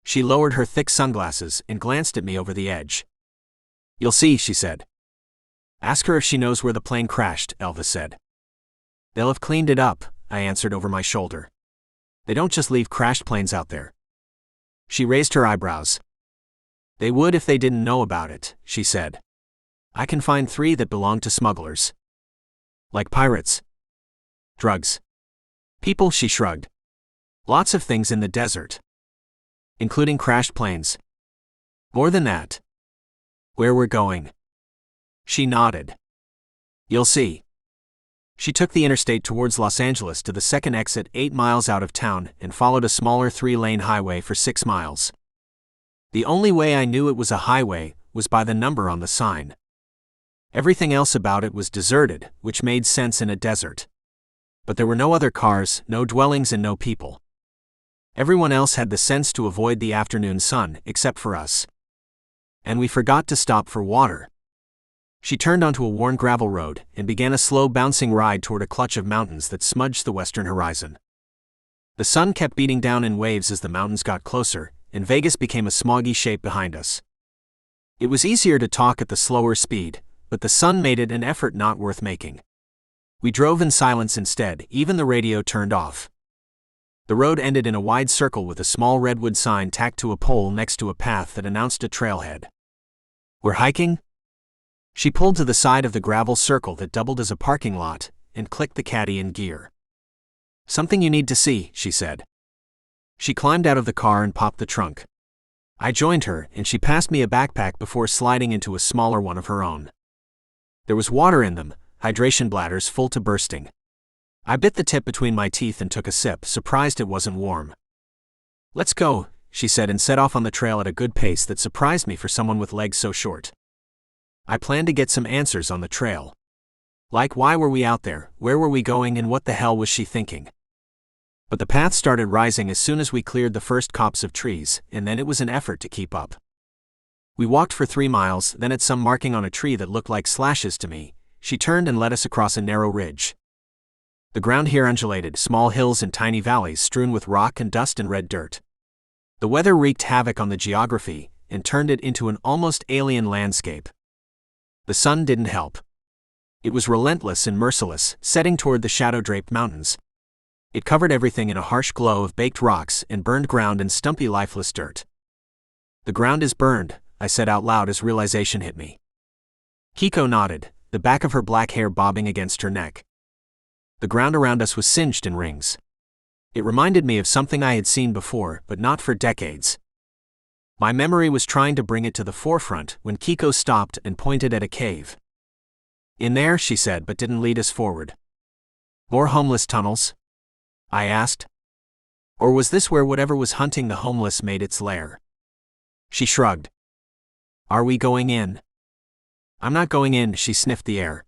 She lowered her thick sunglasses and glanced at me over the edge. "You'll see," she said. Ask her if she knows where the plane crashed, Elvis said. They'll have cleaned it up, I answered over my shoulder. They don't just leave crashed planes out there. She raised her eyebrows. They would if they didn't know about it, she said. I can find 3 that belong to smugglers. Like pirates. Drugs. People, she shrugged. Lots of things in the desert. Including crashed planes. More than that. Where we're going. She nodded. You'll see. She took the interstate towards Los Angeles to the second exit 8 miles out of town and followed a smaller 3-lane highway for 6 miles. The only way I knew it was a highway was by the number on the sign. Everything else about it was deserted, which made sense in a desert. But there were no other cars, no dwellings, and no people. Everyone else had the sense to avoid the afternoon sun, except for us. And we forgot to stop for water. She turned onto a worn gravel road and began a slow bouncing ride toward a clutch of mountains that smudged the western horizon. The sun kept beating down in waves as the mountains got closer, and Vegas became a smoggy shape behind us. It was easier to talk at the slower speed, but the sun made it an effort not worth making. We drove in silence instead, even the radio turned off. The road ended in a wide circle with a small redwood sign tacked to a pole next to a path that announced a trailhead. We're hiking? She pulled to the side of the gravel circle that doubled as a parking lot and clicked the caddy in gear. Something you need to see, she said. She climbed out of the car and popped the trunk. I joined her, and she passed me a backpack before sliding into a smaller one of her own. There was water in them, hydration bladders full to bursting. I bit the tip between my teeth and took a sip, surprised it wasn't warm. Let's go, she said, and set off on the trail at a good pace that surprised me for someone with legs so short. I planned to get some answers on the trail. Like, why were we out there, where were we going, and what the hell was she thinking? But the path started rising as soon as we cleared the first copse of trees, and then it was an effort to keep up. We walked for 3 miles, then at some marking on a tree that looked like slashes to me, she turned and led us across a narrow ridge. The ground here undulated, small hills and tiny valleys strewn with rock and dust and red dirt. The weather wreaked havoc on the geography and turned it into an almost alien landscape. The sun didn't help. It was relentless and merciless, setting toward the shadow-draped mountains. It covered everything in a harsh glow of baked rocks and burned ground and stumpy lifeless dirt. The ground is burned, I said out loud as realization hit me. Kiko nodded, the back of her black hair bobbing against her neck. The ground around us was singed in rings. It reminded me of something I had seen before, but not for decades. My memory was trying to bring it to the forefront when Kiko stopped and pointed at a cave. In there, she said, but didn't lead us forward. More homeless tunnels? I asked. Or was this where whatever was hunting the homeless made its lair? She shrugged. Are we going in? I'm not going in, she sniffed the air.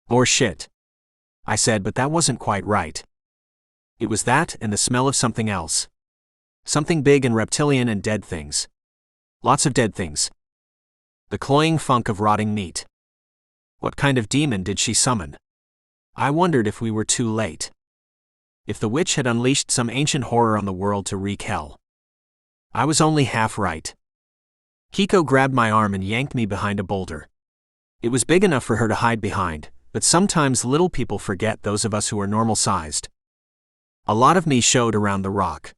More shit. I said, but that wasn't quite right. It was that and the smell of something else. Something big and reptilian and dead things. Lots of dead things. The cloying funk of rotting meat. What kind of demon did she summon? I wondered if we were too late. If the witch had unleashed some ancient horror on the world to wreak hell. I was only half right. Kiko grabbed my arm and yanked me behind a boulder. It was big enough for her to hide behind, but sometimes little people forget those of us who are normal-sized. A lot of me showed around the rock.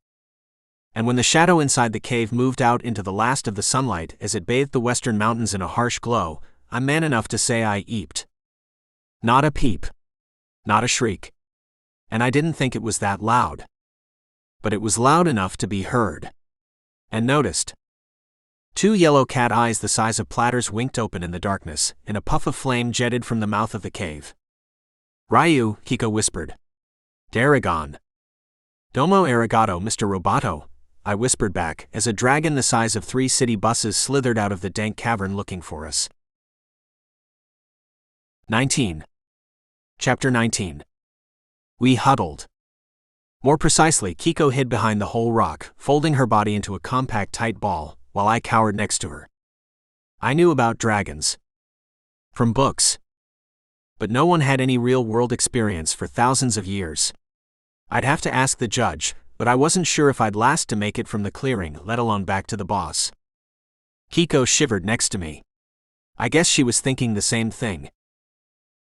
And when the shadow inside the cave moved out into the last of the sunlight as it bathed the western mountains in a harsh glow, I'm man enough to say I eeped. Not a peep. Not a shriek. And I didn't think it was that loud. But it was loud enough to be heard. And noticed. 2 yellow cat eyes the size of platters winked open in the darkness, and a puff of flame jetted from the mouth of the cave. Ryu, Kiko whispered. Daragon. Domo arigato, Mr. Roboto, I whispered back as a dragon the size of 3 city buses slithered out of the dank cavern looking for us. 19. Chapter 19. We huddled. More precisely, Kiko hid behind the whole rock, folding her body into a compact tight ball, while I cowered next to her. I knew about dragons. From books. But no one had any real-world experience for thousands of years. I'd have to ask the judge, but I wasn't sure if I'd last to make it from the clearing, let alone back to the boss. Kiko shivered next to me. I guess she was thinking the same thing.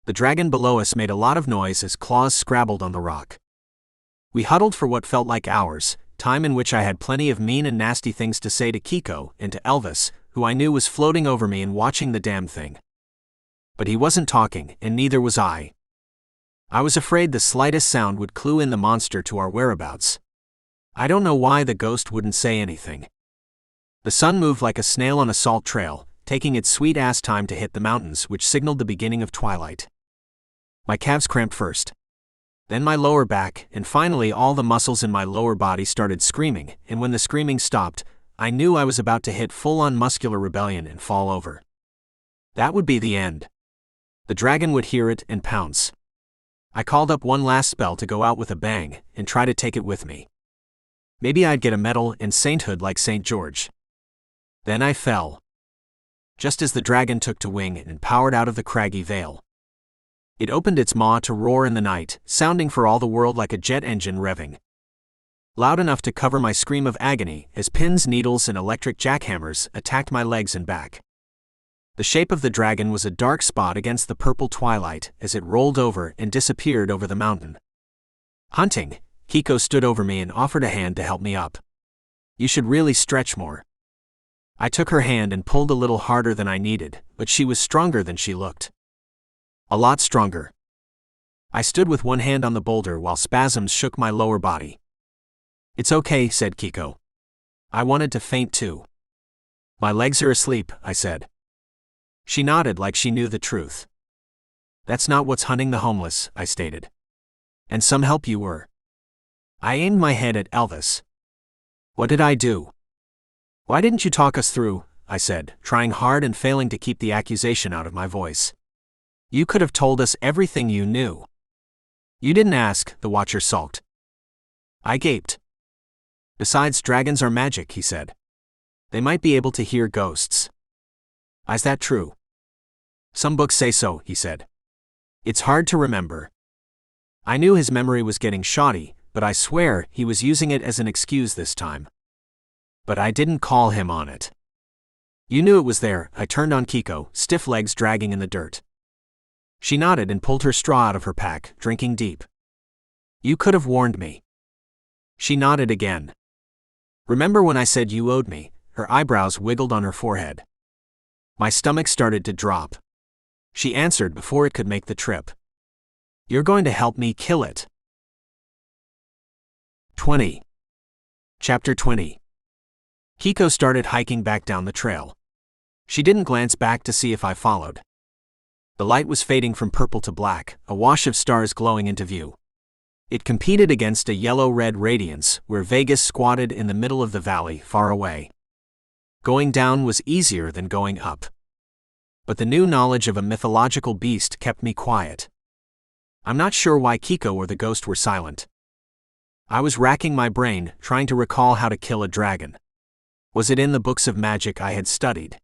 The dragon below us made a lot of noise as claws scrabbled on the rock. We huddled for what felt like hours, time in which I had plenty of mean and nasty things to say to Kiko and to Elvis, who I knew was floating over me and watching the damn thing. But he wasn't talking, and neither was I. I was afraid the slightest sound would clue in the monster to our whereabouts. I don't know why the ghost wouldn't say anything. The sun moved like a snail on a salt trail, taking its sweet-ass time to hit the mountains, which signaled the beginning of twilight. My calves cramped first. Then my lower back, and finally all the muscles in my lower body started screaming, and when the screaming stopped, I knew I was about to hit full-on muscular rebellion and fall over. That would be the end. The dragon would hear it and pounce. I called up one last spell to go out with a bang, and try to take it with me. Maybe I'd get a medal and sainthood like St. George. Then I fell. Just as the dragon took to wing and powered out of the craggy vale. It opened its maw to roar in the night, sounding for all the world like a jet engine revving. Loud enough to cover my scream of agony as pins, needles, and electric jackhammers attacked my legs and back. The shape of the dragon was a dark spot against the purple twilight as it rolled over and disappeared over the mountain. Hunting, Kiko stood over me and offered a hand to help me up. You should really stretch more. I took her hand and pulled a little harder than I needed, but she was stronger than she looked. A lot stronger. I stood with one hand on the boulder while spasms shook my lower body. It's okay, said Kiko. I wanted to faint too. My legs are asleep, I said. She nodded like she knew the truth. That's not what's hunting the homeless, I stated. And some help you were. I aimed my head at Elvis. What did I do? Why didn't you talk us through, I said, trying hard and failing to keep the accusation out of my voice. You could have told us everything you knew. You didn't ask, the watcher sulked. I gaped. Besides, dragons are magic, he said. They might be able to hear ghosts. Is that true? Some books say so, he said. It's hard to remember. I knew his memory was getting shoddy, but I swear he was using it as an excuse this time. But I didn't call him on it. You knew it was there, I turned on Kiko, stiff legs dragging in the dirt. She nodded and pulled her straw out of her pack, drinking deep. You could have warned me. She nodded again. Remember when I said you owed me? Her eyebrows wiggled on her forehead. My stomach started to drop. She answered before it could make the trip. You're going to help me kill it. 20. Chapter 20. Kiko started hiking back down the trail. She didn't glance back to see if I followed. The light was fading from purple to black, a wash of stars glowing into view. It competed against a yellow-red radiance where Vegas squatted in the middle of the valley, far away. Going down was easier than going up. But the new knowledge of a mythological beast kept me quiet. I'm not sure why Kiko or the ghost were silent. I was racking my brain, trying to recall how to kill a dragon. Was it in the books of magic I had studied?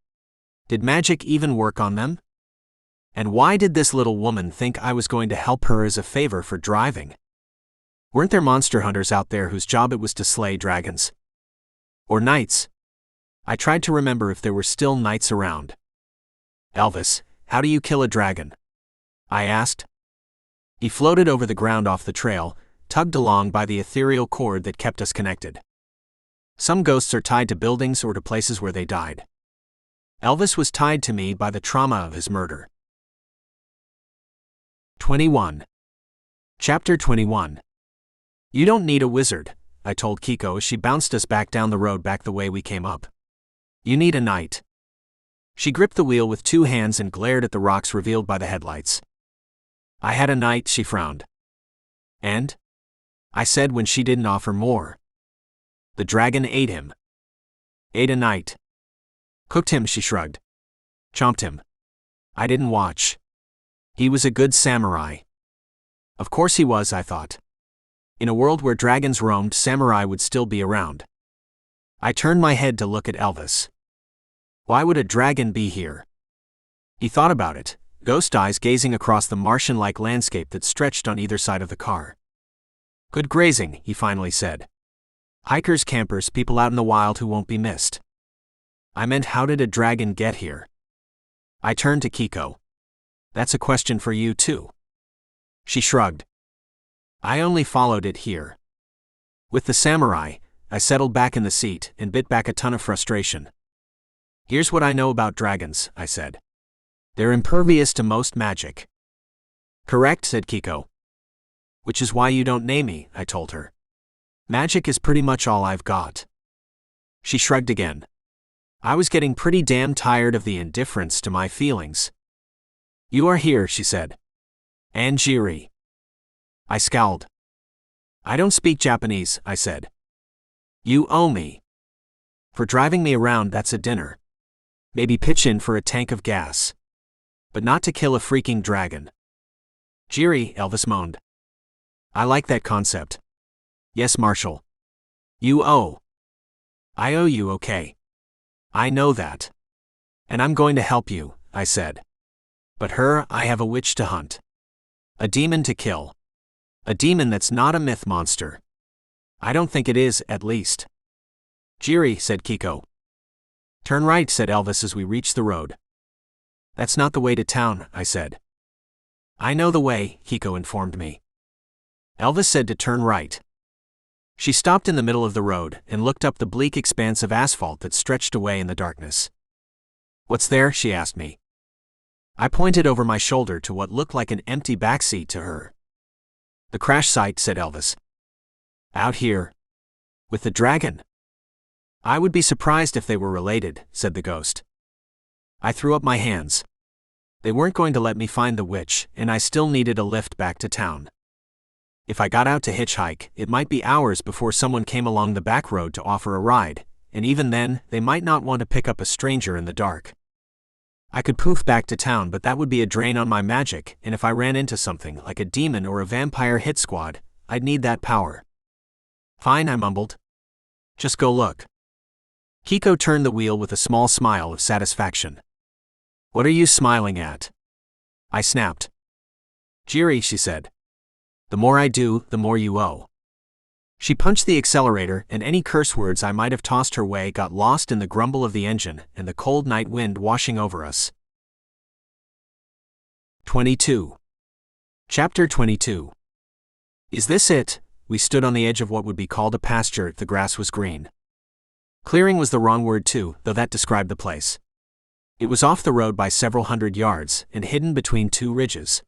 Did magic even work on them? And why did this little woman think I was going to help her as a favor for driving? Weren't there monster hunters out there whose job it was to slay dragons? Or knights? I tried to remember if there were still knights around. Elvis, how do you kill a dragon? I asked. He floated over the ground off the trail, tugged along by the ethereal cord that kept us connected. Some ghosts are tied to buildings or to places where they died. Elvis was tied to me by the trauma of his murder. 21. Chapter 21. You don't need a wizard, I told Kiko as she bounced us back down the road back the way we came up. You need a knight. She gripped the wheel with two hands and glared at the rocks revealed by the headlights. I had a knight, she frowned. And? I said when she didn't offer more. The dragon ate him. Ate a knight. Cooked him, she shrugged. Chomped him. I didn't watch. He was a good samurai. Of course he was, I thought. In a world where dragons roamed, samurai would still be around. I turned my head to look at Elvis. Why would a dragon be here? He thought about it, ghost eyes gazing across the Martian-like landscape that stretched on either side of the car. Good grazing, he finally said. Hikers, campers, people out in the wild who won't be missed. I meant, how did a dragon get here? I turned to Kiko. That's a question for you too. She shrugged. I only followed it here. With the samurai, I settled back in the seat and bit back a ton of frustration. Here's what I know about dragons, I said. They're impervious to most magic. Correct, said Kiko. Which is why you don't name me, I told her. Magic is pretty much all I've got. She shrugged again. I was getting pretty damn tired of the indifference to my feelings. You are here, she said. And Jiri. I scowled. I don't speak Japanese, I said. You owe me. For driving me around, that's a dinner. Maybe pitch in for a tank of gas. But not to kill a freaking dragon. Jiri, Elvis moaned. I like that concept. Yes, Marshall. You owe. I owe you, okay. I know that. And I'm going to help you, I said. But her, I have a witch to hunt. A demon to kill. A demon that's not a myth monster. I don't think it is, at least. Jiri, said Kiko. Turn right, said Elvis as we reached the road. That's not the way to town, I said. I know the way, Kiko informed me. Elvis said to turn right. She stopped in the middle of the road and looked up the bleak expanse of asphalt that stretched away in the darkness. What's there? She asked me. I pointed over my shoulder to what looked like an empty backseat to her. The crash site, said Elvis. Out here. With the dragon. I would be surprised if they were related, said the ghost. I threw up my hands. They weren't going to let me find the witch, and I still needed a lift back to town. If I got out to hitchhike, it might be hours before someone came along the back road to offer a ride, and even then, they might not want to pick up a stranger in the dark. I could poof back to town, but that would be a drain on my magic, and if I ran into something like a demon or a vampire hit squad, I'd need that power. Fine, I mumbled. Just go look. Kiko turned the wheel with a small smile of satisfaction. What are you smiling at? I snapped. Jiri, she said. The more I do, the more you owe. She punched the accelerator, and any curse words I might have tossed her way got lost in the grumble of the engine and the cold night wind washing over us. 22. Chapter 22. Is this it? We stood on the edge of what would be called a pasture. The grass was green. Clearing was the wrong word too, though that described the place. It was off the road by several hundred yards and hidden between two ridges.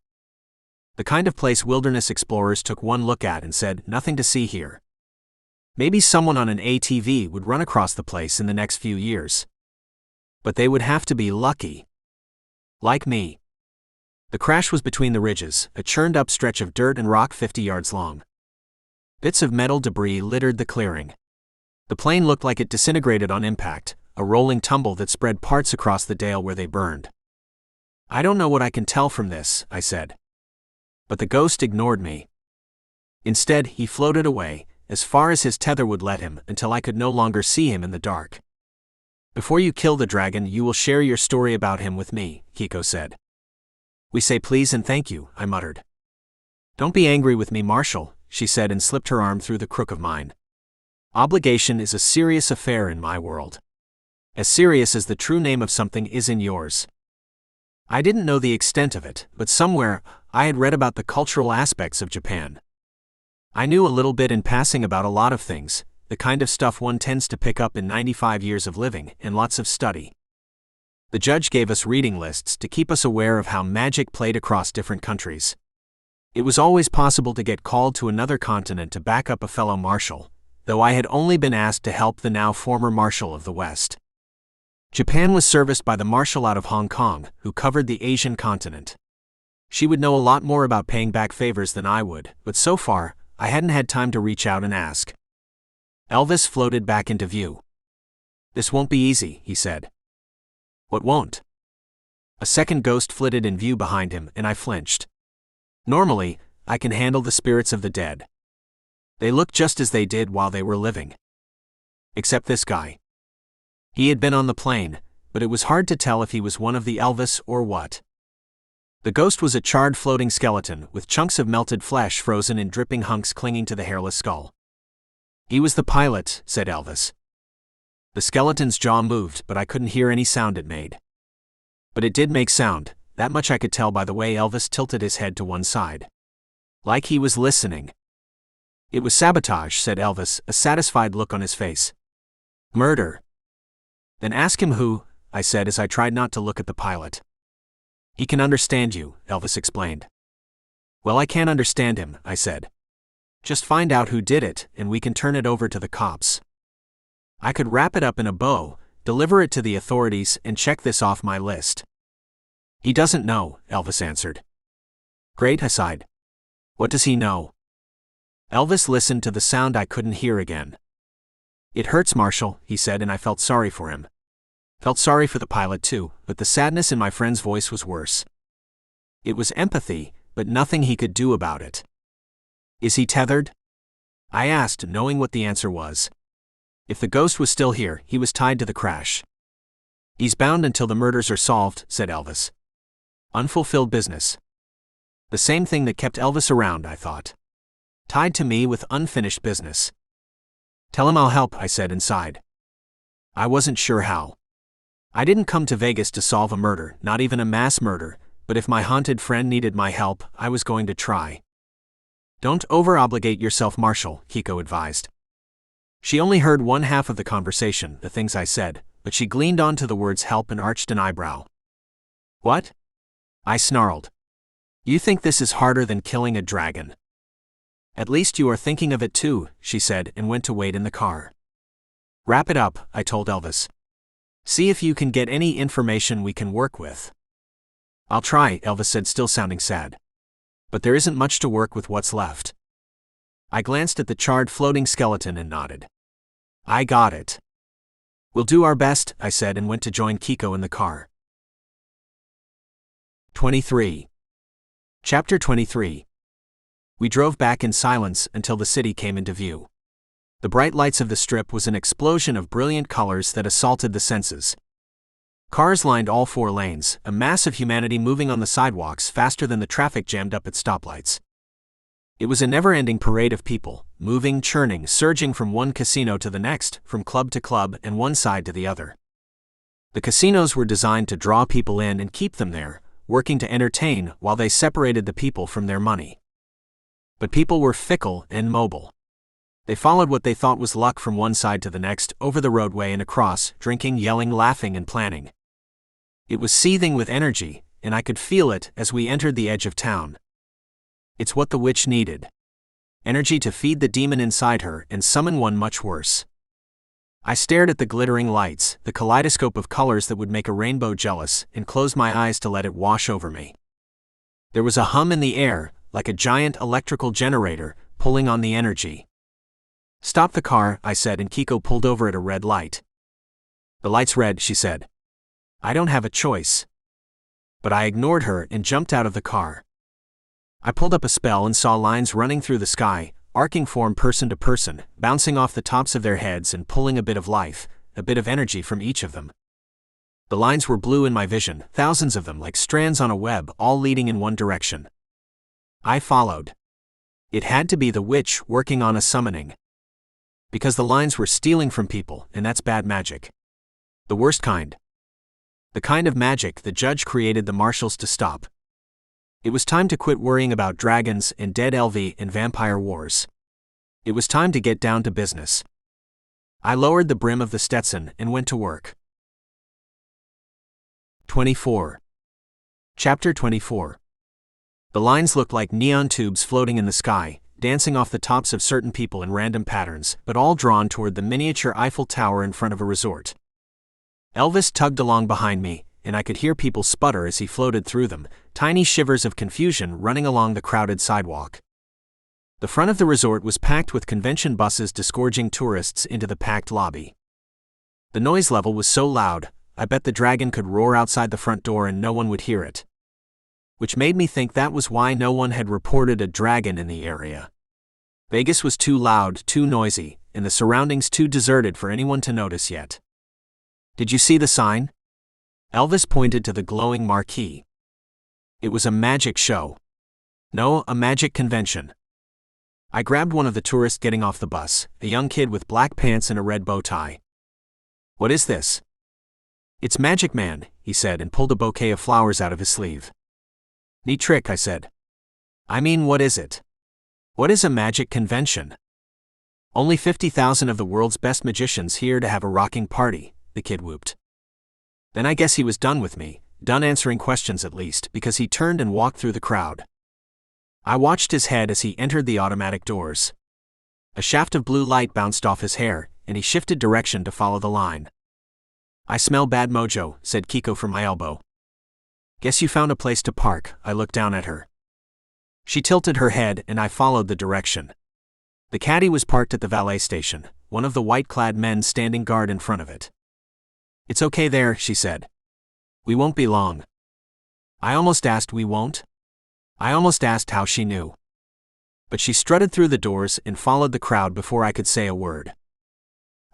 The kind of place wilderness explorers took one look at and said, nothing to see here. Maybe someone on an ATV would run across the place in the next few years. But they would have to be lucky. Like me. The crash was between the ridges, a churned-up stretch of dirt and rock 50 yards long. Bits of metal debris littered the clearing. The plane looked like it disintegrated on impact, a rolling tumble that spread parts across the dale where they burned. I don't know what I can tell from this, I said. But the ghost ignored me. Instead, he floated away, as far as his tether would let him, until I could no longer see him in the dark. Before you kill the dragon, you will share your story about him with me, Kiko said. We say please and thank you, I muttered. Don't be angry with me, Marshall, she said and slipped her arm through the crook of mine. Obligation is a serious affair in my world. As serious as the true name of something is in yours. I didn't know the extent of it, but somewhere, I had read about the cultural aspects of Japan. I knew a little bit in passing about a lot of things, the kind of stuff one tends to pick up in 95 years of living and lots of study. The judge gave us reading lists to keep us aware of how magic played across different countries. It was always possible to get called to another continent to back up a fellow marshal, though I had only been asked to help the now former marshal of the West. Japan was serviced by the marshal out of Hong Kong, who covered the Asian continent. She would know a lot more about paying back favors than I would, but so far, I hadn't had time to reach out and ask. Elvis floated back into view. This won't be easy, he said. What won't? A second ghost flitted in view behind him, and I flinched. Normally, I can handle the spirits of the dead. They look just as they did while they were living. Except this guy. He had been on the plane, but it was hard to tell if he was one of the Elvis or what. The ghost was a charred floating skeleton with chunks of melted flesh frozen in dripping hunks clinging to the hairless skull. He was the pilot, said Elvis. The skeleton's jaw moved, but I couldn't hear any sound it made. But it did make sound, that much I could tell by the way Elvis tilted his head to one side. Like he was listening. It was sabotage, said Elvis, a satisfied look on his face. Murder. Then ask him who, I said as I tried not to look at the pilot. He can understand you, Elvis explained. Well, I can't understand him, I said. Just find out who did it, and we can turn it over to the cops. I could wrap it up in a bow, deliver it to the authorities, and check this off my list. He doesn't know, Elvis answered. Great, I sighed. What does he know? Elvis listened to the sound I couldn't hear again. It hurts, Marshall, he said, and I felt sorry for him. Felt sorry for the pilot too, but the sadness in my friend's voice was worse. It was empathy, but nothing he could do about it. Is he tethered? I asked, knowing what the answer was. If the ghost was still here, he was tied to the crash. He's bound until the murders are solved, said Elvis. Unfulfilled business. The same thing that kept Elvis around, I thought. Tied to me with unfinished business. Tell him I'll help, I said inside. I wasn't sure how. I didn't come to Vegas to solve a murder, not even a mass murder, but if my haunted friend needed my help, I was going to try. Don't over-obligate yourself, Marshall, Kiko advised. She only heard one half of the conversation, the things I said, but she gleaned onto the words help and arched an eyebrow. What? I snarled. You think this is harder than killing a dragon? At least you are thinking of it too, she said, and went to wait in the car. Wrap it up, I told Elvis. See if you can get any information we can work with. I'll try, Elvis said, still sounding sad. But there isn't much to work with what's left. I glanced at the charred floating skeleton and nodded. I got it. We'll do our best, I said, and went to join Kiko in the car. 23. Chapter 23. We drove back in silence until the city came into view. The bright lights of the strip was an explosion of brilliant colors that assaulted the senses. Cars lined all four lanes, a mass of humanity moving on the sidewalks faster than the traffic jammed up at stoplights. It was a never-ending parade of people, moving, churning, surging from one casino to the next, from club to club, and one side to the other. The casinos were designed to draw people in and keep them there, working to entertain while they separated the people from their money. But people were fickle and mobile. They followed what they thought was luck from one side to the next, over the roadway and across, drinking, yelling, laughing, and planning. It was seething with energy, and I could feel it as we entered the edge of town. It's what the witch needed. Energy to feed the demon inside her and summon one much worse. I stared at the glittering lights, the kaleidoscope of colors that would make a rainbow jealous, and closed my eyes to let it wash over me. There was a hum in the air, like a giant electrical generator, pulling on the energy. Stop the car, I said, and Kiko pulled over at a red light. The light's red, she said. I don't have a choice. But I ignored her and jumped out of the car. I pulled up a spell and saw lines running through the sky, arcing from person to person, bouncing off the tops of their heads and pulling a bit of life, a bit of energy from each of them. The lines were blue in my vision, thousands of them like strands on a web, all leading in one direction. I followed. It had to be the witch working on a summoning. Because the lines were stealing from people, and that's bad magic. The worst kind. The kind of magic the judge created the marshals to stop. It was time to quit worrying about dragons and dead LV and vampire wars. It was time to get down to business. I lowered the brim of the Stetson and went to work. 24. Chapter 24. The lines looked like neon tubes floating in the sky, dancing off the tops of certain people in random patterns, but all drawn toward the miniature Eiffel Tower in front of a resort. Elvis tugged along behind me, and I could hear people sputter as he floated through them, tiny shivers of confusion running along the crowded sidewalk. The front of the resort was packed with convention buses disgorging tourists into the packed lobby. The noise level was so loud, I bet the dragon could roar outside the front door and no one would hear it. Which made me think that was why no one had reported a dragon in the area. Vegas was too loud, too noisy, and the surroundings too deserted for anyone to notice yet. Did you see the sign? Elvis pointed to the glowing marquee. It was a magic show. No, a magic convention. I grabbed one of the tourists getting off the bus, a young kid with black pants and a red bow tie. What is this? It's Magic Man, he said and pulled a bouquet of flowers out of his sleeve. Neat trick, I said. I mean, what is it? What is a magic convention? Only 50,000 of the world's best magicians here to have a rocking party, the kid whooped. Then I guess he was done with me, done answering questions at least, because he turned and walked through the crowd. I watched his head as he entered the automatic doors. A shaft of blue light bounced off his hair, and he shifted direction to follow the line. I smell bad mojo, said Kiko from my elbow. Guess you found a place to park, I looked down at her. She tilted her head and I followed the direction. The caddy was parked at the valet station, one of the white-clad men standing guard in front of it. It's okay there, she said. We won't be long. I almost asked we won't? I almost asked how she knew. But she strutted through the doors and followed the crowd before I could say a word.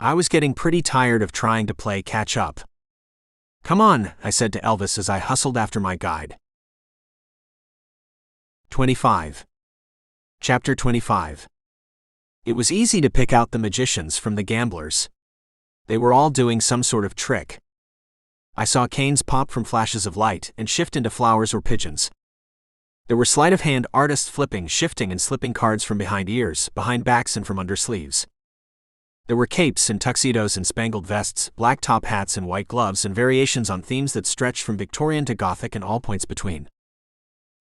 I was getting pretty tired of trying to play catch-up. Come on, I said to Elvis as I hustled after my guide. 25. Chapter 25. It was easy to pick out the magicians from the gamblers. They were all doing some sort of trick. I saw canes pop from flashes of light and shift into flowers or pigeons. There were sleight-of-hand artists flipping, shifting and slipping cards from behind ears, behind backs and from under sleeves. There were capes and tuxedos and spangled vests, black top hats and white gloves and variations on themes that stretched from Victorian to Gothic and all points between.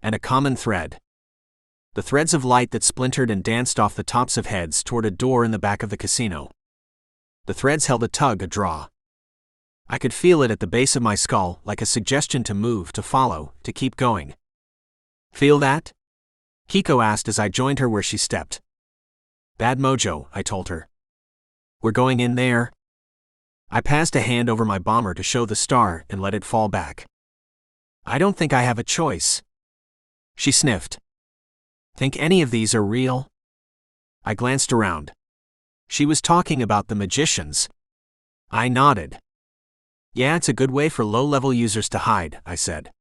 And a common thread. The threads of light that splintered and danced off the tops of heads toward a door in the back of the casino. The threads held a tug, a draw. I could feel it at the base of my skull, like a suggestion to move, to follow, to keep going. Feel that? Kiko asked as I joined her where she stepped. Bad mojo, I told her. We're going in there? I passed a hand over my bomber to show the star and let it fall back. I don't think I have a choice. She sniffed. Think any of these are real? I glanced around. She was talking about the magicians. I nodded. Yeah, it's a good way for low-level users to hide, I said.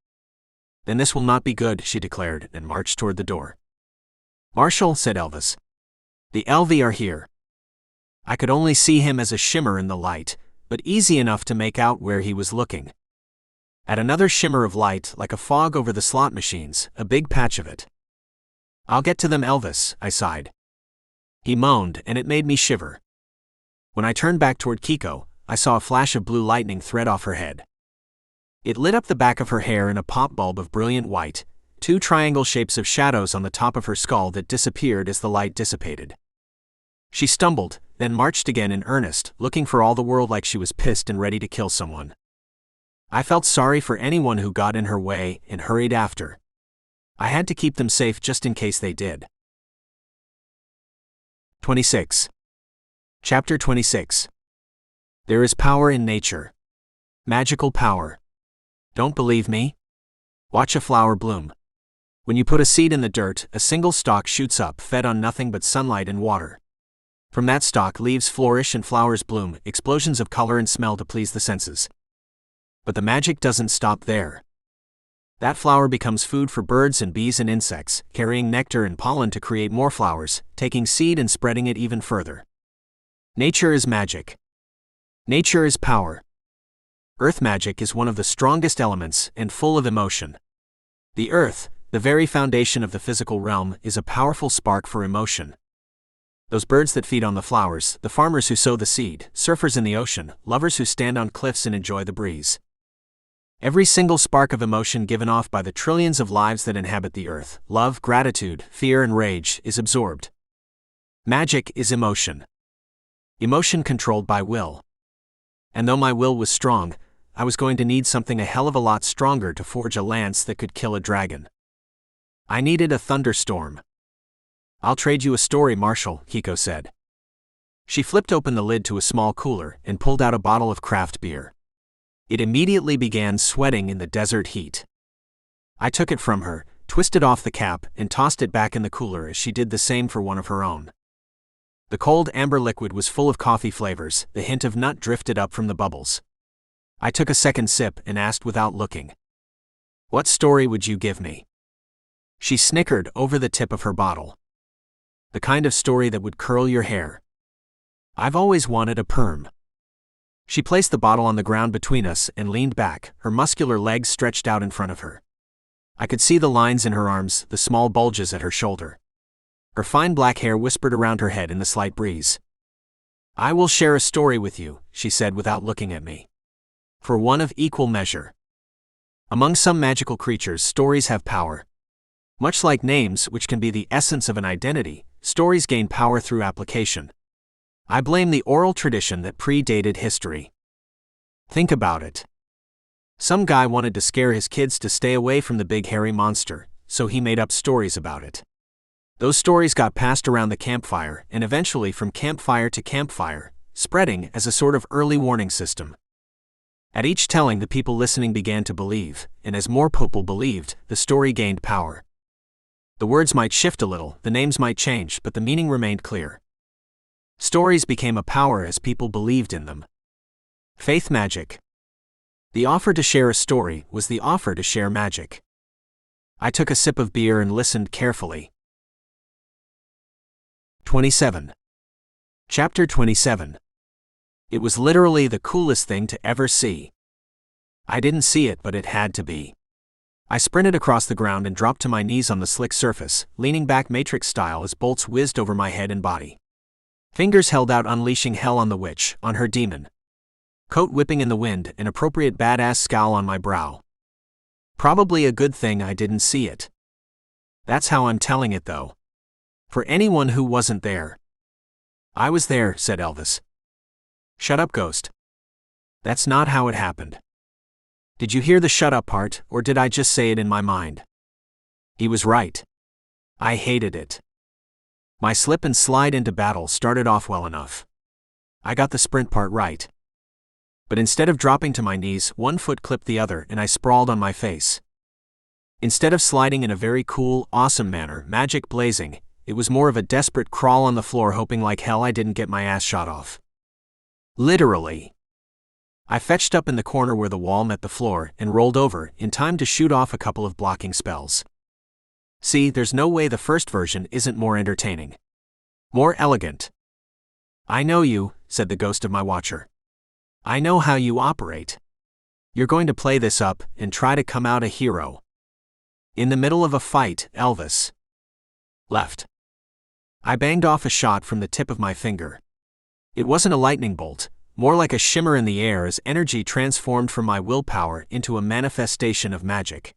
Then this will not be good, she declared and marched toward the door. Marshal, said Elvis. The LV are here. I could only see him as a shimmer in the light, but easy enough to make out where he was looking. At another shimmer of light, like a fog over the slot machines, a big patch of it. I'll get to them, Elvis, I sighed. He moaned, and it made me shiver. When I turned back toward Kiko, I saw a flash of blue lightning thread off her head. It lit up the back of her hair in a pop bulb of brilliant white, two triangle shapes of shadows on the top of her skull that disappeared as the light dissipated. She stumbled, then marched again in earnest, looking for all the world like she was pissed and ready to kill someone. I felt sorry for anyone who got in her way and hurried after. I had to keep them safe just in case they did. 26. Chapter 26. There is power in nature. Magical power. Don't believe me? Watch a flower bloom. When you put a seed in the dirt, a single stalk shoots up, fed on nothing but sunlight and water. From that stalk, leaves flourish and flowers bloom, explosions of color and smell to please the senses. But the magic doesn't stop there. That flower becomes food for birds and bees and insects, carrying nectar and pollen to create more flowers, taking seed and spreading it even further. Nature is magic. Nature is power. Earth magic is one of the strongest elements and full of emotion. The earth, the very foundation of the physical realm, is a powerful spark for emotion. Those birds that feed on the flowers, the farmers who sow the seed, surfers in the ocean, lovers who stand on cliffs and enjoy the breeze. Every single spark of emotion given off by the trillions of lives that inhabit the earth, love, gratitude, fear and rage, is absorbed. Magic is emotion. Emotion controlled by will. And though my will was strong, I was going to need something a hell of a lot stronger to forge a lance that could kill a dragon. I needed a thunderstorm. I'll trade you a story, Marshal, Kiko said. She flipped open the lid to a small cooler and pulled out a bottle of craft beer. It immediately began sweating in the desert heat. I took it from her, twisted off the cap, and tossed it back in the cooler as she did the same for one of her own. The cold amber liquid was full of coffee flavors, the hint of nut drifted up from the bubbles. I took a second sip and asked without looking. What story would you give me? She snickered over the tip of her bottle. The kind of story that would curl your hair. I've always wanted a perm. She placed the bottle on the ground between us and leaned back, her muscular legs stretched out in front of her. I could see the lines in her arms, the small bulges at her shoulder. Her fine black hair whispered around her head in the slight breeze. "I will share a story with you," she said without looking at me. "For one of equal measure. Among some magical creatures, stories have power. Much like names, which can be the essence of an identity, stories gain power through application. I blame the oral tradition that predated history. Think about it. Some guy wanted to scare his kids to stay away from the big hairy monster, so he made up stories about it. Those stories got passed around the campfire and eventually from campfire to campfire, spreading as a sort of early warning system. At each telling, the people listening began to believe, and as more people believed, the story gained power. The words might shift a little, the names might change, but the meaning remained clear. Stories became a power as people believed in them. Faith magic. The offer to share a story was the offer to share magic. I took a sip of beer and listened carefully. 27. Chapter 27. It was literally the coolest thing to ever see. I didn't see it, but it had to be. I sprinted across the ground and dropped to my knees on the slick surface, leaning back Matrix style as bolts whizzed over my head and body. Fingers held out, unleashing hell on the witch, on her demon. Coat whipping in the wind, an appropriate badass scowl on my brow. Probably a good thing I didn't see it. That's how I'm telling it though. For anyone who wasn't there. "I was there," said Elvis. "Shut up, ghost. That's not how it happened." "Did you hear the shut up part, or did I just say it in my mind?" He was right. I hated it. My slip and slide into battle started off well enough. I got the sprint part right. But instead of dropping to my knees, one foot clipped the other and I sprawled on my face. Instead of sliding in a very cool, awesome manner, magic blazing, it was more of a desperate crawl on the floor, hoping like hell I didn't get my ass shot off. Literally. I fetched up in the corner where the wall met the floor and rolled over, in time to shoot off a couple of blocking spells. See, there's no way the first version isn't more entertaining. More elegant. "I know you," said the ghost of my watcher. "I know how you operate. You're going to play this up and try to come out a hero. In the middle of a fight, Elvis." Left. I banged off a shot from the tip of my finger. It wasn't a lightning bolt, more like a shimmer in the air as energy transformed from my willpower into a manifestation of magic.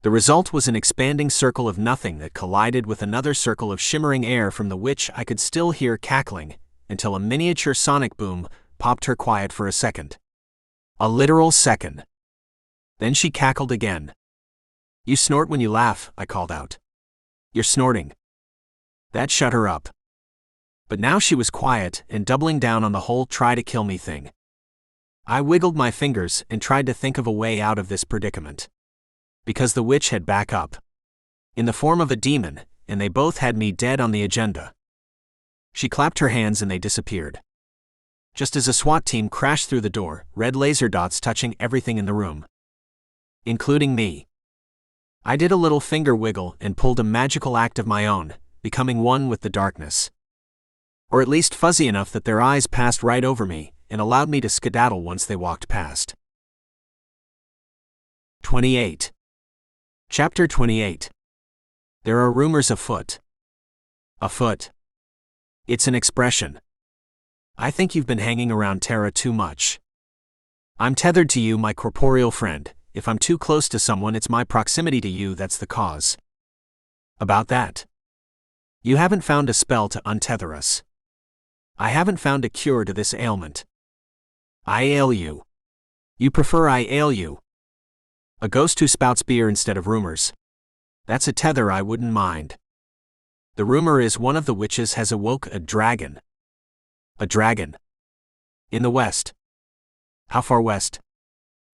The result was an expanding circle of nothing that collided with another circle of shimmering air from the witch I could still hear cackling, until a miniature sonic boom popped her quiet for a second. A literal second. Then she cackled again. "You snort when you laugh," I called out. "You're snorting." That shut her up. But now she was quiet and doubling down on the whole try to kill me thing. I wiggled my fingers and tried to think of a way out of this predicament. Because the witch had back up. In the form of a demon, and they both had me dead on the agenda. She clapped her hands and they disappeared. Just as a SWAT team crashed through the door, red laser dots touching everything in the room. Including me. I did a little finger wiggle and pulled a magical act of my own, becoming one with the darkness. Or at least fuzzy enough that their eyes passed right over me, and allowed me to skedaddle once they walked past. 28. Chapter 28. There are rumors afoot. Afoot. It's an expression. I think you've been hanging around Terra too much. I'm tethered to you, my corporeal friend. If I'm too close to someone, it's my proximity to you that's the cause. About that. You haven't found a spell to untether us. I haven't found a cure to this ailment. I ail you. You prefer I ail you. A ghost who spouts beer instead of rumors. That's a tether I wouldn't mind. The rumor is one of the witches has awoke a dragon. A dragon. In the west. How far west?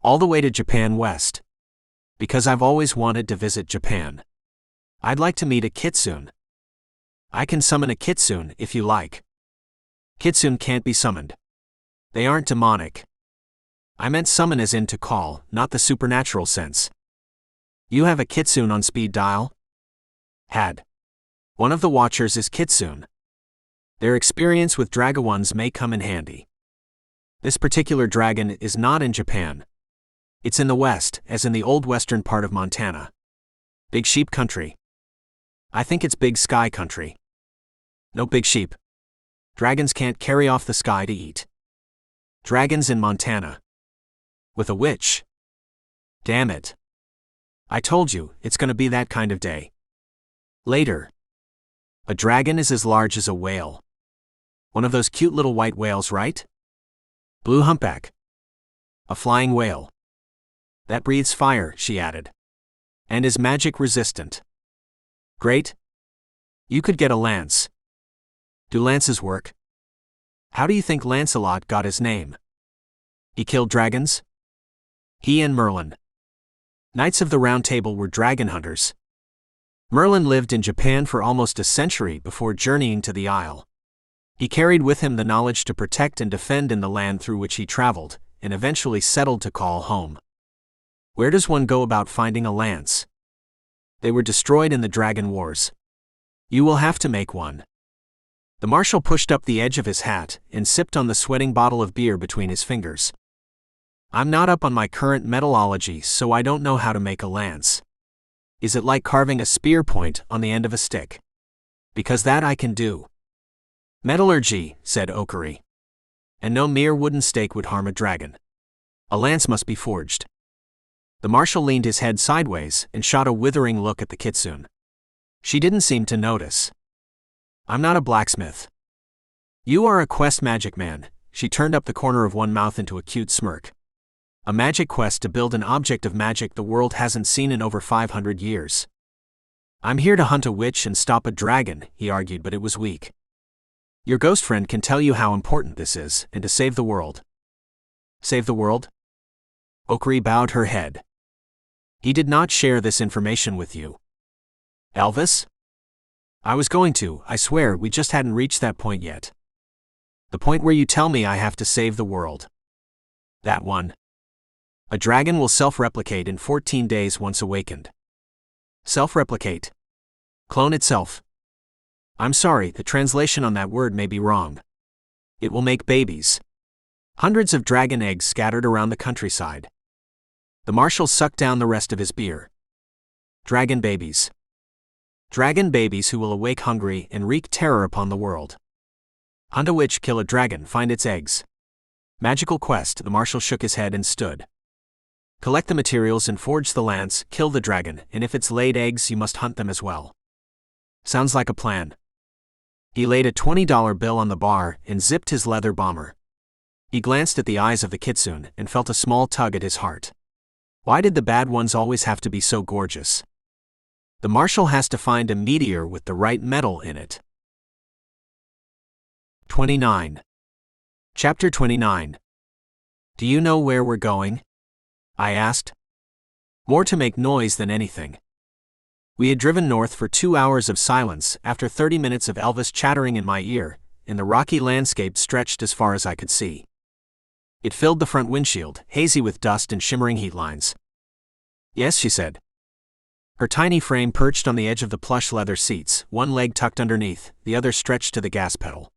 All the way to Japan west. Because I've always wanted to visit Japan. I'd like to meet a kitsune. I can summon a kitsune if you like. Kitsune can't be summoned. They aren't demonic. I meant summon as in to call, not the supernatural sense. You have a kitsune on speed dial? Had. One of the watchers is kitsune. Their experience with dragawans may come in handy. This particular dragon is not in Japan. It's in the west, as in the old western part of Montana. Big sheep country. I think it's big sky country. No big sheep. Dragons can't carry off the sky to eat. Dragons in Montana. With a witch. Damn it. I told you, it's gonna be that kind of day. Later. A dragon is as large as a whale. One of those cute little white whales, right? Blue humpback. A flying whale. That breathes fire, she added. And is magic resistant. Great. You could get a lance. Do lances work? How do you think Lancelot got his name? He killed dragons? He and Merlin. Knights of the Round Table were dragon hunters. Merlin lived in Japan for almost a century before journeying to the Isle. He carried with him the knowledge to protect and defend in the land through which he traveled, and eventually settled to call home. Where does one go about finding a lance? They were destroyed in the Dragon Wars. You will have to make one. The marshal pushed up the edge of his hat and sipped on the sweating bottle of beer between his fingers. I'm not up on my current metallurgy, so I don't know how to make a lance. Is it like carving a spear point on the end of a stick? Because that I can do. Metallurgy, said Okari. And no mere wooden stake would harm a dragon. A lance must be forged. The marshal leaned his head sideways and shot a withering look at the kitsune. She didn't seem to notice. I'm not a blacksmith. You are a quest magic man. She turned up the corner of one mouth into a cute smirk. A magic quest to build an object of magic the world hasn't seen in over 500 years. I'm here to hunt a witch and stop a dragon, he argued, but it was weak. Your ghost friend can tell you how important this is, and to save the world. Save the world? Okari bowed her head. He did not share this information with you. Elvis? I was going to, I swear, we just hadn't reached that point yet. The point where you tell me I have to save the world. That one. A dragon will self-replicate in 14 days once awakened. Self-replicate. Clone itself. I'm sorry, the translation on that word may be wrong. It will make babies. Hundreds of dragon eggs scattered around the countryside. The marshal sucked down the rest of his beer. Dragon babies. Dragon babies who will awake hungry and wreak terror upon the world. Hunt a witch, kill a dragon, find its eggs. Magical quest, the marshal shook his head and stood. Collect the materials and forge the lance, kill the dragon, and if it's laid eggs you must hunt them as well. Sounds like a plan. He laid a $20 bill on the bar and zipped his leather bomber. He glanced at the eyes of the kitsune and felt a small tug at his heart. Why did the bad ones always have to be so gorgeous? The marshal has to find a meteor with the right metal in it. 29. Chapter 29. Do you know where we're going? I asked. More to make noise than anything. We had driven north for 2 hours of silence after 30 minutes of Elvis chattering in my ear, and the rocky landscape stretched as far as I could see. It filled the front windshield, hazy with dust and shimmering heat lines. Yes, she said. Her tiny frame perched on the edge of the plush leather seats, one leg tucked underneath, the other stretched to the gas pedal.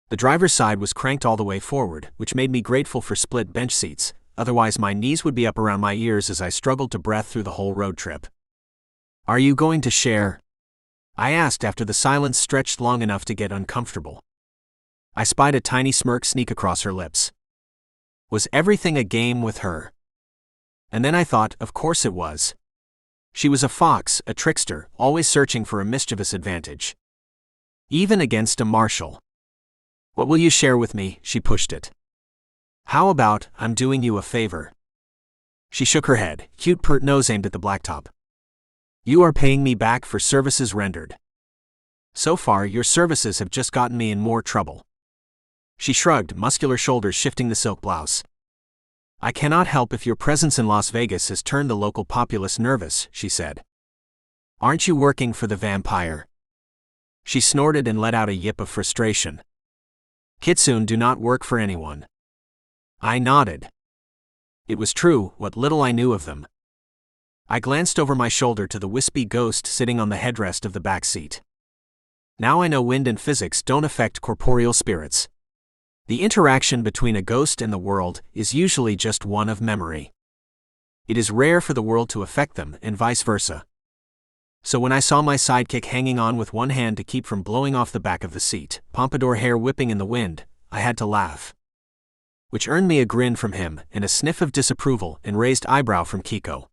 The driver's side was cranked all the way forward, which made me grateful for split bench seats, otherwise my knees would be up around my ears as I struggled to breathe through the whole road trip. Are you going to share? I asked after the silence stretched long enough to get uncomfortable. I spied a tiny smirk sneak across her lips. Was everything a game with her? And then I thought, of course it was. She was a fox, a trickster, always searching for a mischievous advantage. Even against a marshal. What will you share with me? She pushed it. How about, I'm doing you a favor? She shook her head, cute pert nose aimed at the blacktop. You are paying me back for services rendered. So far, your services have just gotten me in more trouble. She shrugged, muscular shoulders shifting the silk blouse. I cannot help if your presence in Las Vegas has turned the local populace nervous, she said. Aren't you working for the vampire? She snorted and let out a yip of frustration. Kitsune do not work for anyone. I nodded. It was true, what little I knew of them. I glanced over my shoulder to the wispy ghost sitting on the headrest of the back seat. Now I know wind and physics don't affect corporeal spirits. The interaction between a ghost and the world is usually just one of memory. It is rare for the world to affect them, and vice versa. So when I saw my sidekick hanging on with one hand to keep from blowing off the back of the seat, pompadour hair whipping in the wind, I had to laugh. Which earned me a grin from him and a sniff of disapproval and raised eyebrow from Kiko.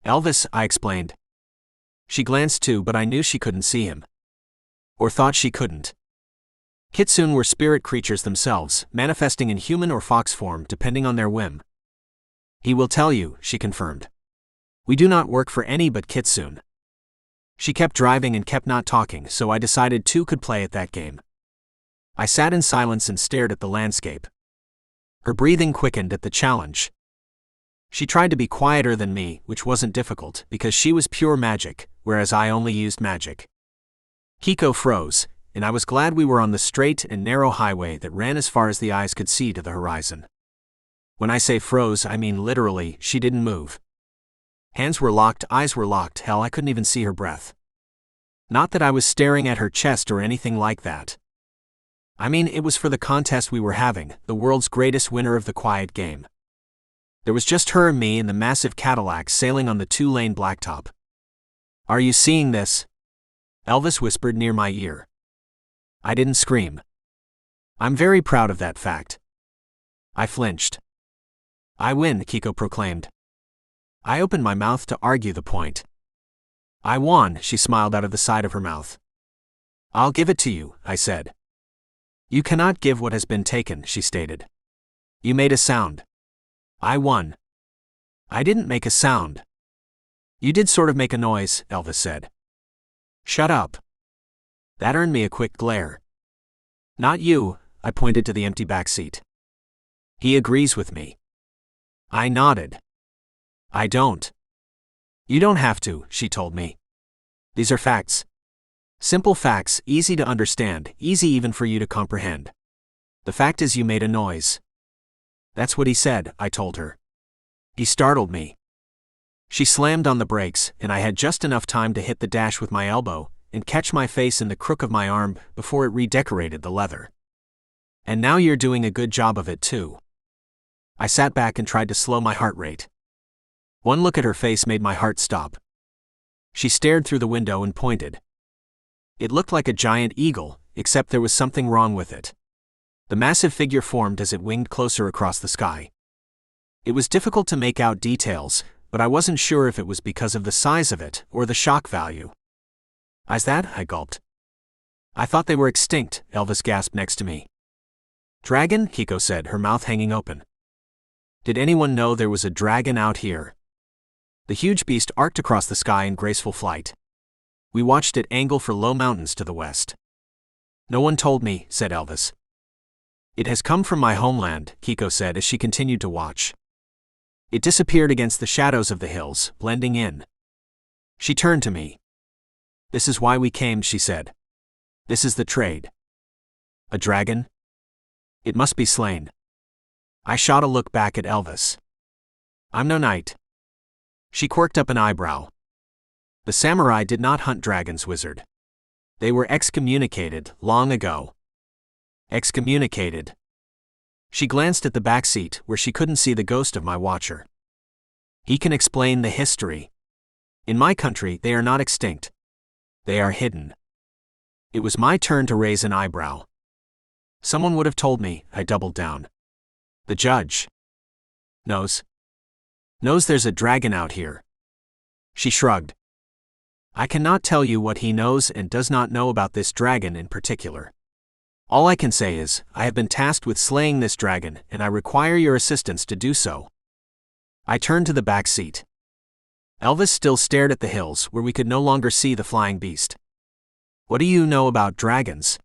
Elvis, I explained. She glanced too, but I knew she couldn't see him. Or thought she couldn't. Kitsune were spirit creatures themselves, manifesting in human or fox form depending on their whim. He will tell you, she confirmed. We do not work for any but Kitsune. She kept driving and kept not talking, so I decided two could play at that game. I sat in silence and stared at the landscape. Her breathing quickened at the challenge. She tried to be quieter than me, which wasn't difficult, because she was pure magic, whereas I only used magic. Kiko froze, and I was glad we were on the straight and narrow highway that ran as far as the eyes could see to the horizon. When I say froze, I mean literally, she didn't move. Hands were locked, eyes were locked, hell, I couldn't even see her breath. Not that I was staring at her chest or anything like that. I mean, it was for the contest we were having, the world's greatest winner of the quiet game. There was just her and me and the massive Cadillac sailing on the two-lane blacktop. Are you seeing this? Elvis whispered near my ear. I didn't scream. I'm very proud of that fact. I flinched. I win, Kiko proclaimed. I opened my mouth to argue the point. I won, she smiled out of the side of her mouth. I'll give it to you, I said. You cannot give what has been taken, she stated. You made a sound. I won. I didn't make a sound. You did sort of make a noise, Elvis said. Shut up. That earned me a quick glare. Not you, I pointed to the empty back seat. He agrees with me. I nodded. I don't. You don't have to, she told me. These are facts. Simple facts, easy to understand, easy even for you to comprehend. The fact is you made a noise. That's what he said, I told her. He startled me. She slammed on the brakes, and I had just enough time to hit the dash with my elbow and catch my face in the crook of my arm before it redecorated the leather. And now you're doing a good job of it too. I sat back and tried to slow my heart rate. One look at her face made my heart stop. She stared through the window and pointed. It looked like a giant eagle, except there was something wrong with it. The massive figure formed as it winged closer across the sky. It was difficult to make out details, but I wasn't sure if it was because of the size of it or the shock value. Is that? I gulped. I thought they were extinct, Elvis gasped next to me. Dragon? Kiko said, her mouth hanging open. Did anyone know there was a dragon out here? The huge beast arced across the sky in graceful flight. We watched it angle for low mountains to the west. No one told me, said Elvis. It has come from my homeland, Kiko said as she continued to watch. It disappeared against the shadows of the hills, blending in. She turned to me. This is why we came, she said. This is the trade. A dragon? It must be slain. I shot a look back at Elvis. I'm no knight. She quirked up an eyebrow. The samurai did not hunt dragons, wizard. They were excommunicated long ago. Excommunicated. She glanced at the back seat where she couldn't see the ghost of my watcher. He can explain the history. In my country, they are not extinct. They are hidden. It was my turn to raise an eyebrow. Someone would have told me, I doubled down. The judge knows there's a dragon out here. She shrugged. I cannot tell you what he knows and does not know about this dragon in particular. All I can say is, I have been tasked with slaying this dragon, and I require your assistance to do so. I turned to the back seat. Elvis still stared at the hills where we could no longer see the flying beast. What do you know about dragons?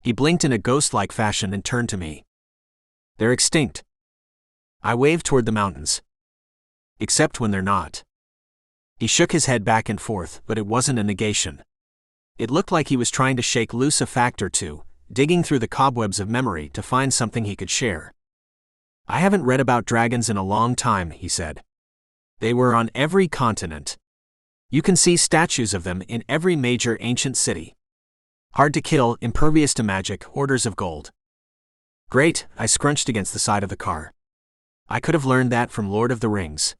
He blinked in a ghost-like fashion and turned to me. They're extinct. I waved toward the mountains. Except when they're not. He shook his head back and forth, but it wasn't a negation. It looked like he was trying to shake loose a fact or two, digging through the cobwebs of memory to find something he could share. I haven't read about dragons in a long time, he said. They were on every continent. You can see statues of them in every major ancient city. Hard to kill, impervious to magic, hoarders of gold. Great, I scrunched against the side of the car. I could have learned that from Lord of the Rings.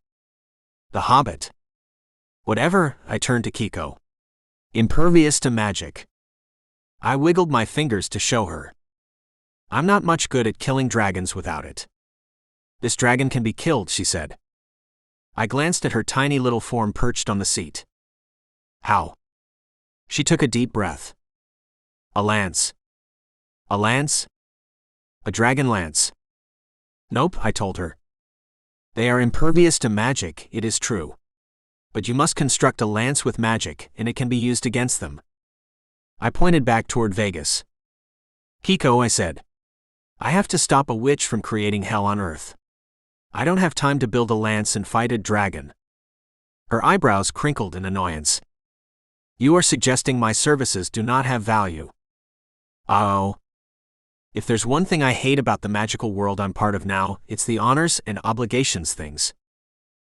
The Hobbit. Whatever, I turned to Kiko. Impervious to magic. I wiggled my fingers to show her. I'm not much good at killing dragons without it. This dragon can be killed, she said. I glanced at her tiny little form perched on the seat. How? She took a deep breath. A lance. A lance? A dragon lance. Nope, I told her. They are impervious to magic, it is true. But you must construct a lance with magic, and it can be used against them. I pointed back toward Vegas. Kiko, I said. I have to stop a witch from creating hell on Earth. I don't have time to build a lance and fight a dragon. Her eyebrows crinkled in annoyance. You are suggesting my services do not have value. Oh. If there's one thing I hate about the magical world I'm part of now, it's the honors and obligations things.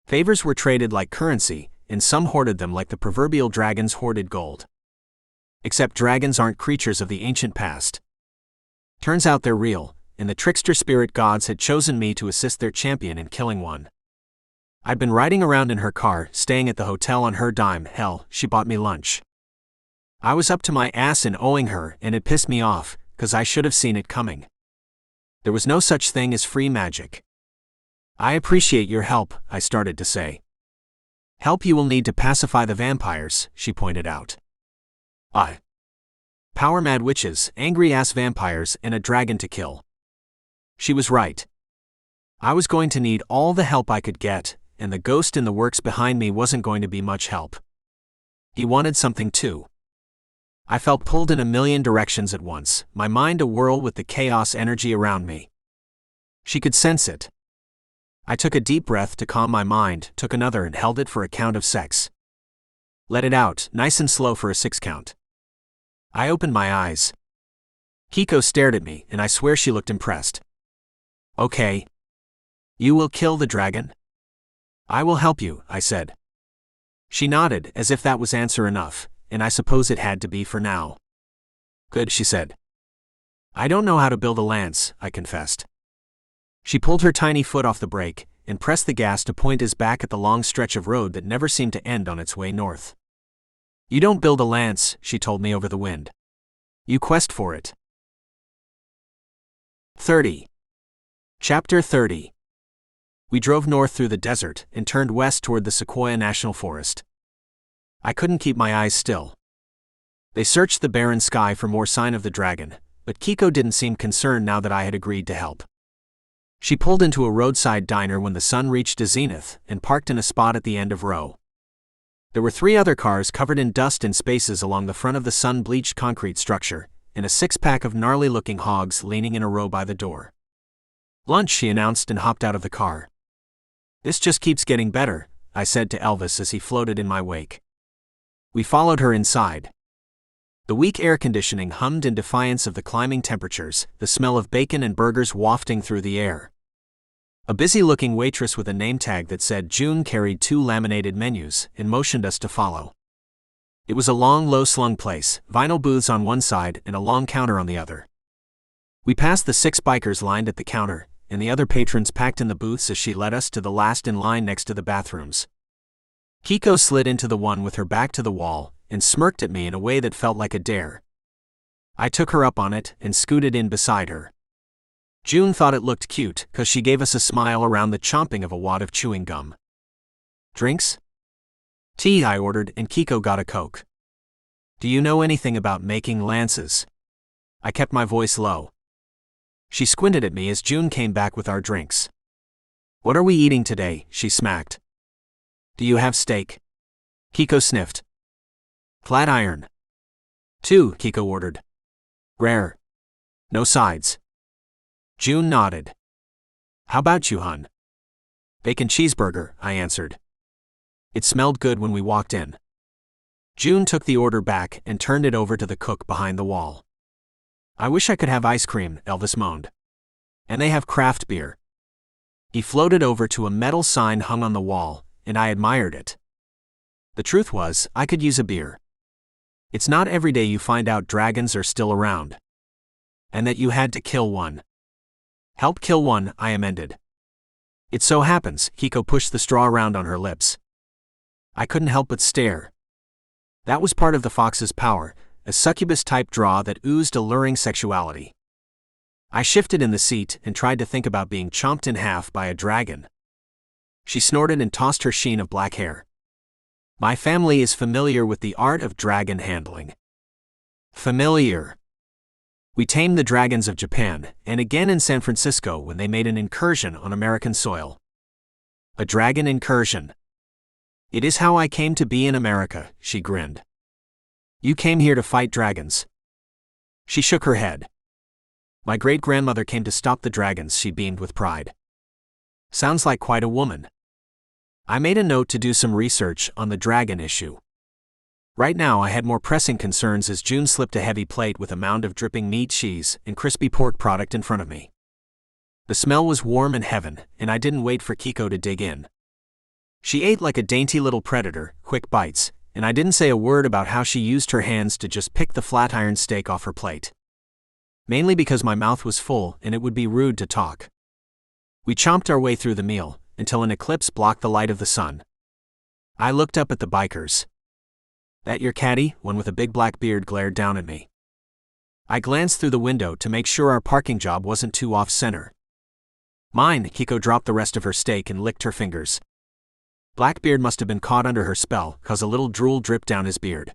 Favors were traded like currency, and some hoarded them like the proverbial dragons hoarded gold. Except dragons aren't creatures of the ancient past. Turns out they're real, and the trickster spirit gods had chosen me to assist their champion in killing one. I'd been riding around in her car, staying at the hotel on her dime. Hell, she bought me lunch. I was up to my ass in owing her, and it pissed me off, 'cause I should have seen it coming. There was no such thing as free magic. I appreciate your help, I started to say. Help you will need to pacify the vampires, she pointed out. Power-mad witches, angry-ass vampires, and a dragon to kill. She was right. I was going to need all the help I could get, and the ghost in the works behind me wasn't going to be much help. He wanted something too. I felt pulled in a million directions at once, my mind awhirl with the chaos energy around me. She could sense it. I took a deep breath to calm my mind, took another and held it for a count of 6. Let it out, nice and slow for a 6 count. I opened my eyes. Kiko stared at me, and I swear she looked impressed. Okay. You will kill the dragon? I will help you, I said. She nodded, as if that was answer enough, and I suppose it had to be for now. Good, she said. I don't know how to build a lance, I confessed. She pulled her tiny foot off the brake, and pressed the gas to point us back at the long stretch of road that never seemed to end on its way north. You don't build a lance, she told me over the wind. You quest for it. 30. Chapter 30. We drove north through the desert and turned west toward the Sequoia National Forest. I couldn't keep my eyes still. They searched the barren sky for more sign of the dragon, but Kiko didn't seem concerned now that I had agreed to help. She pulled into a roadside diner when the sun reached a zenith and parked in a spot at the end of row. There were 3 other cars covered in dust in spaces along the front of the sun-bleached concrete structure, and a 6-pack of gnarly-looking hogs leaning in a row by the door. Lunch, she announced and hopped out of the car. This just keeps getting better, I said to Elvis as he floated in my wake. We followed her inside. The weak air conditioning hummed in defiance of the climbing temperatures, the smell of bacon and burgers wafting through the air. A busy-looking waitress with a name tag that said June carried 2 laminated menus and motioned us to follow. It was a long, low-slung place, vinyl booths on one side and a long counter on the other. We passed the 6 bikers lined at the counter, and the other patrons packed in the booths as she led us to the last in line next to the bathrooms. Kiko slid into the one with her back to the wall and smirked at me in a way that felt like a dare. I took her up on it and scooted in beside her. June thought it looked cute, 'cause she gave us a smile around the chomping of a wad of chewing gum. Drinks? Tea, I ordered, and Kiko got a Coke. Do you know anything about making lances? I kept my voice low. She squinted at me as June came back with our drinks. What are we eating today? She smacked. Do you have steak? Kiko sniffed. Flat iron. 2, Kiko ordered. Rare. No sides. June nodded. How about you, hun? Bacon cheeseburger, I answered. It smelled good when we walked in. June took the order back and turned it over to the cook behind the wall. I wish I could have ice cream, Elvis moaned. And they have craft beer. He floated over to a metal sign hung on the wall, and I admired it. The truth was, I could use a beer. It's not every day you find out dragons are still around. And that you had to kill one. Help kill one, I amended. It so happens, Kiko pushed the straw around on her lips. I couldn't help but stare. That was part of the fox's power, a succubus-type draw that oozed alluring sexuality. I shifted in the seat and tried to think about being chomped in half by a dragon. She snorted and tossed her sheen of black hair. My family is familiar with the art of dragon handling. Familiar. We tamed the dragons of Japan, and again in San Francisco when they made an incursion on American soil. A dragon incursion. It is how I came to be in America, she grinned. You came here to fight dragons. She shook her head. My great-grandmother came to stop the dragons, she beamed with pride. Sounds like quite a woman. I made a note to do some research on the dragon issue. Right now I had more pressing concerns as June slipped a heavy plate with a mound of dripping meat, cheese, and crispy pork product in front of me. The smell was warm and heaven, and I didn't wait for Kiko to dig in. She ate like a dainty little predator, quick bites, and I didn't say a word about how she used her hands to just pick the flatiron steak off her plate. Mainly because my mouth was full and it would be rude to talk. We chomped our way through the meal, until an eclipse blocked the light of the sun. I looked up at the bikers. That your caddy? One with a big black beard glared down at me. I glanced through the window to make sure our parking job wasn't too off-center. Mine, Kiko dropped the rest of her steak and licked her fingers. Blackbeard must have been caught under her spell, cause a little drool dripped down his beard.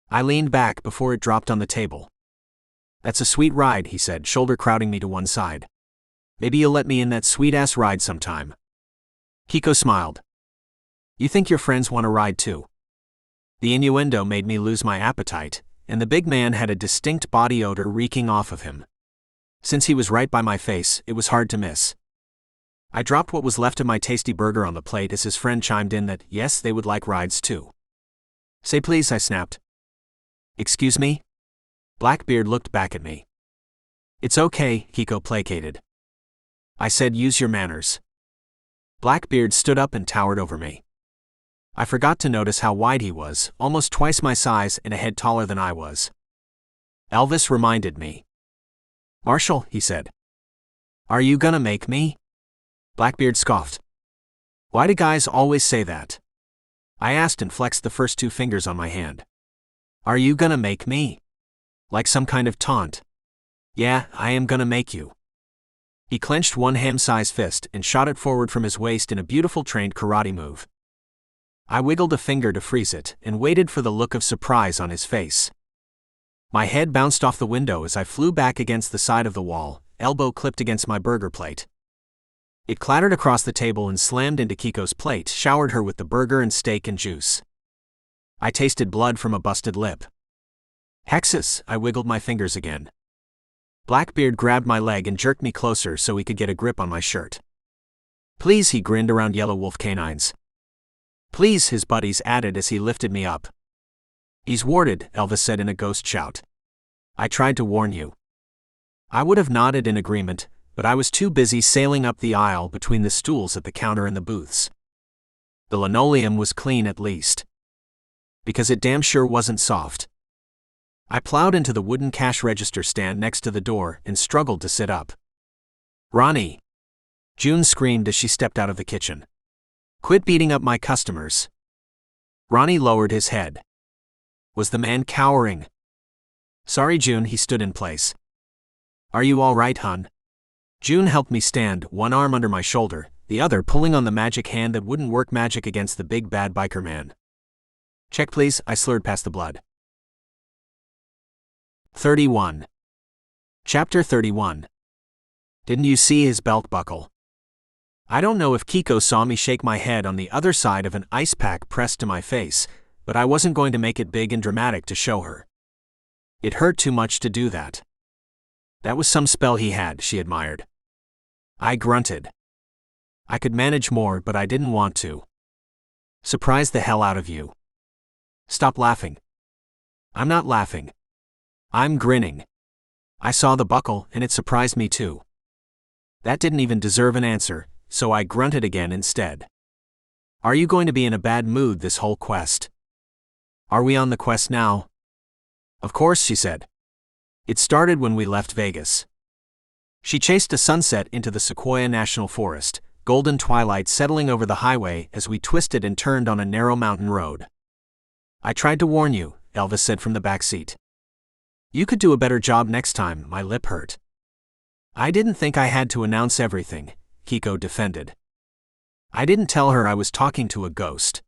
I leaned back before it dropped on the table. That's a sweet ride, he said, shoulder crowding me to one side. Maybe you'll let me in that sweet-ass ride sometime. Kiko smiled. You think your friends want a ride too? The innuendo made me lose my appetite, and the big man had a distinct body odor reeking off of him. Since he was right by my face, it was hard to miss. I dropped what was left of my tasty burger on the plate as his friend chimed in that, yes, they would like rides too. Say please, I snapped. Excuse me? Blackbeard looked back at me. It's okay, Kiko placated. I said use your manners. Blackbeard stood up and towered over me. I forgot to notice how wide he was, almost twice my size and a head taller than I was. Elvis reminded me. Marshall, he said. Are you gonna make me? Blackbeard scoffed. Why do guys always say that? I asked and flexed the first two fingers on my hand. Are you gonna make me? Like some kind of taunt. Yeah, I am gonna make you. He clenched one ham-sized fist and shot it forward from his waist in a beautiful trained karate move. I wiggled a finger to freeze it and waited for the look of surprise on his face. My head bounced off the window as I flew back against the side of the wall, elbow clipped against my burger plate. It clattered across the table and slammed into Kiko's plate, showered her with the burger and steak and juice. I tasted blood from a busted lip. Hexus, I wiggled my fingers again. Blackbeard grabbed my leg and jerked me closer so he could get a grip on my shirt. Please, he grinned around yellow wolf canines. Please, his buddies added as he lifted me up. He's warded, Elvis said in a ghost shout. I tried to warn you. I would have nodded in agreement, but I was too busy sailing up the aisle between the stools at the counter and the booths. The linoleum was clean at least. Because it damn sure wasn't soft. I plowed into the wooden cash register stand next to the door and struggled to sit up. Ronnie! June screamed as she stepped out of the kitchen. Quit beating up my customers. Ronnie lowered his head. Was the man cowering? Sorry, June, he stood in place. Are you all right, hon? June helped me stand, one arm under my shoulder, the other pulling on the magic hand that wouldn't work magic against the big bad biker man. Check please, I slurred past the blood. 31. Chapter 31. Didn't you see his belt buckle? I don't know if Kiko saw me shake my head on the other side of an ice pack pressed to my face, but I wasn't going to make it big and dramatic to show her. It hurt too much to do that. That was some spell he had, she admired. I grunted. I could manage more, but I didn't want to. Surprise the hell out of you. Stop laughing. I'm not laughing. I'm grinning. I saw the buckle, and it surprised me too. That didn't even deserve an answer, so I grunted again instead. Are you going to be in a bad mood this whole quest? Are we on the quest now? Of course, she said. It started when we left Vegas. She chased a sunset into the Sequoia National Forest, golden twilight settling over the highway as we twisted and turned on a narrow mountain road. "I tried to warn you," Elvis said from the back seat. "You could do a better job next time." My lip hurt. "I didn't think I had to announce everything," Kiko defended. "I didn't tell her I was talking to a ghost."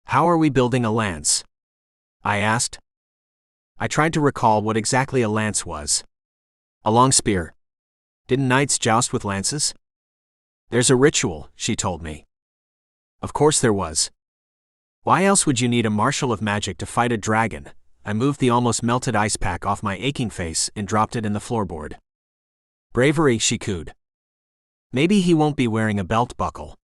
"How are we building a lance?" I asked. I tried to recall what exactly a lance was. "A long spear. Didn't knights joust with lances?" "There's a ritual," she told me. Of course there was. Why else would you need a marshal of magic to fight a dragon? I moved the almost melted ice pack off my aching face and dropped it in the floorboard. "Bravery," she cooed. "Maybe he won't be wearing a belt buckle."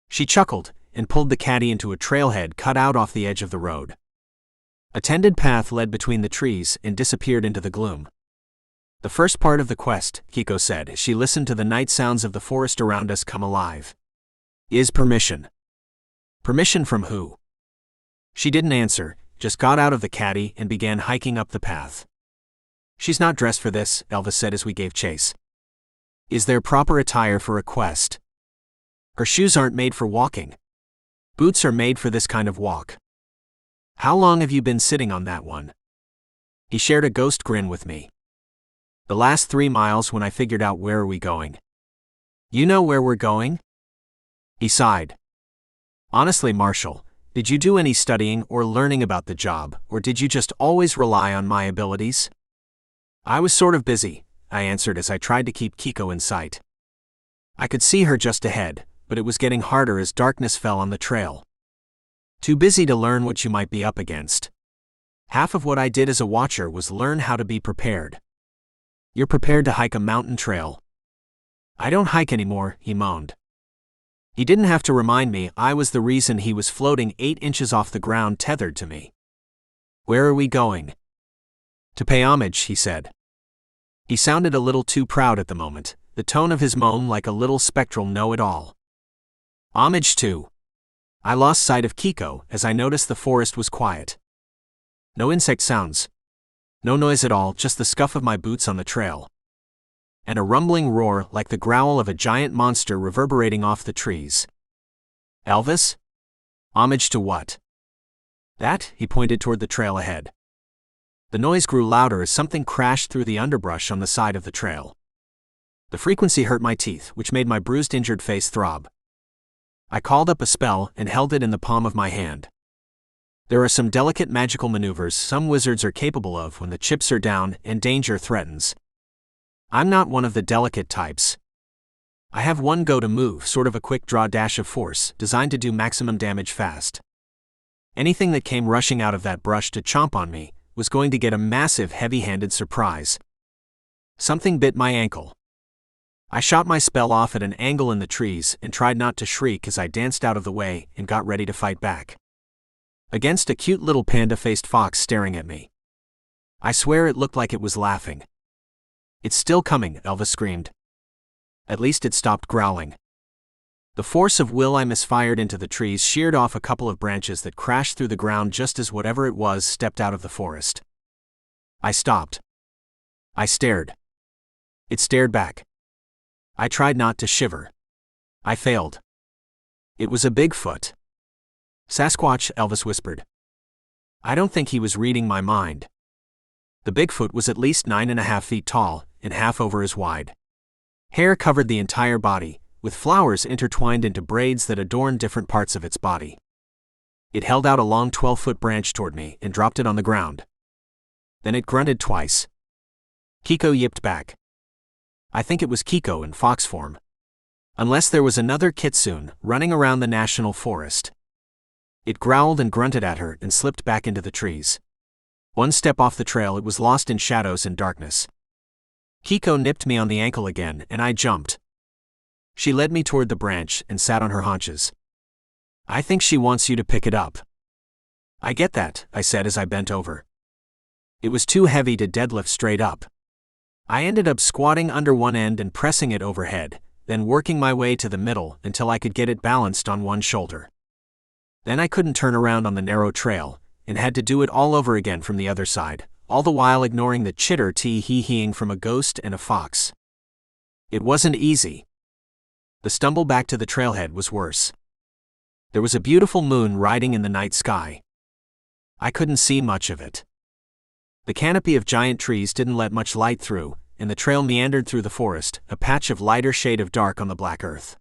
She chuckled and pulled the caddy into a trailhead cut out off the edge of the road. A tended path led between the trees and disappeared into the gloom. "The first part of the quest," Kiko said as she listened to the night sounds of the forest around us come alive, "is permission." "Permission from who?" She didn't answer, just got out of the caddy and began hiking up the path. "She's not dressed for this," Elvis said as we gave chase. "Is there proper attire for a quest?" "Her shoes aren't made for walking. Boots are made for this kind of walk." "How long have you been sitting on that one?" He shared a ghost grin with me. "The last 3 miles when I figured out where are we going." "You know where we're going?" He sighed. "Honestly, Marshall, did you do any studying or learning about the job, or did you just always rely on my abilities?" "I was sort of busy," I answered as I tried to keep Kiko in sight. I could see her just ahead, but it was getting harder as darkness fell on the trail. Too busy to learn what you might be up against. Half of what I did as a watcher was learn how to be prepared. "You're prepared to hike a mountain trail?" "I don't hike anymore," he moaned. He didn't have to remind me I was the reason he was floating 8 inches off the ground tethered to me. "Where are we going?" "To pay homage," he said. He sounded a little too proud at the moment, the tone of his moan like a little spectral know-it-all. "Homage to?" I lost sight of Kiko as I noticed the forest was quiet. No insect sounds. No noise at all, just the scuff of my boots on the trail. And a rumbling roar like the growl of a giant monster reverberating off the trees. "Elvis? Homage to what?" "That," he pointed toward the trail ahead. The noise grew louder as something crashed through the underbrush on the side of the trail. The frequency hurt my teeth, which made my bruised, injured face throb. I called up a spell and held it in the palm of my hand. There are some delicate magical maneuvers some wizards are capable of when the chips are down and danger threatens. I'm not one of the delicate types. I have one go-to move, sort of a quick draw dash of force, designed to do maximum damage fast. Anything that came rushing out of that brush to chomp on me was going to get a massive heavy-handed surprise. Something bit my ankle. I shot my spell off at an angle in the trees and tried not to shriek as I danced out of the way and got ready to fight back. Against a cute little panda-faced fox staring at me. I swear it looked like it was laughing. "It's still coming," Elvis screamed. At least it stopped growling. The force of will I misfired into the trees sheared off a couple of branches that crashed through the ground just as whatever it was stepped out of the forest. I stopped. I stared. It stared back. I tried not to shiver. I failed. It was a Bigfoot. "Sasquatch," Elvis whispered. I don't think he was reading my mind. The Bigfoot was at least 9.5 feet tall and half over as wide. Hair covered the entire body, with flowers intertwined into braids that adorned different parts of its body. It held out a long 12-foot branch toward me and dropped it on the ground. Then it grunted twice. Kiko yipped back. I think it was Kiko in fox form. Unless there was another kitsune running around the national forest. It growled and grunted at her and slipped back into the trees. One step off the trail, it was lost in shadows and darkness. Kiko nipped me on the ankle again and I jumped. She led me toward the branch and sat on her haunches. "I think she wants you to pick it up." "I get that," I said as I bent over. It was too heavy to deadlift straight up. I ended up squatting under one end and pressing it overhead, then working my way to the middle until I could get it balanced on one shoulder. Then I couldn't turn around on the narrow trail, and had to do it all over again from the other side, all the while ignoring the chitter tee-hee-heeing from a ghost and a fox. It wasn't easy. The stumble back to the trailhead was worse. There was a beautiful moon riding in the night sky. I couldn't see much of it. The canopy of giant trees didn't let much light through, and the trail meandered through the forest, a patch of lighter shade of dark on the black earth.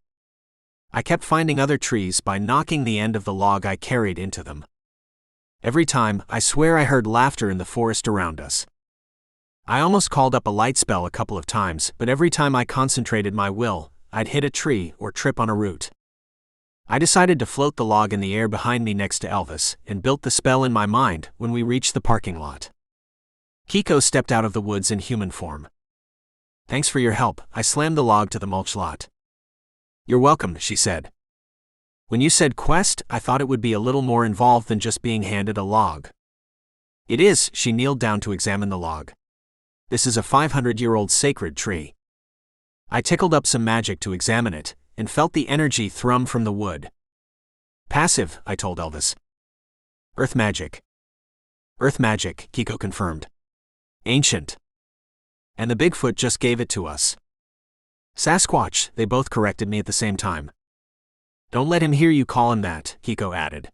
I kept finding other trees by knocking the end of the log I carried into them. Every time, I swear I heard laughter in the forest around us. I almost called up a light spell a couple of times, but every time I concentrated my will, I'd hit a tree or trip on a root. I decided to float the log in the air behind me next to Elvis, and built the spell in my mind when we reached the parking lot. Kiko stepped out of the woods in human form. "Thanks for your help," I slammed the log to the mulch lot. "You're welcome," she said. "When you said quest, I thought it would be a little more involved than just being handed a log." "It is." She kneeled down to examine the log. "This is a 500-year-old sacred tree." I tickled up some magic to examine it, and felt the energy thrum from the wood. "Passive," I told Elvis. "Earth magic." "Earth magic," Kiko confirmed. "Ancient. And the Bigfoot just gave it to us." "Sasquatch," they both corrected me at the same time. "Don't let him hear you call him that," Kiko added.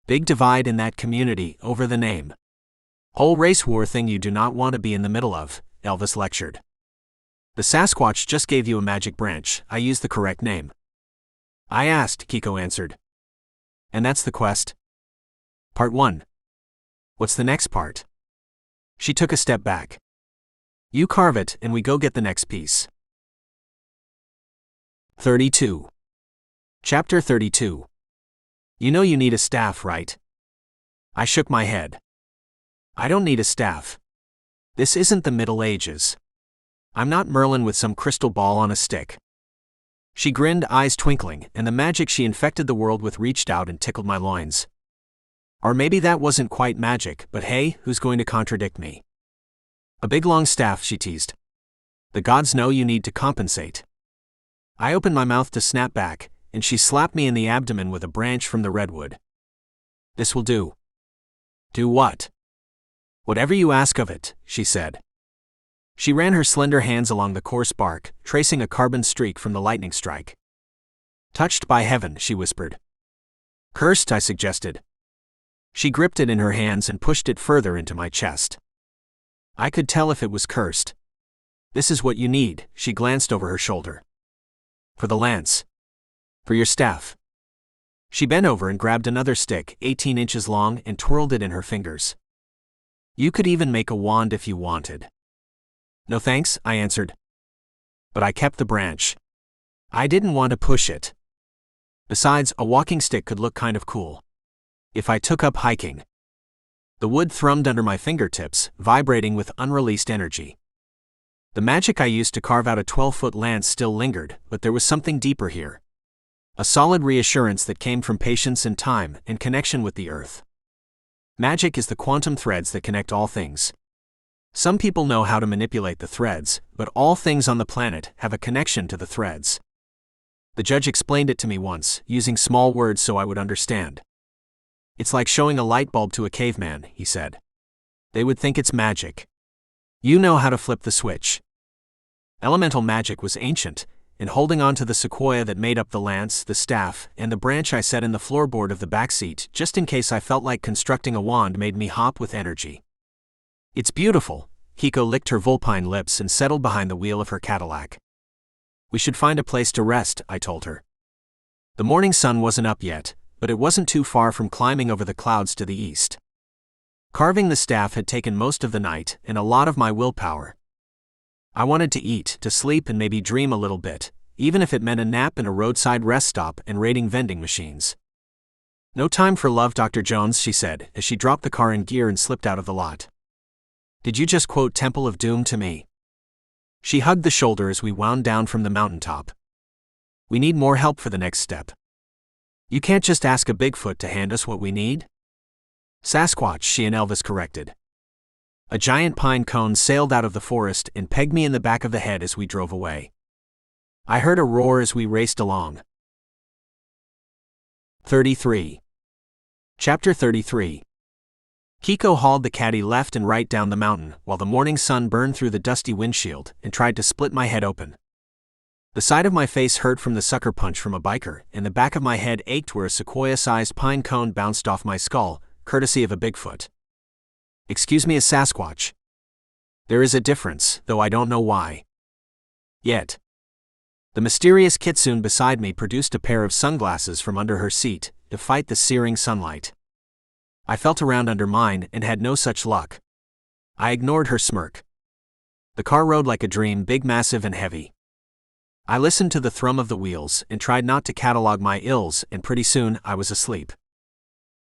"Big divide in that community over the name. Whole race war thing you do not want to be in the middle of," Elvis lectured. "The Sasquatch just gave you a magic branch. I used the correct name." "I asked," Kiko answered. "And that's the quest?" "Part 1. What's the next part?" She took a step back. "You carve it and we go get the next piece." 32. Chapter 32. You know you need a staff, right? I shook my head. I don't need a staff. This isn't the Middle Ages. I'm not Merlin with some crystal ball on a stick. She grinned, eyes twinkling, and the magic she infected the world with reached out and tickled my loins. Or maybe that wasn't quite magic, but hey, who's going to contradict me? "A big long staff," she teased. "The gods know you need to compensate." I opened my mouth to snap back, and she slapped me in the abdomen with a branch from the redwood. "This will do." "Do what?" "Whatever you ask of it," she said. She ran her slender hands along the coarse bark, tracing a carbon streak from the lightning strike. "Touched by heaven," she whispered. "Cursed," I suggested. She gripped it in her hands and pushed it further into my chest. I could tell if it was cursed. "This is what you need," she glanced over her shoulder. "For the lance. For your staff." She bent over and grabbed another stick, 18 inches long, and twirled it in her fingers. "You could even make a wand if you wanted." "No thanks," I answered. But I kept the branch. I didn't want to push it. Besides, a walking stick could look kind of cool if I took up hiking. The wood thrummed under my fingertips, vibrating with unreleased energy. The magic I used to carve out a 12-foot lance still lingered, but there was something deeper here. A solid reassurance that came from patience and time and connection with the earth. Magic is the quantum threads that connect all things. Some people know how to manipulate the threads, but all things on the planet have a connection to the threads. The judge explained it to me once, using small words so I would understand. "It's like showing a light bulb to a caveman," he said. "They would think it's magic. You know how to flip the switch." Elemental magic was ancient, and holding on to the sequoia that made up the lance, the staff, and the branch I set in the floorboard of the backseat just in case I felt like constructing a wand made me hop with energy. "It's beautiful." Kiko licked her vulpine lips and settled behind the wheel of her Cadillac. "We should find a place to rest," I told her. The morning sun wasn't up yet, but it wasn't too far from climbing over the clouds to the east. Carving the staff had taken most of the night and a lot of my willpower. I wanted to eat, to sleep, and maybe dream a little bit, even if it meant a nap in a roadside rest stop and raiding vending machines. "No time for love, Dr. Jones," she said, as she dropped the car in gear and slipped out of the lot. "Did you just quote Temple of Doom to me?" She hugged the shoulder as we wound down from the mountaintop. "We need more help for the next step. You can't just ask a Bigfoot to hand us what we need?" "Sasquatch," she and Elvis corrected. A giant pine cone sailed out of the forest and pegged me in the back of the head as we drove away. I heard a roar as we raced along. 33. Chapter 33. Kiko hauled the caddy left and right down the mountain while the morning sun burned through the dusty windshield and tried to split my head open. The side of my face hurt from the sucker punch from a biker, and the back of my head ached where a sequoia-sized pine cone bounced off my skull, courtesy of a Bigfoot. Excuse me, a Sasquatch. There is a difference, though I don't know why. Yet. The mysterious kitsune beside me produced a pair of sunglasses from under her seat, to fight the searing sunlight. I felt around under mine and had no such luck. I ignored her smirk. The car rode like a dream, big, massive, and heavy. I listened to the thrum of the wheels and tried not to catalog my ills, and pretty soon I was asleep.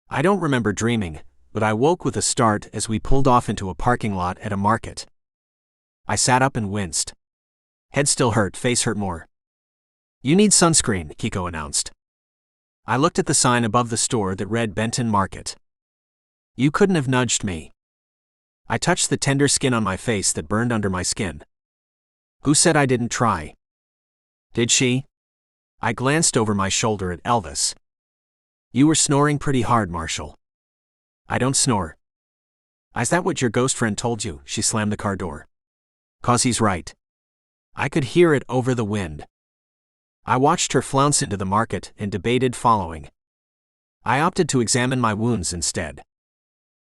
I don't remember dreaming, but I woke with a start as we pulled off into a parking lot at a market. I sat up and winced. Head still hurt, face hurt more. You need sunscreen, Kiko announced. I looked at the sign above the store that read Benton Market. You couldn't have nudged me. I touched the tender skin on my face that burned under my skin. Who said I didn't try? Did she? I glanced over my shoulder at Elvis. You were snoring pretty hard, Marshall. I don't snore. Is that what your ghost friend told you? She slammed the car door. 'Cause he's right. I could hear it over the wind. I watched her flounce into the market and debated following. I opted to examine my wounds instead.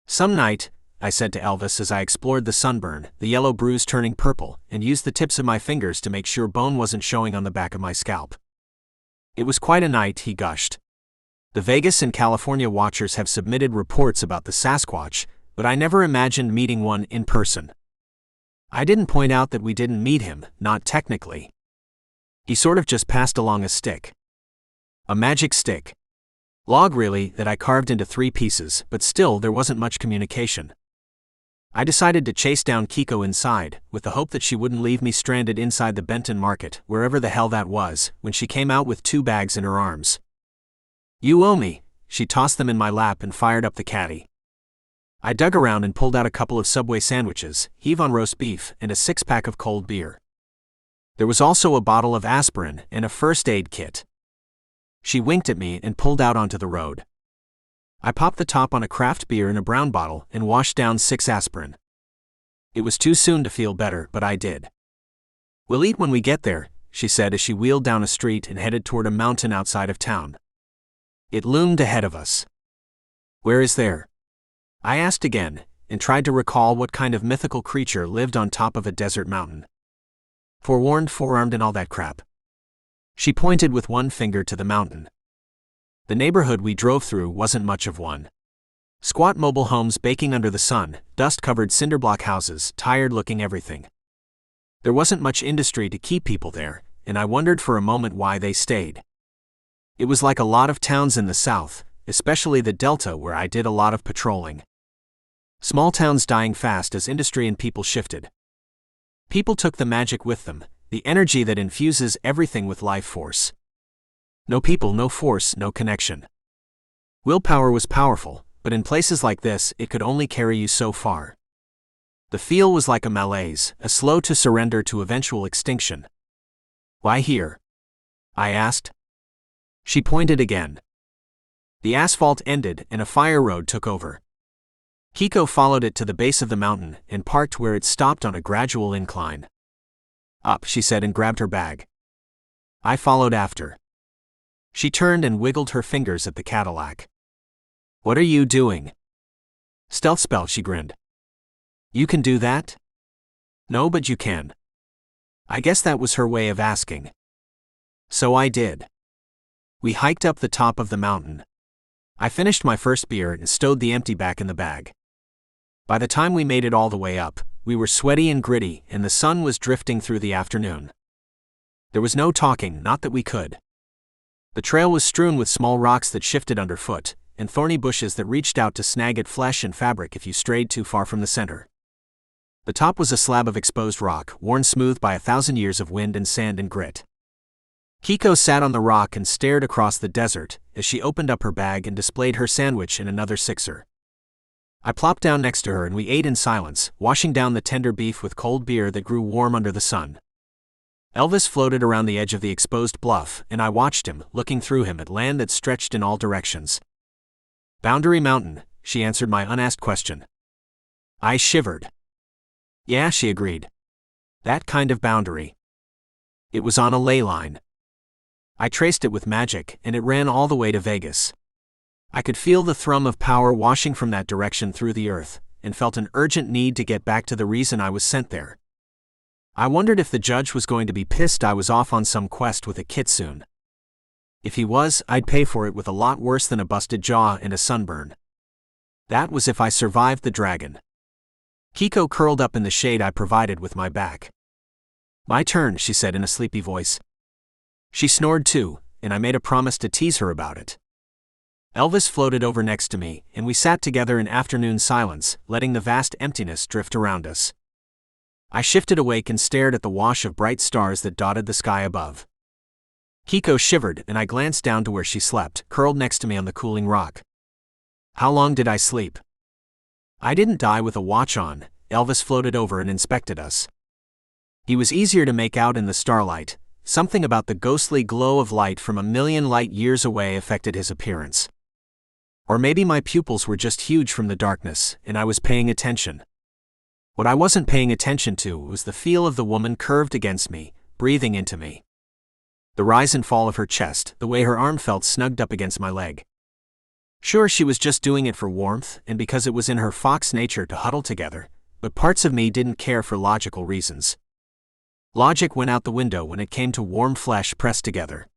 Some night, I said to Elvis as I explored the sunburn, the yellow bruise turning purple, and used the tips of my fingers to make sure bone wasn't showing on the back of my scalp. It was quite a night, he gushed. The Vegas and California watchers have submitted reports about the Sasquatch, but I never imagined meeting one in person. I didn't point out that we didn't meet him, not technically. He sort of just passed along a stick. A magic stick. Log really, that I carved into 3 pieces, but still there wasn't much communication. I decided to chase down Kiko inside, with the hope that she wouldn't leave me stranded inside the Benton Market, wherever the hell that was, when she came out with 2 bags in her arms. You owe me. She tossed them in my lap and fired up the caddy. I dug around and pulled out a couple of Subway sandwiches, Heave-on roast beef, and a 6-pack of cold beer. There was also a bottle of aspirin and a first aid kit. She winked at me and pulled out onto the road. I popped the top on a craft beer in a brown bottle and washed down 6 aspirin. It was too soon to feel better, but I did. We'll eat when we get there, she said as she wheeled down a street and headed toward a mountain outside of town. It loomed ahead of us. Where is there? I asked again, and tried to recall what kind of mythical creature lived on top of a desert mountain. Forewarned, forearmed, and all that crap. She pointed with one finger to the mountain. The neighborhood we drove through wasn't much of one. Squat mobile homes baking under the sun, dust-covered cinderblock houses, tired-looking everything. There wasn't much industry to keep people there, and I wondered for a moment why they stayed. It was like a lot of towns in the South, especially the Delta where I did a lot of patrolling. Small towns dying fast as industry and people shifted. People took the magic with them, the energy that infuses everything with life force. No people, no force, no connection. Willpower was powerful, but in places like this it could only carry you so far. The feel was like a malaise, a slow to surrender to eventual extinction. Why here? I asked. She pointed again. The asphalt ended and a fire road took over. Kiko followed it to the base of the mountain and parked where it stopped on a gradual incline. Up, she said and grabbed her bag. I followed after. She turned and wiggled her fingers at the Cadillac. What are you doing? Stealth spell, she grinned. You can do that? No, but you can. I guess that was her way of asking. So I did. We hiked up the top of the mountain. I finished my first beer and stowed the empty back in the bag. By the time we made it all the way up, we were sweaty and gritty and the sun was drifting through the afternoon. There was no talking, not that we could. The trail was strewn with small rocks that shifted underfoot, and thorny bushes that reached out to snag at flesh and fabric if you strayed too far from the center. The top was a slab of exposed rock, worn smooth by 1,000 years of wind and sand and grit. Kiko sat on the rock and stared across the desert as she opened up her bag and displayed her sandwich and another sixer. I plopped down next to her and we ate in silence, washing down the tender beef with cold beer that grew warm under the sun. Elvis floated around the edge of the exposed bluff, and I watched him, looking through him at land that stretched in all directions. Boundary Mountain, she answered my unasked question. I shivered. Yeah, she agreed. That kind of boundary. It was on a ley line. I traced it with magic, and it ran all the way to Vegas. I could feel the thrum of power washing from that direction through the earth, and felt an urgent need to get back to the reason I was sent there. I wondered if the judge was going to be pissed I was off on some quest with a kitsune. If he was, I'd pay for it with a lot worse than a busted jaw and a sunburn. That was if I survived the dragon. Kiko curled up in the shade I provided with my back. "My turn," she said in a sleepy voice. She snored too, and I made a promise to tease her about it. Elvis floated over next to me, and we sat together in afternoon silence, letting the vast emptiness drift around us. I shifted awake and stared at the wash of bright stars that dotted the sky above. Kiko shivered, and I glanced down to where she slept, curled next to me on the cooling rock. How long did I sleep? I didn't die with a watch on. Elvis floated over and inspected us. He was easier to make out in the starlight. Something about the ghostly glow of light from a million light years away affected his appearance. Or maybe my pupils were just huge from the darkness, and I was paying attention. What I wasn't paying attention to was the feel of the woman curved against me, breathing into me. The rise and fall of her chest, the way her arm felt snugged up against my leg. Sure, she was just doing it for warmth, and because it was in her fox nature to huddle together, but parts of me didn't care for logical reasons. Logic went out the window when it came to warm flesh pressed together.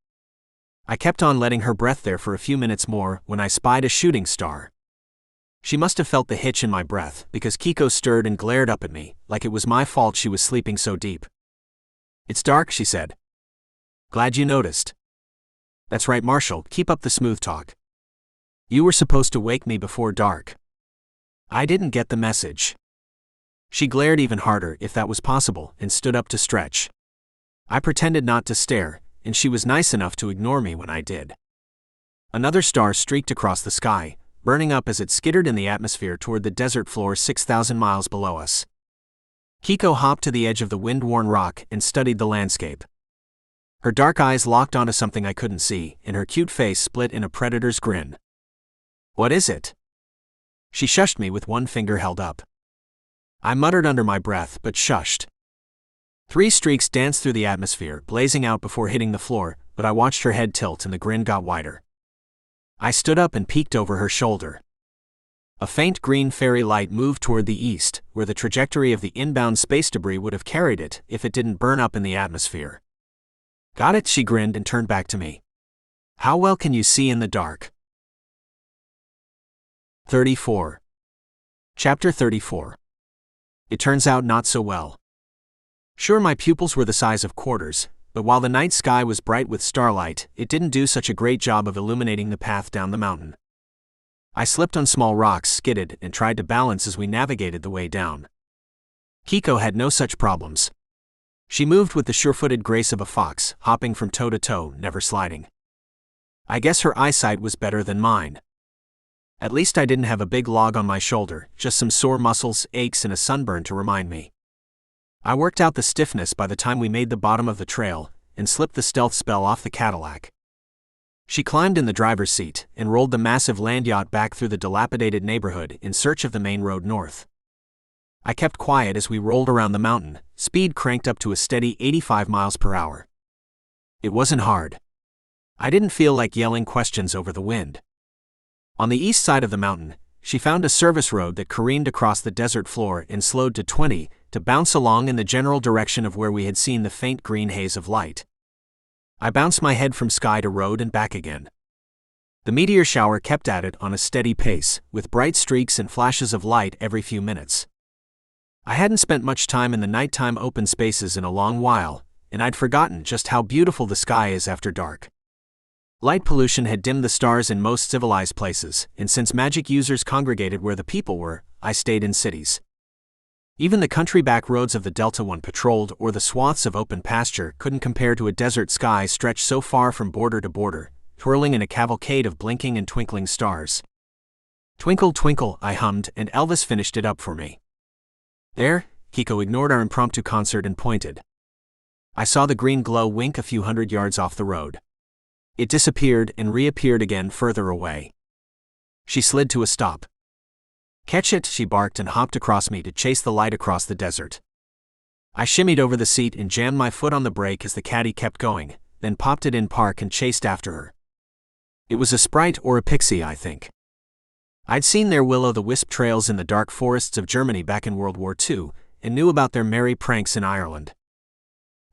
I kept on letting her breath there for a few minutes more when I spied a shooting star. She must have felt the hitch in my breath, because Kiko stirred and glared up at me, like it was my fault she was sleeping so deep. "It's dark," she said. "Glad you noticed." "That's right, Marshall, keep up the smooth talk. You were supposed to wake me before dark." I didn't get the message. She glared even harder, if that was possible, and stood up to stretch. I pretended not to stare, and she was nice enough to ignore me when I did. Another star streaked across the sky, burning up as it skittered in the atmosphere toward the desert floor 6,000 miles below us. Kiko hopped to the edge of the wind-worn rock and studied the landscape. Her dark eyes locked onto something I couldn't see, and her cute face split in a predator's grin. "What is it?" She shushed me with one finger held up. I muttered under my breath, but shushed. 3 streaks danced through the atmosphere, blazing out before hitting the floor, but I watched her head tilt and the grin got wider. I stood up and peeked over her shoulder. A faint green fairy light moved toward the east, where the trajectory of the inbound space debris would have carried it if it didn't burn up in the atmosphere. "Got it," she grinned and turned back to me. "How well can you see in the dark?" 34. Chapter 34. It turns out not so well. Sure, my pupils were the size of quarters, but while the night sky was bright with starlight, it didn't do such a great job of illuminating the path down the mountain. I slipped on small rocks, skidded, and tried to balance as we navigated the way down. Kiko had no such problems. She moved with the sure-footed grace of a fox, hopping from toe to toe, never sliding. I guess her eyesight was better than mine. At least I didn't have a big log on my shoulder, just some sore muscles, aches, and a sunburn to remind me. I worked out the stiffness by the time we made the bottom of the trail, and slipped the stealth spell off the Cadillac. She climbed in the driver's seat, and rolled the massive land yacht back through the dilapidated neighborhood in search of the main road north. I kept quiet as we rolled around the mountain, speed cranked up to a steady 85 miles per hour. It wasn't hard. I didn't feel like yelling questions over the wind. On the east side of the mountain, she found a service road that careened across the desert floor and slowed to 20, to bounce along in the general direction of where we had seen the faint green haze of light. I bounced my head from sky to road and back again. The meteor shower kept at it on a steady pace, with bright streaks and flashes of light every few minutes. I hadn't spent much time in the nighttime open spaces in a long while, and I'd forgotten just how beautiful the sky is after dark. Light pollution had dimmed the stars in most civilized places, and since magic users congregated where the people were, I stayed in cities. Even the country back roads of the Delta one patrolled or the swaths of open pasture couldn't compare to a desert sky stretched so far from border to border, twirling in a cavalcade of blinking and twinkling stars. "Twinkle, twinkle," I hummed, and Elvis finished it up for me. "There," Kiko ignored our impromptu concert and pointed. I saw the green glow wink a few hundred yards off the road. It disappeared and reappeared again further away. She slid to a stop. "Catch it," she barked and hopped across me to chase the light across the desert. I shimmied over the seat and jammed my foot on the brake as the caddy kept going, then popped it in park and chased after her. It was a sprite or a pixie, I think. I'd seen their will-o'-the-wisp trails in the dark forests of Germany back in World War II, and knew about their merry pranks in Ireland.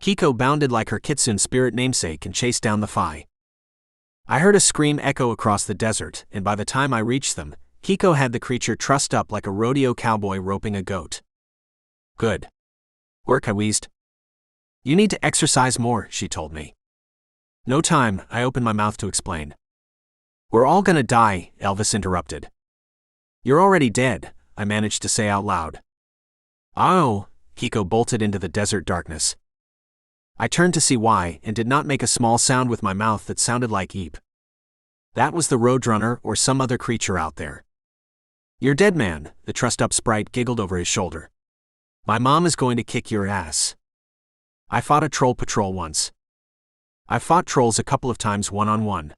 Kiko bounded like her kitsune spirit namesake and chased down the Phi. I heard a scream echo across the desert, and by the time I reached them, Kiko had the creature trussed up like a rodeo cowboy roping a goat. Good work, I wheezed. You need to exercise more, she told me. No time, I opened my mouth to explain. We're all gonna die, Elvis interrupted. You're already dead, I managed to say out loud. Oh, Kiko bolted into the desert darkness. I turned to see why and did not make a small sound with my mouth that sounded like eep. That was the Roadrunner or some other creature out there. You're dead, man, the trussed-up sprite giggled over his shoulder. My mom is going to kick your ass. I fought a troll patrol once. I've fought trolls a couple of times one-on-one.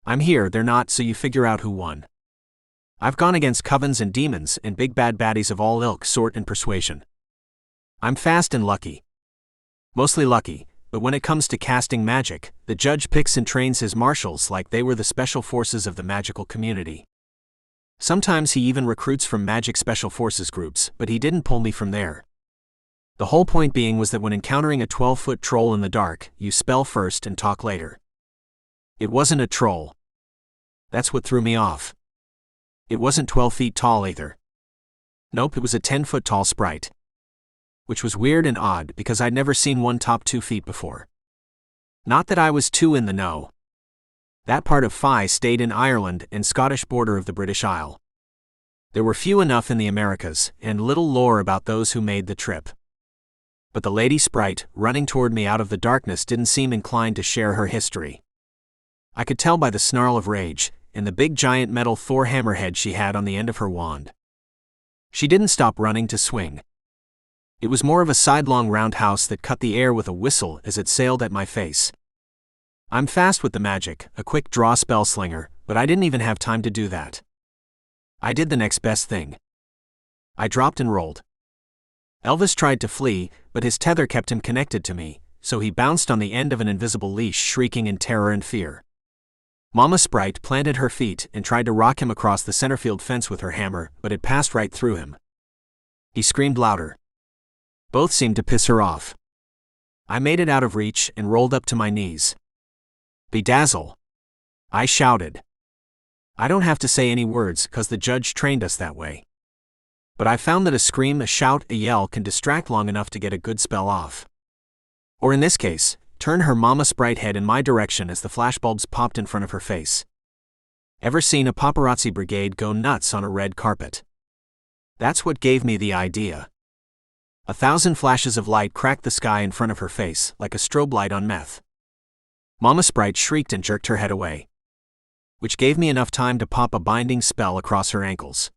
I'm here, they're not, so you figure out who won. I've gone against covens and demons and big bad baddies of all ilk, sort, and persuasion. I'm fast and lucky. Mostly lucky, but when it comes to casting magic, the judge picks and trains his marshals like they were the special forces of the magical community. Sometimes he even recruits from magic special forces groups, but he didn't pull me from there. The whole point being was that when encountering a 12-foot troll in the dark, you spell first and talk later. It wasn't a troll. That's what threw me off. It wasn't 12 feet tall either. Nope, it was a 10-foot tall sprite. Which was weird and odd because I'd never seen one top 2 feet before. Not that I was too in the know. That part of Phi stayed in Ireland and Scottish border of the British Isle. There were few enough in the Americas, and little lore about those who made the trip. But the lady sprite, running toward me out of the darkness, didn't seem inclined to share her history. I could tell by the snarl of rage, and the big giant metal Thor hammerhead she had on the end of her wand. She didn't stop running to swing. It was more of a sidelong roundhouse that cut the air with a whistle as it sailed at my face. I'm fast with the magic, a quick draw spell slinger, but I didn't even have time to do that. I did the next best thing. I dropped and rolled. Elvis tried to flee, but his tether kept him connected to me, so he bounced on the end of an invisible leash, shrieking in terror and fear. Mama Sprite planted her feet and tried to rock him across the centerfield fence with her hammer, but it passed right through him. He screamed louder. Both seemed to piss her off. I made it out of reach and rolled up to my knees. Bedazzle! I shouted. I don't have to say any words, 'cause the judge trained us that way. But I found that a scream, a shout, a yell can distract long enough to get a good spell off. Or in this case, turn her mama sprite head in my direction as the flashbulbs popped in front of her face. Ever seen a paparazzi brigade go nuts on a red carpet? That's what gave me the idea. 1,000 flashes of light cracked the sky in front of her face, like a strobe light on meth. Mama Sprite shrieked and jerked her head away, which gave me enough time to pop a binding spell across her ankles.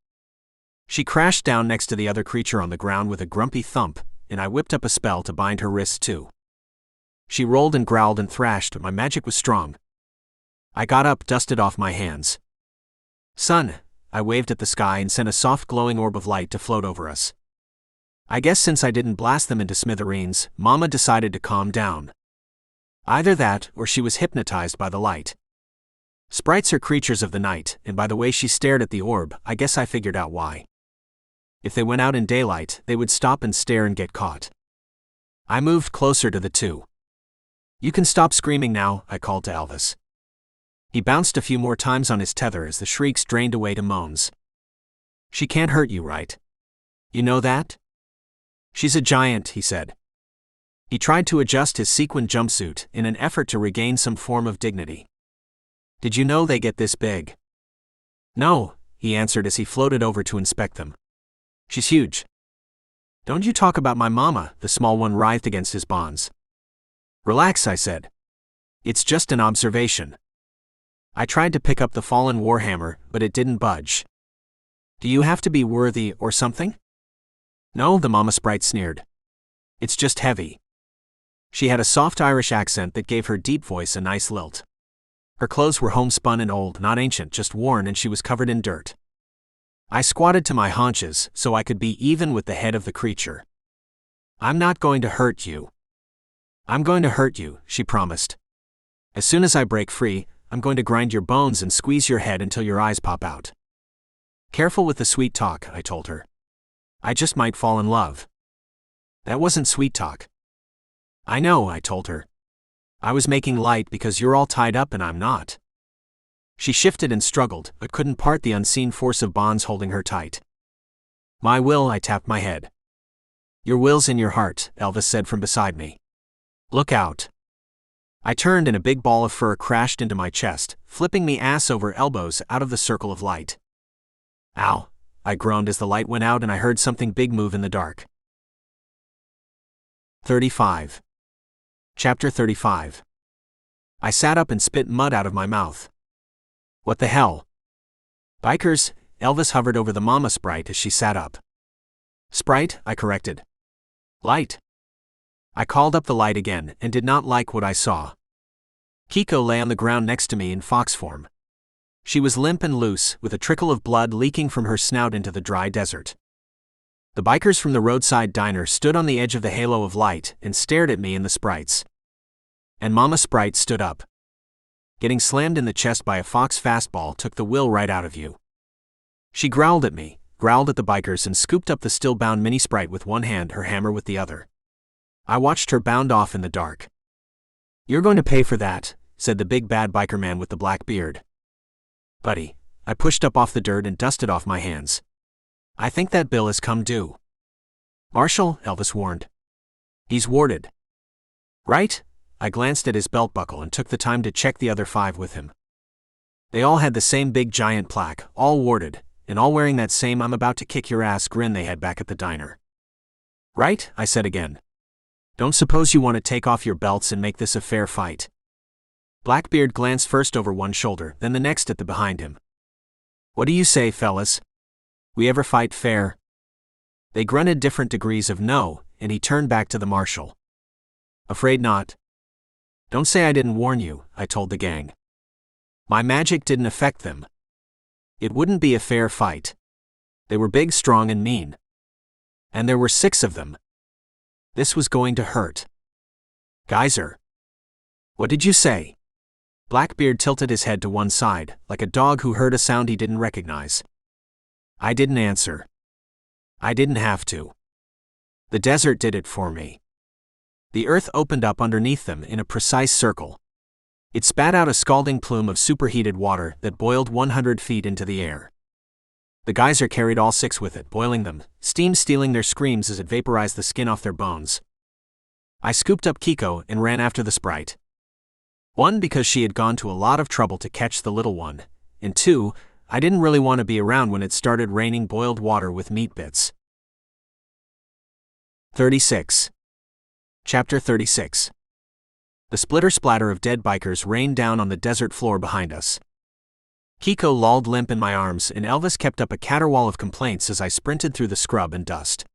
She crashed down next to the other creature on the ground with a grumpy thump, and I whipped up a spell to bind her wrists too. She rolled and growled and thrashed, but my magic was strong. I got up, dusted off my hands. Sun, I waved at the sky and sent a soft glowing orb of light to float over us. I guess since I didn't blast them into smithereens, Mama decided to calm down. Either that, or she was hypnotized by the light. Sprites are creatures of the night, and by the way she stared at the orb, I guess I figured out why. If they went out in daylight, they would stop and stare and get caught. I moved closer to the two. You can stop screaming now, I called to Elvis. He bounced a few more times on his tether as the shrieks drained away to moans. She can't hurt you, right? You know that? She's a giant, he said. He tried to adjust his sequin jumpsuit in an effort to regain some form of dignity. Did you know they get this big? No, he answered as he floated over to inspect them. She's huge. Don't you talk about my mama, the small one writhed against his bonds. Relax, I said. It's just an observation. I tried to pick up the fallen warhammer, but it didn't budge. Do you have to be worthy or something? No, the Mama Sprite sneered. It's just heavy. She had a soft Irish accent that gave her deep voice a nice lilt. Her clothes were homespun and old, not ancient, just worn, and she was covered in dirt. I squatted to my haunches so I could be even with the head of the creature. I'm not going to hurt you. I'm going to hurt you, she promised. As soon as I break free, I'm going to grind your bones and squeeze your head until your eyes pop out. Careful with the sweet talk, I told her. I just might fall in love. That wasn't sweet talk. I know, I told her. I was making light because you're all tied up and I'm not. She shifted and struggled, but couldn't part the unseen force of bonds holding her tight. My will, I tapped my head. Your will's in your heart, Elvis said from beside me. Look out. I turned and a big ball of fur crashed into my chest, flipping me ass over elbows out of the circle of light. Ow, I groaned as the light went out and I heard something big move in the dark. 35. Chapter 35. I sat up and spit mud out of my mouth. What the hell? Bikers, Elvis hovered over the mama sprite as she sat up. Sprite, I corrected. Light. I called up the light again and did not like what I saw. Kiko lay on the ground next to me in fox form. She was limp and loose, with a trickle of blood leaking from her snout into the dry desert. The bikers from the roadside diner stood on the edge of the halo of light and stared at me and the sprites. And Mama Sprite stood up. Getting slammed in the chest by a fox fastball took the will right out of you. She growled at me, growled at the bikers and scooped up the still-bound mini sprite with one hand, her hammer with the other. I watched her bound off in the dark. You're going to pay for that, said the big bad biker man with the black beard. Buddy, I pushed up off the dirt and dusted off my hands. I think that bill has come due. Marshall, Elvis warned. He's warded. Right? I glanced at his belt buckle and took the time to check the other 5 with him. They all had the same big giant plaque, all warded, and all wearing that same I'm about to kick your ass grin they had back at the diner. Right? I said again. Don't suppose you want to take off your belts and make this a fair fight? Blackbeard glanced first over one shoulder, then the next at the behind him. What do you say, fellas? We ever fight fair? They grunted different degrees of no, and he turned back to the marshal. Afraid not. Don't say I didn't warn you, I told the gang. My magic didn't affect them. It wouldn't be a fair fight. They were big, strong, and mean. And there were 6 of them. This was going to hurt. Geyser. What did you say? Blackbeard tilted his head to one side, like a dog who heard a sound he didn't recognize. I didn't answer. I didn't have to. The desert did it for me. The earth opened up underneath them in a precise circle. It spat out a scalding plume of superheated water that boiled 100 feet into the air. The geyser carried all 6 with it, boiling them, steam stealing their screams as it vaporized the skin off their bones. I scooped up Kiko and ran after the sprite. 1, because she had gone to a lot of trouble to catch the little one, and 2, I didn't really want to be around when it started raining boiled water with meat bits. 36. Chapter 36. The splitter-splatter of dead bikers rained down on the desert floor behind us. Kiko lolled limp in my arms and Elvis kept up a caterwaul of complaints as I sprinted through the scrub and dust.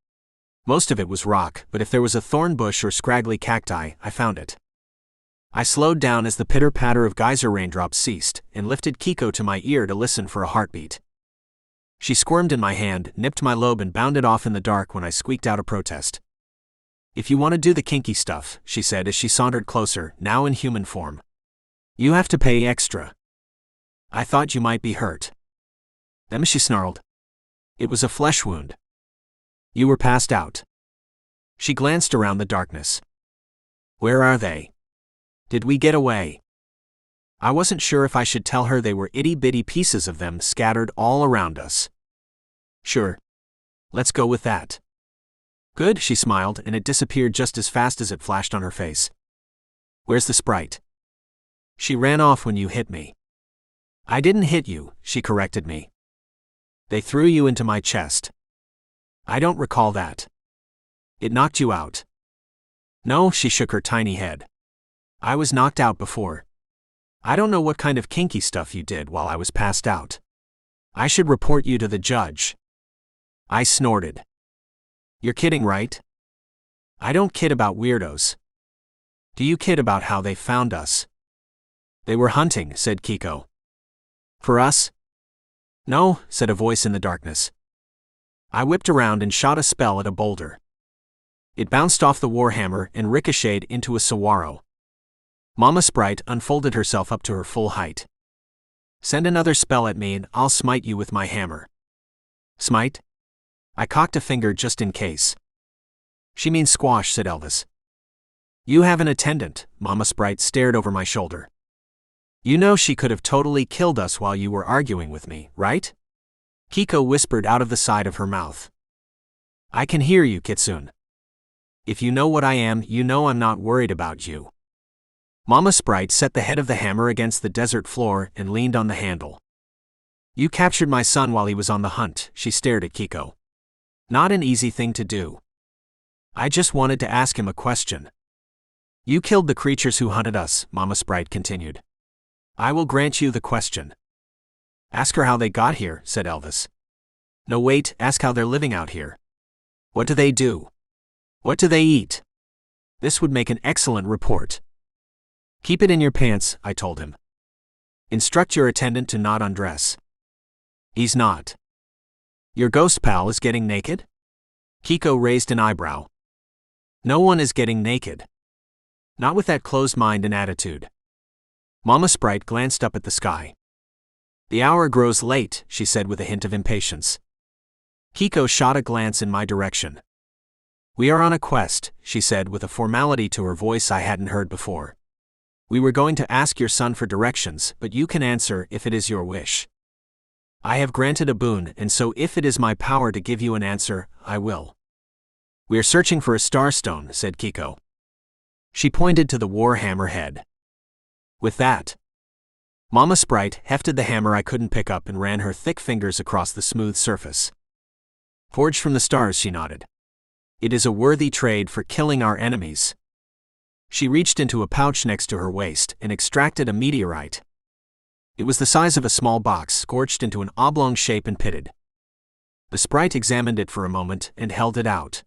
Most of it was rock, but if there was a thorn bush or scraggly cacti, I found it. I slowed down as the pitter-patter of geyser raindrops ceased and lifted Kiko to my ear to listen for a heartbeat. She squirmed in my hand, nipped my lobe and bounded off in the dark when I squeaked out a protest. If you want to do the kinky stuff, she said as she sauntered closer, now in human form. You have to pay extra. I thought you might be hurt. Them, she snarled. It was a flesh wound. You were passed out. She glanced around the darkness. Where are they? Did we get away? I wasn't sure if I should tell her they were itty-bitty pieces of them scattered all around us. Sure. Let's go with that. Good, she smiled, and it disappeared just as fast as it flashed on her face. Where's the sprite? She ran off when you hit me. I didn't hit you, she corrected me. They threw you into my chest. I don't recall that. It knocked you out. No, she shook her tiny head. I was knocked out before. I don't know what kind of kinky stuff you did while I was passed out. I should report you to the judge. I snorted. You're kidding, right? I don't kid about weirdos. Do you kid about how they found us? They were hunting, said Kiko. For us? No, said a voice in the darkness. I whipped around and shot a spell at a boulder. It bounced off the warhammer and ricocheted into a saguaro. Mama Sprite unfolded herself up to her full height. Send another spell at me and I'll smite you with my hammer. Smite? I cocked a finger just in case. She means squash, said Elvis. You have an attendant, Mama Sprite stared over my shoulder. You know she could have totally killed us while you were arguing with me, right? Kiko whispered out of the side of her mouth. I can hear you, Kitsune. If you know what I am, you know I'm not worried about you. Mama Sprite set the head of the hammer against the desert floor and leaned on the handle. You captured my son while he was on the hunt, she stared at Kiko. Not an easy thing to do. I just wanted to ask him a question. You killed the creatures who hunted us, Mama Sprite continued. I will grant you the question. Ask her how they got here, said Elvis. No wait, ask how they're living out here. What do they do? What do they eat? This would make an excellent report. Keep it in your pants, I told him. Instruct your attendant to not undress. He's not. Your ghost pal is getting naked? Kiko raised an eyebrow. No one is getting naked. Not with that closed mind and attitude. Mama Sprite glanced up at the sky. The hour grows late, she said with a hint of impatience. Kiko shot a glance in my direction. We are on a quest, she said with a formality to her voice I hadn't heard before. We were going to ask your son for directions, but you can answer if it is your wish. I have granted a boon, and so if it is my power to give you an answer, I will. We are searching for a starstone, said Kiko. She pointed to the warhammer head. With that, Mama Sprite hefted the hammer I couldn't pick up and ran her thick fingers across the smooth surface. Forged from the stars, she nodded. It is a worthy trade for killing our enemies. She reached into a pouch next to her waist and extracted a meteorite. It was the size of a small box, scorched into an oblong shape and pitted. The sprite examined it for a moment and held it out.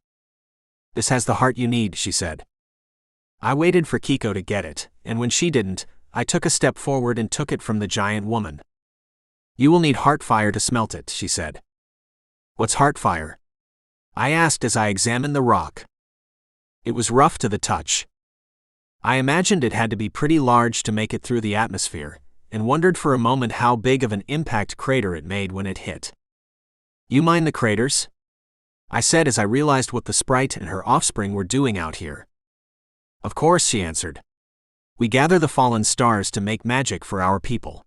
This has the heart you need, she said. I waited for Kiko to get it, and when she didn't, I took a step forward and took it from the giant woman. You will need heart fire to smelt it, she said. What's heart fire? I asked as I examined the rock. It was rough to the touch. I imagined it had to be pretty large to make it through the atmosphere, and wondered for a moment how big of an impact crater it made when it hit. You mind the craters? I said as I realized what the sprite and her offspring were doing out here. Of course, she answered. We gather the fallen stars to make magic for our people.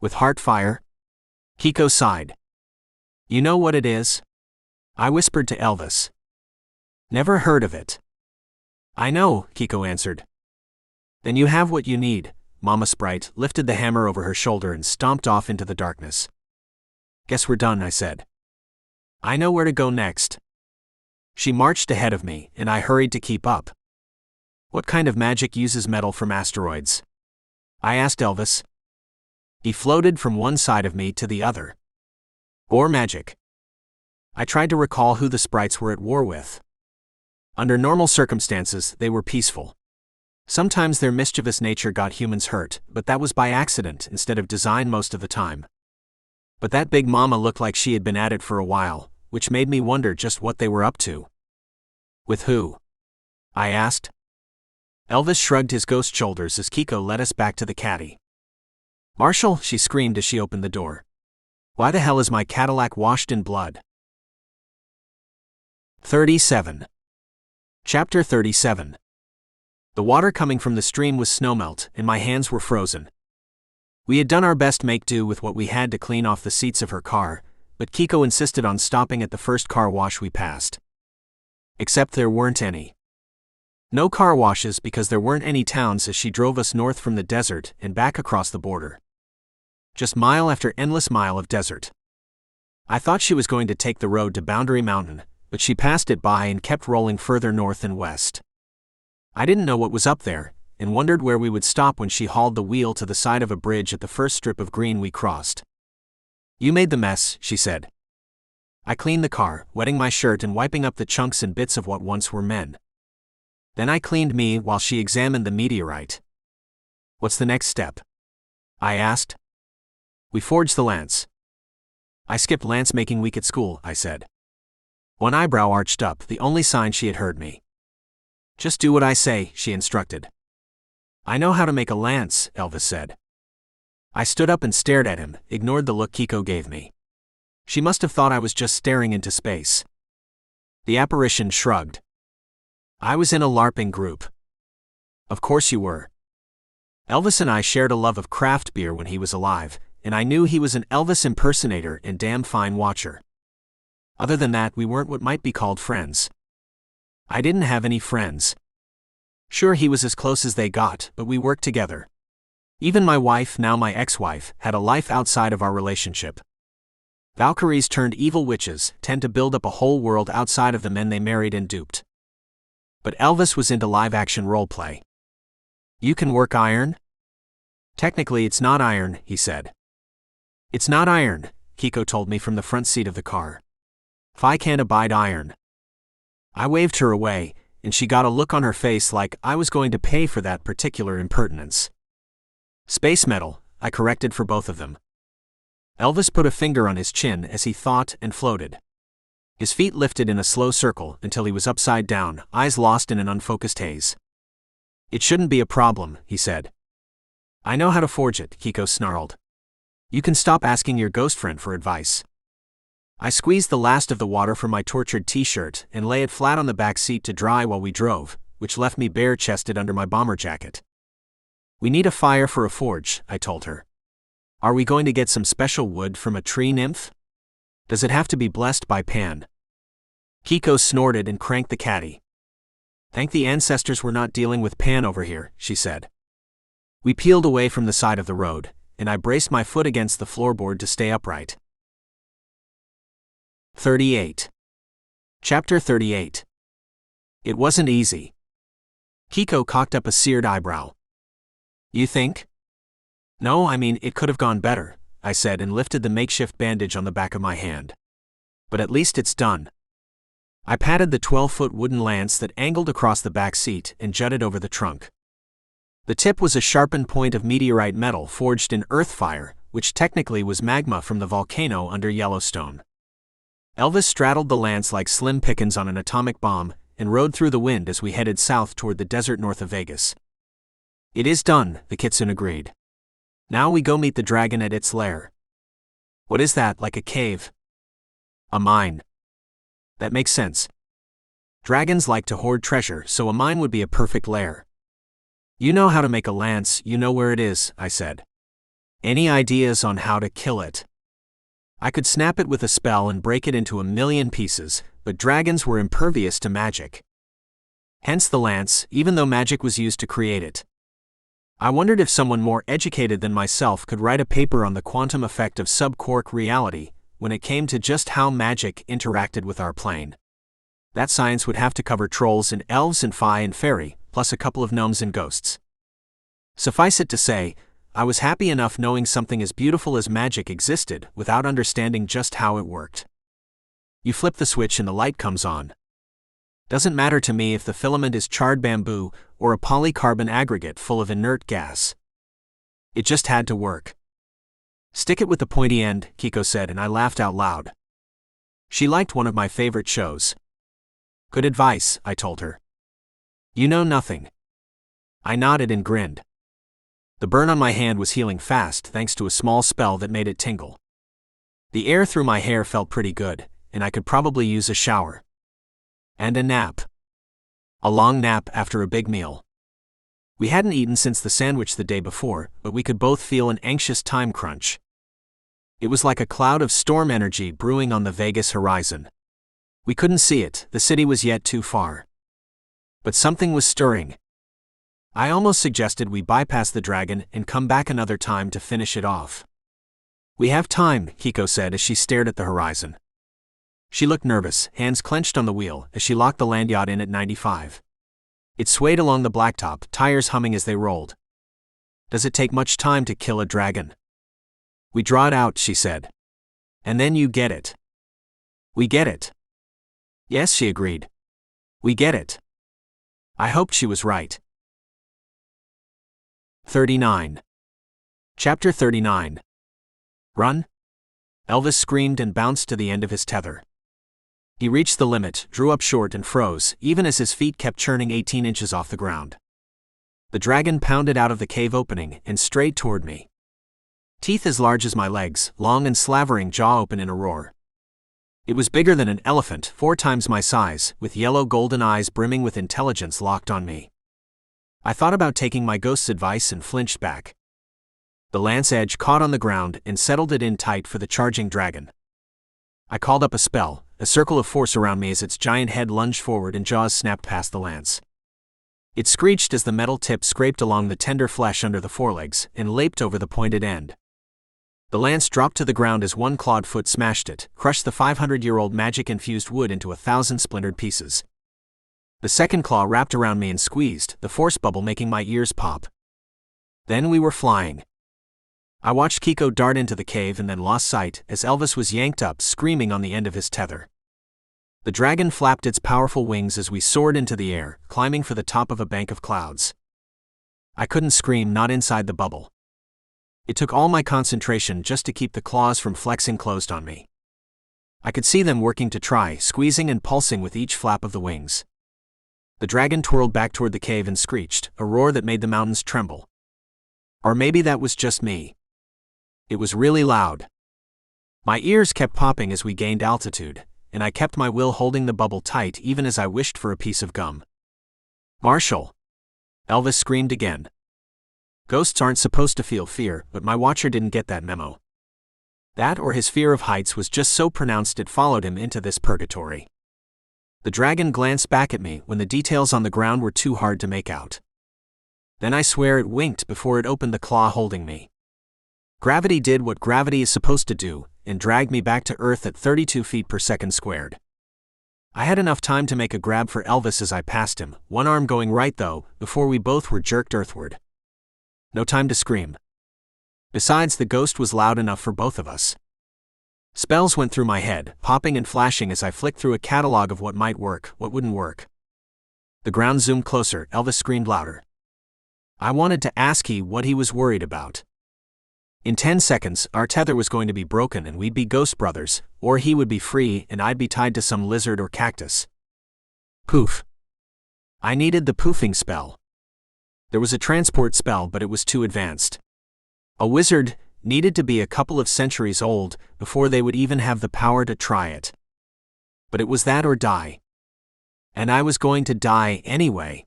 With heart fire? Kiko sighed. You know what it is? I whispered to Elvis. Never heard of it. I know, Kiko answered. Then you have what you need. Mama Sprite lifted the hammer over her shoulder and stomped off into the darkness. Guess we're done, I said. I know where to go next. She marched ahead of me, and I hurried to keep up. What kind of magic uses metal from asteroids? I asked Elvis. He floated from one side of me to the other. Or magic. I tried to recall who the sprites were at war with. Under normal circumstances, they were peaceful. Sometimes their mischievous nature got humans hurt, but that was by accident instead of design most of the time. But that big mama looked like she had been at it for a while, which made me wonder just what they were up to. With who? I asked. Elvis shrugged his ghost shoulders as Kiko led us back to the caddy. Marshall, she screamed as she opened the door. Why the hell is my Cadillac washed in blood? 37. Chapter 37. The water coming from the stream was snowmelt, and my hands were frozen. We had done our best to make do with what we had to clean off the seats of her car, but Kiko insisted on stopping at the first car wash we passed. Except there weren't any. No car washes because there weren't any towns as she drove us north from the desert and back across the border. Just mile after endless mile of desert. I thought she was going to take the road to Boundary Mountain, but she passed it by and kept rolling further north and west. I didn't know what was up there, and wondered where we would stop when she hauled the wheel to the side of a bridge at the first strip of green we crossed. You made the mess, she said. I cleaned the car, wetting my shirt and wiping up the chunks and bits of what once were men. Then I cleaned me while she examined the meteorite. What's the next step? I asked. We forged the lance. I skipped lance making week at school, I said. One eyebrow arched up, the only sign she had heard me. Just do what I say, she instructed. I know how to make a lance, Elvis said. I stood up and stared at him, ignored the look Kiko gave me. She must have thought I was just staring into space. The apparition shrugged. I was in a LARPing group. Of course you were. Elvis and I shared a love of craft beer when he was alive, and I knew he was an Elvis impersonator and damn fine watcher. Other than that, we weren't what might be called friends. I didn't have any friends. Sure, he was as close as they got, but we worked together. Even my wife, now my ex-wife, had a life outside of our relationship. Valkyries turned evil witches tend to build up a whole world outside of the men they married and duped. But Elvis was into live-action roleplay. You can work iron? Technically it's not iron, he said. It's not iron, Kiko told me from the front seat of the car. If I can't abide iron. I waved her away, and she got a look on her face like I was going to pay for that particular impertinence. Space metal, I corrected for both of them. Elvis put a finger on his chin as he thought and floated. His feet lifted in a slow circle until he was upside down, eyes lost in an unfocused haze. It shouldn't be a problem, he said. I know how to forge it, Kiko snarled. You can stop asking your ghost friend for advice. I squeezed the last of the water from my tortured t-shirt and lay it flat on the back seat to dry while we drove, which left me bare-chested under my bomber jacket. We need a fire for a forge, I told her. Are we going to get some special wood from a tree nymph? Does it have to be blessed by Pan? Kiko snorted and cranked the caddy. Thank the ancestors we're not dealing with Pan over here, she said. We peeled away from the side of the road, and I braced my foot against the floorboard to stay upright. 38. Chapter 38. It wasn't easy. Kiko cocked up a seared eyebrow. You think? No, I mean, it could have gone better, I said and lifted the makeshift bandage on the back of my hand. But at least it's done. I patted the 12-foot wooden lance that angled across the back seat and jutted over the trunk. The tip was a sharpened point of meteorite metal forged in earth fire, which technically was magma from the volcano under Yellowstone. Elvis straddled the lance like Slim Pickens on an atomic bomb and rode through the wind as we headed south toward the desert north of Vegas. It is done, the Kitsune agreed. Now we go meet the dragon at its lair. What is that, like a cave? A mine. That makes sense. Dragons like to hoard treasure, so a mine would be a perfect lair. You know how to make a lance, you know where it is, I said. Any ideas on how to kill it? I could snap it with a spell and break it into a million pieces, but dragons were impervious to magic. Hence the lance, even though magic was used to create it. I wondered if someone more educated than myself could write a paper on the quantum effect of subquark reality when it came to just how magic interacted with our plane. That science would have to cover trolls and elves and fae and fairy, plus a couple of gnomes and ghosts. Suffice it to say, I was happy enough knowing something as beautiful as magic existed without understanding just how it worked. You flip the switch and the light comes on. Doesn't matter to me if the filament is charred bamboo or a polycarbon aggregate full of inert gas. It just had to work. Stick it with the pointy end, Kiko said, and I laughed out loud. She liked one of my favorite shows. Good advice, I told her. You know nothing. I nodded and grinned. The burn on my hand was healing fast thanks to a small spell that made it tingle. The air through my hair felt pretty good, and I could probably use a shower. And a nap. A long nap after a big meal. We hadn't eaten since the sandwich the day before, but we could both feel an anxious time crunch. It was like a cloud of storm energy brewing on the Vegas horizon. We couldn't see it, the city was yet too far. But something was stirring. I almost suggested we bypass the dragon and come back another time to finish it off. We have time, Kiko said as she stared at the horizon. She looked nervous, hands clenched on the wheel, as she locked the land yacht in at 95. It swayed along the blacktop, tires humming as they rolled. Does it take much time to kill a dragon? We draw it out, she said. And then you get it. We get it. Yes, she agreed. We get it. I hoped she was right. 39. Chapter 39. Run? Elvis screamed and bounced to the end of his tether. He reached the limit, drew up short and froze, even as his feet kept churning 18 inches off the ground. The dragon pounded out of the cave opening and straight toward me. Teeth as large as my legs, long and slavering jaw open in a roar. It was bigger than an elephant, 4 times my size, with yellow golden eyes brimming with intelligence locked on me. I thought about taking my ghost's advice and flinched back. The lance edge caught on the ground and settled it in tight for the charging dragon. I called up a spell, a circle of force around me as its giant head lunged forward and jaws snapped past the lance. It screeched as the metal tip scraped along the tender flesh under the forelegs and laped over the pointed end. The lance dropped to the ground as one clawed foot smashed it, crushed the 500-year-old magic-infused wood into 1,000 splintered pieces. The second claw wrapped around me and squeezed, the force bubble making my ears pop. Then we were flying. I watched Kiko dart into the cave and then lost sight as Elvis was yanked up, screaming on the end of his tether. The dragon flapped its powerful wings as we soared into the air, climbing for the top of a bank of clouds. I couldn't scream, not inside the bubble. It took all my concentration just to keep the claws from flexing closed on me. I could see them working to try, squeezing and pulsing with each flap of the wings. The dragon twirled back toward the cave and screeched, a roar that made the mountains tremble. Or maybe that was just me. It was really loud. My ears kept popping as we gained altitude, and I kept my will holding the bubble tight even as I wished for a piece of gum. "Marshall!" Elvis screamed again. Ghosts aren't supposed to feel fear, but my watcher didn't get that memo. That or his fear of heights was just so pronounced it followed him into this purgatory. The dragon glanced back at me when the details on the ground were too hard to make out. Then I swear it winked before it opened the claw holding me. Gravity did what gravity is supposed to do, and dragged me back to Earth at 32 feet per second squared. I had enough time to make a grab for Elvis as I passed him, one arm going right though, before we both were jerked earthward. No time to scream. Besides, the ghost was loud enough for both of us. Spells went through my head, popping and flashing as I flicked through a catalog of what might work, what wouldn't work. The ground zoomed closer, Elvis screamed louder. I wanted to ask he what he was worried about. In 10 seconds, our tether was going to be broken and we'd be ghost brothers, or he would be free and I'd be tied to some lizard or cactus. Poof. I needed the poofing spell. There was a transport spell, but it was too advanced. A wizard needed to be a couple of centuries old before they would even have the power to try it. But it was that or die. And I was going to die anyway.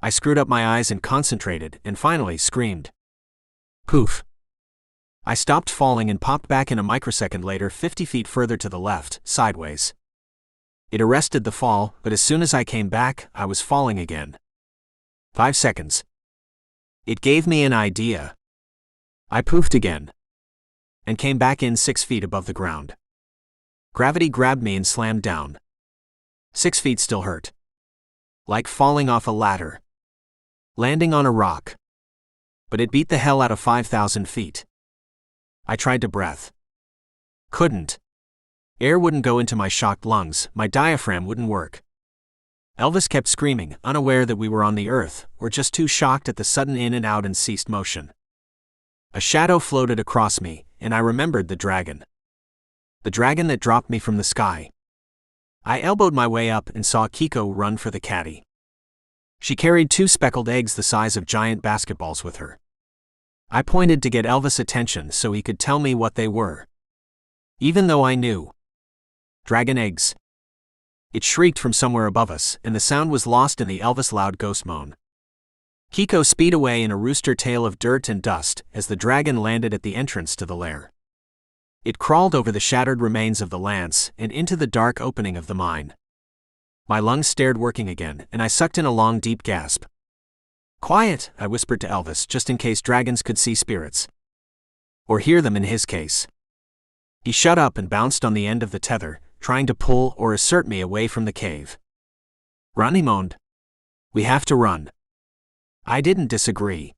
I screwed up my eyes and concentrated, and finally screamed. Poof. I stopped falling and popped back in a microsecond later 50 feet further to the left, sideways. It arrested the fall, but as soon as I came back, I was falling again. 5 seconds. It gave me an idea. I poofed again. And came back in 6 feet above the ground. Gravity grabbed me and slammed down. 6 feet still hurt. Like falling off a ladder. Landing on a rock. But it beat the hell out of 5,000 feet. I tried to breath. Couldn't. Air wouldn't go into my shocked lungs, my diaphragm wouldn't work. Elvis kept screaming, unaware that we were on the earth, or just too shocked at the sudden in and out and ceased motion. A shadow floated across me, and I remembered the dragon. The dragon that dropped me from the sky. I elbowed my way up and saw Kiko run for the caddy. She carried 2 speckled eggs the size of giant basketballs with her. I pointed to get Elvis' attention so he could tell me what they were. Even though I knew. Dragon eggs. It shrieked from somewhere above us, and the sound was lost in the Elvis loud ghost moan. Kiko sped away in a rooster tail of dirt and dust as the dragon landed at the entrance to the lair. It crawled over the shattered remains of the lance and into the dark opening of the mine. My lungs started working again, and I sucked in a long deep gasp. Quiet, I whispered to Elvis, just in case dragons could see spirits. Or hear them in his case. He shut up and bounced on the end of the tether, trying to pull or assert me away from the cave. Run, he moaned. We have to run. I didn't disagree.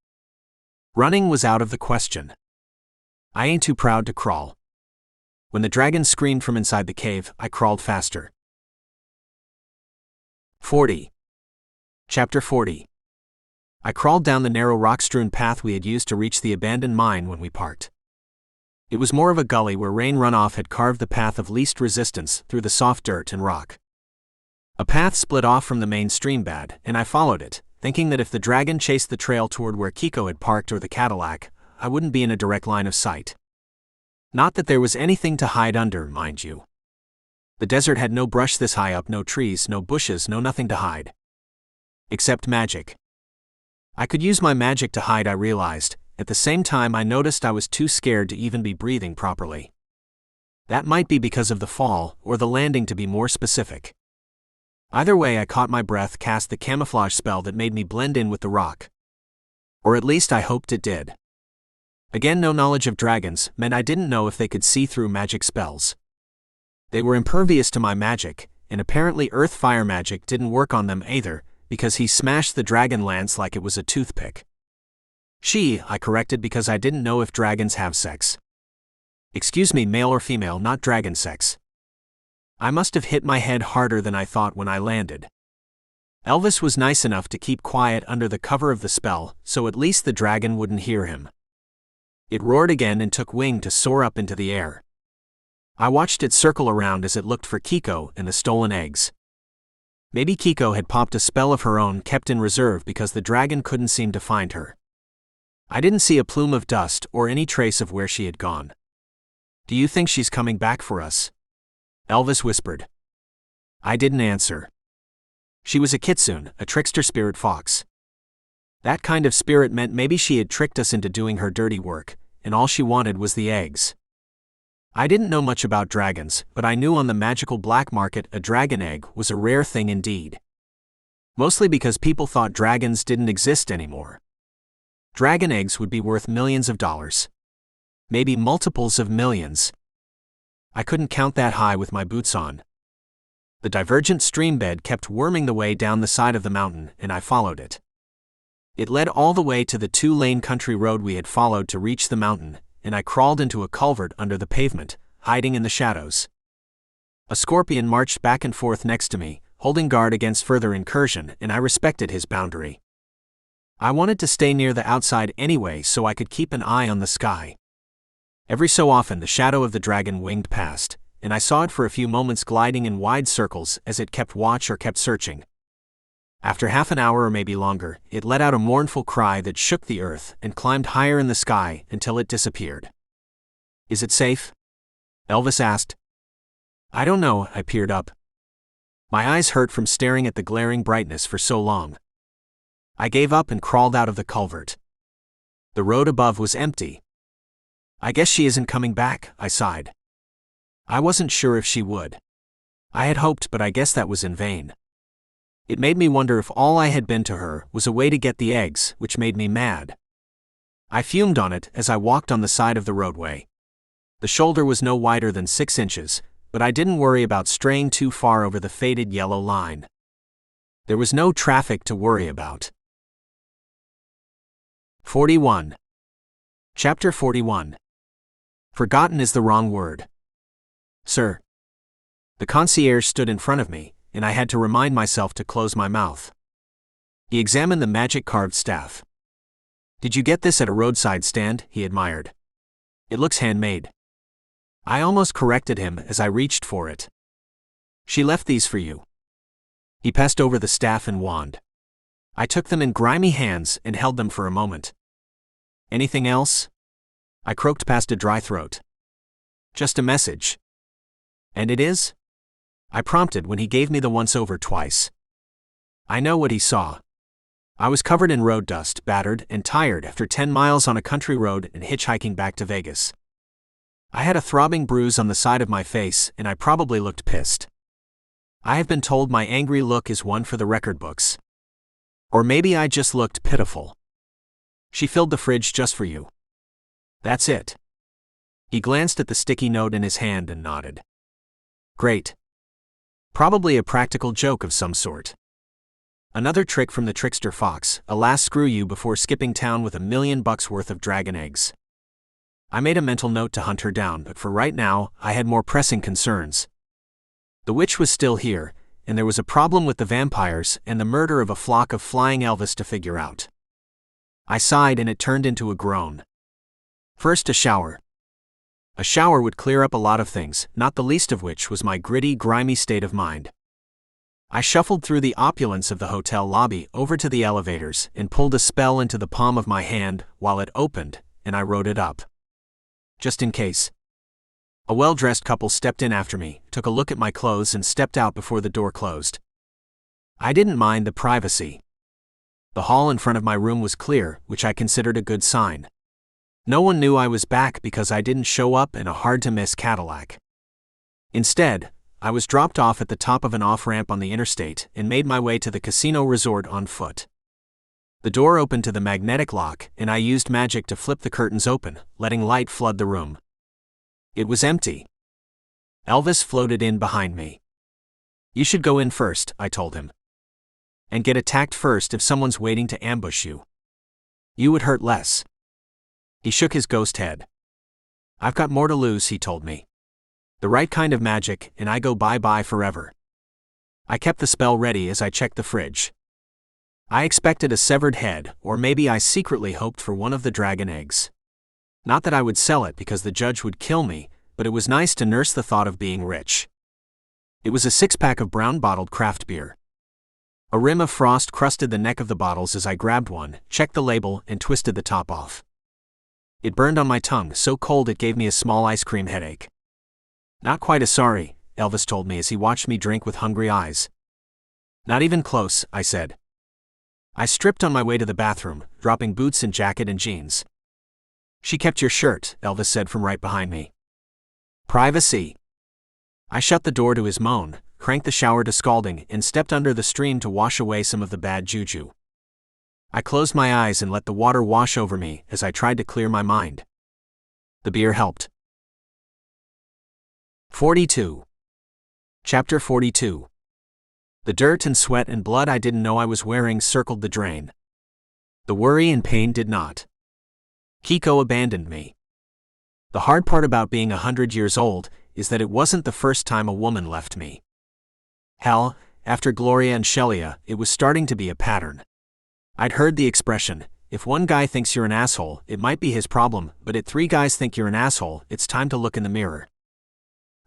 Running was out of the question. I ain't too proud to crawl. When the dragon screamed from inside the cave, I crawled faster. 40. Chapter 40. I crawled down the narrow rock-strewn path we had used to reach the abandoned mine when we parked. It was more of a gully where rain runoff had carved the path of least resistance through the soft dirt and rock. A path split off from the main stream bed, and I followed it, thinking that if the dragon chased the trail toward where Kiko had parked or the Cadillac, I wouldn't be in a direct line of sight. Not that there was anything to hide under, mind you. The desert had no brush this high up, no trees, no bushes, no nothing to hide. Except magic. I could use my magic to hide, I realized. At the same time, I noticed I was too scared to even be breathing properly. That might be because of the fall, or the landing to be more specific. Either way, I caught my breath, cast the camouflage spell that made me blend in with the rock. Or at least I hoped it did. Again, no knowledge of dragons meant I didn't know if they could see through magic spells. They were impervious to my magic, and apparently earth fire magic didn't work on them either, because he smashed the dragon lance like it was a toothpick. I corrected because I didn't know if dragons have sex. Excuse me, male or female, not dragon sex. I must have hit my head harder than I thought when I landed. Elvis was nice enough to keep quiet under the cover of the spell, so at least the dragon wouldn't hear him. It roared again and took wing to soar up into the air. I watched it circle around as it looked for Kiko and the stolen eggs. Maybe Kiko had popped a spell of her own kept in reserve because the dragon couldn't seem to find her. I didn't see a plume of dust or any trace of where she had gone. "Do you think she's coming back for us?" Elvis whispered. I didn't answer. She was a kitsune, a trickster spirit fox. That kind of spirit meant maybe she had tricked us into doing her dirty work, and all she wanted was the eggs. I didn't know much about dragons, but I knew on the magical black market a dragon egg was a rare thing indeed. Mostly because people thought dragons didn't exist anymore. Dragon eggs would be worth millions of dollars. Maybe multiples of millions. I couldn't count that high with my boots on. The divergent stream bed kept worming the way down the side of the mountain, and I followed it. It led all the way to the 2-lane country road we had followed to reach the mountain, and I crawled into a culvert under the pavement, hiding in the shadows. A scorpion marched back and forth next to me, holding guard against further incursion, and I respected his boundary. I wanted to stay near the outside anyway so I could keep an eye on the sky. Every so often the shadow of the dragon winged past, and I saw it for a few moments gliding in wide circles as it kept watch or kept searching. After half an hour or maybe longer, it let out a mournful cry that shook the earth and climbed higher in the sky until it disappeared. "Is it safe?" Elvis asked. "I don't know," I peered up. My eyes hurt from staring at the glaring brightness for so long. I gave up and crawled out of the culvert. The road above was empty. "I guess she isn't coming back," I sighed. I wasn't sure if she would. I had hoped, but I guess that was in vain. It made me wonder if all I had been to her was a way to get the eggs, which made me mad. I fumed on it as I walked on the side of the roadway. The shoulder was no wider than 6 inches, but I didn't worry about straying too far over the faded yellow line. There was no traffic to worry about. 41. Chapter 41. Forgotten is the wrong word. "Sir." The concierge stood in front of me, and I had to remind myself to close my mouth. He examined the magic-carved staff. "Did you get this at a roadside stand?" he admired. "It looks handmade." I almost corrected him as I reached for it. "She left these for you." He passed over the staff and wand. I took them in grimy hands and held them for a moment. "Anything else?" I croaked past a dry throat. "Just a message." "And it is?" I prompted when he gave me the once-over twice. I know what he saw. I was covered in road dust, battered and tired after 10 miles on a country road and hitchhiking back to Vegas. I had a throbbing bruise on the side of my face, and I probably looked pissed. I have been told my angry look is one for the record books. Or maybe I just looked pitiful. "She filled the fridge just for you." "That's it." He glanced at the sticky note in his hand and nodded. "Great. Probably a practical joke of some sort. Another trick from the trickster fox, a last screw you before skipping town with $1 million worth of dragon eggs. I made a mental note to hunt her down, but for right now, I had more pressing concerns. The witch was still here, and there was a problem with the vampires and the murder of a flock of flying Elvis to figure out. I sighed and it turned into a groan. First a shower. A shower would clear up a lot of things, not the least of which was my gritty, grimy state of mind. I shuffled through the opulence of the hotel lobby over to the elevators and pulled a spell into the palm of my hand while it opened, and I wrote it up. Just in case. A well-dressed couple stepped in after me, took a look at my clothes and stepped out before the door closed. I didn't mind the privacy. The hall in front of my room was clear, which I considered a good sign. No one knew I was back because I didn't show up in a hard-to-miss Cadillac. Instead, I was dropped off at the top of an off-ramp on the interstate and made my way to the casino resort on foot. The door opened to the magnetic lock, and I used magic to flip the curtains open, letting light flood the room. It was empty. Elvis floated in behind me. "You should go in first," I told him. "And get attacked first if someone's waiting to ambush you. You would hurt less." He shook his ghost head. "I've got more to lose," he told me. "The right kind of magic, and I go bye-bye forever." I kept the spell ready as I checked the fridge. I expected a severed head, or maybe I secretly hoped for one of the dragon eggs. Not that I would sell it because the judge would kill me, but it was nice to nurse the thought of being rich. It was a 6-pack of brown bottled craft beer. A rim of frost crusted the neck of the bottles as I grabbed one, checked the label, and twisted the top off. It burned on my tongue, so cold it gave me a small ice cream headache. "Not quite as sorry," Elvis told me as he watched me drink with hungry eyes. "Not even close," I said. I stripped on my way to the bathroom, dropping boots and jacket and jeans. "She kept your shirt," Elvis said from right behind me. "Privacy." I shut the door to his moan, cranked the shower to scalding, and stepped under the stream to wash away some of the bad juju. I closed my eyes and let the water wash over me as I tried to clear my mind. The beer helped. 42. Chapter 42. The dirt and sweat and blood I didn't know I was wearing circled the drain. The worry and pain did not. Kiko abandoned me. The hard part about being 100 years old is that it wasn't the first time a woman left me. Hell, after Gloria and Shelia, it was starting to be a pattern. I'd heard the expression, if one guy thinks you're an asshole, it might be his problem, but if 3 guys think you're an asshole, it's time to look in the mirror.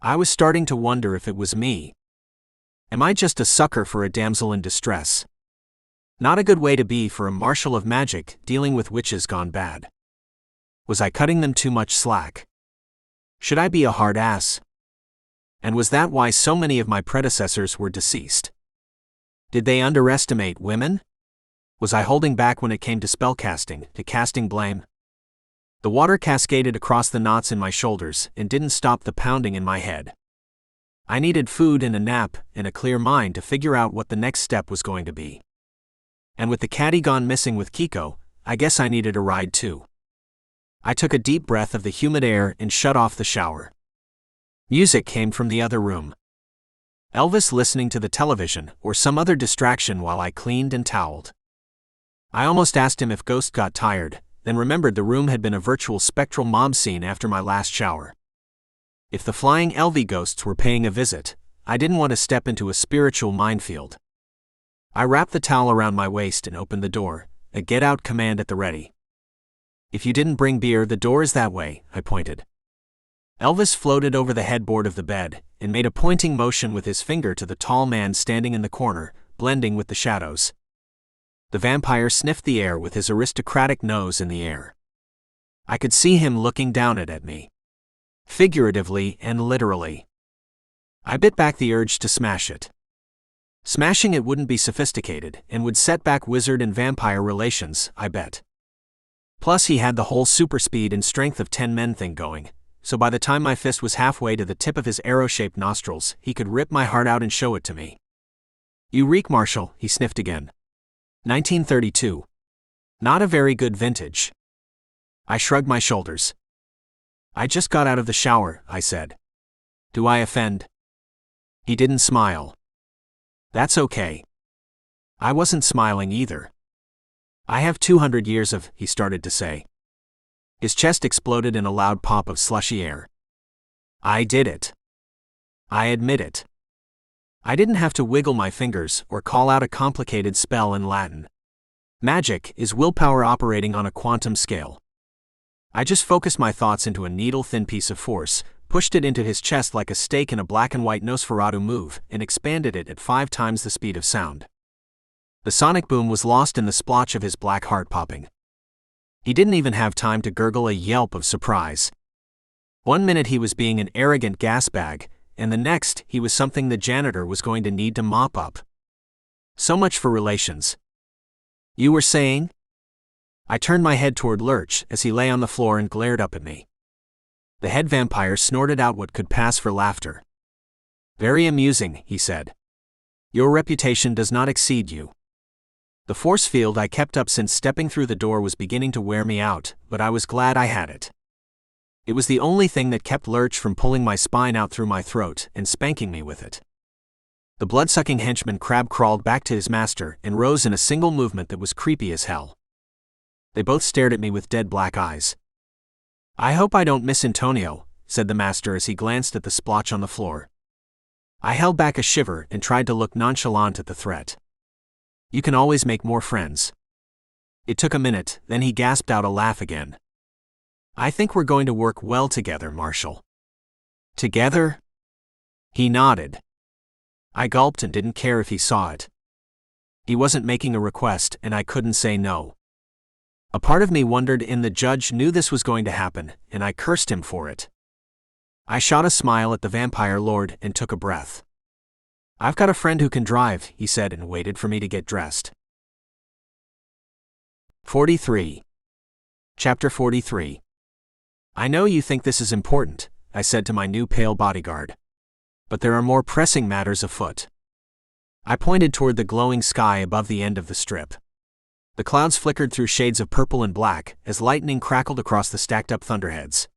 I was starting to wonder if it was me. Am I just a sucker for a damsel in distress? Not a good way to be for a marshal of magic dealing with witches gone bad. Was I cutting them too much slack? Should I be a hard ass? And was that why so many of my predecessors were deceased? Did they underestimate women? Was I holding back when it came to spellcasting, to casting blame? The water cascaded across the knots in my shoulders and didn't stop the pounding in my head. I needed food and a nap and a clear mind to figure out what the next step was going to be. And with the caddy gone missing with Kiko, I guess I needed a ride too. I took a deep breath of the humid air and shut off the shower. Music came from the other room. Elvis listening to the television or some other distraction while I cleaned and toweled. I almost asked him if Ghost got tired, then remembered the room had been a virtual spectral mob scene after my last shower. If the flying LV ghosts were paying a visit, I didn't want to step into a spiritual minefield. I wrapped the towel around my waist and opened the door, a get-out command at the ready. "If you didn't bring beer, the door is that way," I pointed. Elvis floated over the headboard of the bed and made a pointing motion with his finger to the tall man standing in the corner, blending with the shadows. The vampire sniffed the air with his aristocratic nose in the air. I could see him looking down at me. Figuratively and literally. I bit back the urge to smash it. Smashing it wouldn't be sophisticated and would set back wizard and vampire relations, I bet. Plus he had the whole super speed and strength of 10 men thing going, so by the time my fist was halfway to the tip of his arrow-shaped nostrils, he could rip my heart out and show it to me. "You reek, Marshal," he sniffed again. 1932. Not a very good vintage. I shrugged my shoulders. "I just got out of the shower," I said. "Do I offend?" He didn't smile. "That's okay." I wasn't smiling either. "I have 200 years of," he started to say. His chest exploded in a loud pop of slushy air. I did it. I admit it. I didn't have to wiggle my fingers or call out a complicated spell in Latin. Magic is willpower operating on a quantum scale. I just focused my thoughts into a needle-thin piece of force, pushed it into his chest like a stake in a black and white Nosferatu move, and expanded it at 5 times the speed of sound. The sonic boom was lost in the splotch of his black heart popping. He didn't even have time to gurgle a yelp of surprise. 1 minute he was being an arrogant gasbag, and the next he was something the janitor was going to need to mop up. So much for relations. You were saying? I turned my head toward Lurch as he lay on the floor and glared up at me. The head vampire snorted out what could pass for laughter. Very amusing, he said. Your reputation does not exceed you. The force field I kept up since stepping through the door was beginning to wear me out, but I was glad I had it. It was the only thing that kept Lurch from pulling my spine out through my throat and spanking me with it. The blood-sucking henchman crab crawled back to his master and rose in a single movement that was creepy as hell. They both stared at me with dead black eyes. I hope I don't miss Antonio, said the master as he glanced at the splotch on the floor. I held back a shiver and tried to look nonchalant at the threat. You can always make more friends. It took a minute, then he gasped out a laugh again. I think we're going to work well together, Marshal. Together? He nodded. I gulped and didn't care if he saw it. He wasn't making a request, and I couldn't say no. A part of me wondered if the judge knew this was going to happen, and I cursed him for it. I shot a smile at the vampire lord and took a breath. I've got a friend who can drive, he said, and waited for me to get dressed. 43. Chapter 43. I know you think this is important, I said to my new pale bodyguard. But there are more pressing matters afoot. I pointed toward the glowing sky above the end of the strip. The clouds flickered through shades of purple and black as lightning crackled across the stacked-up thunderheads.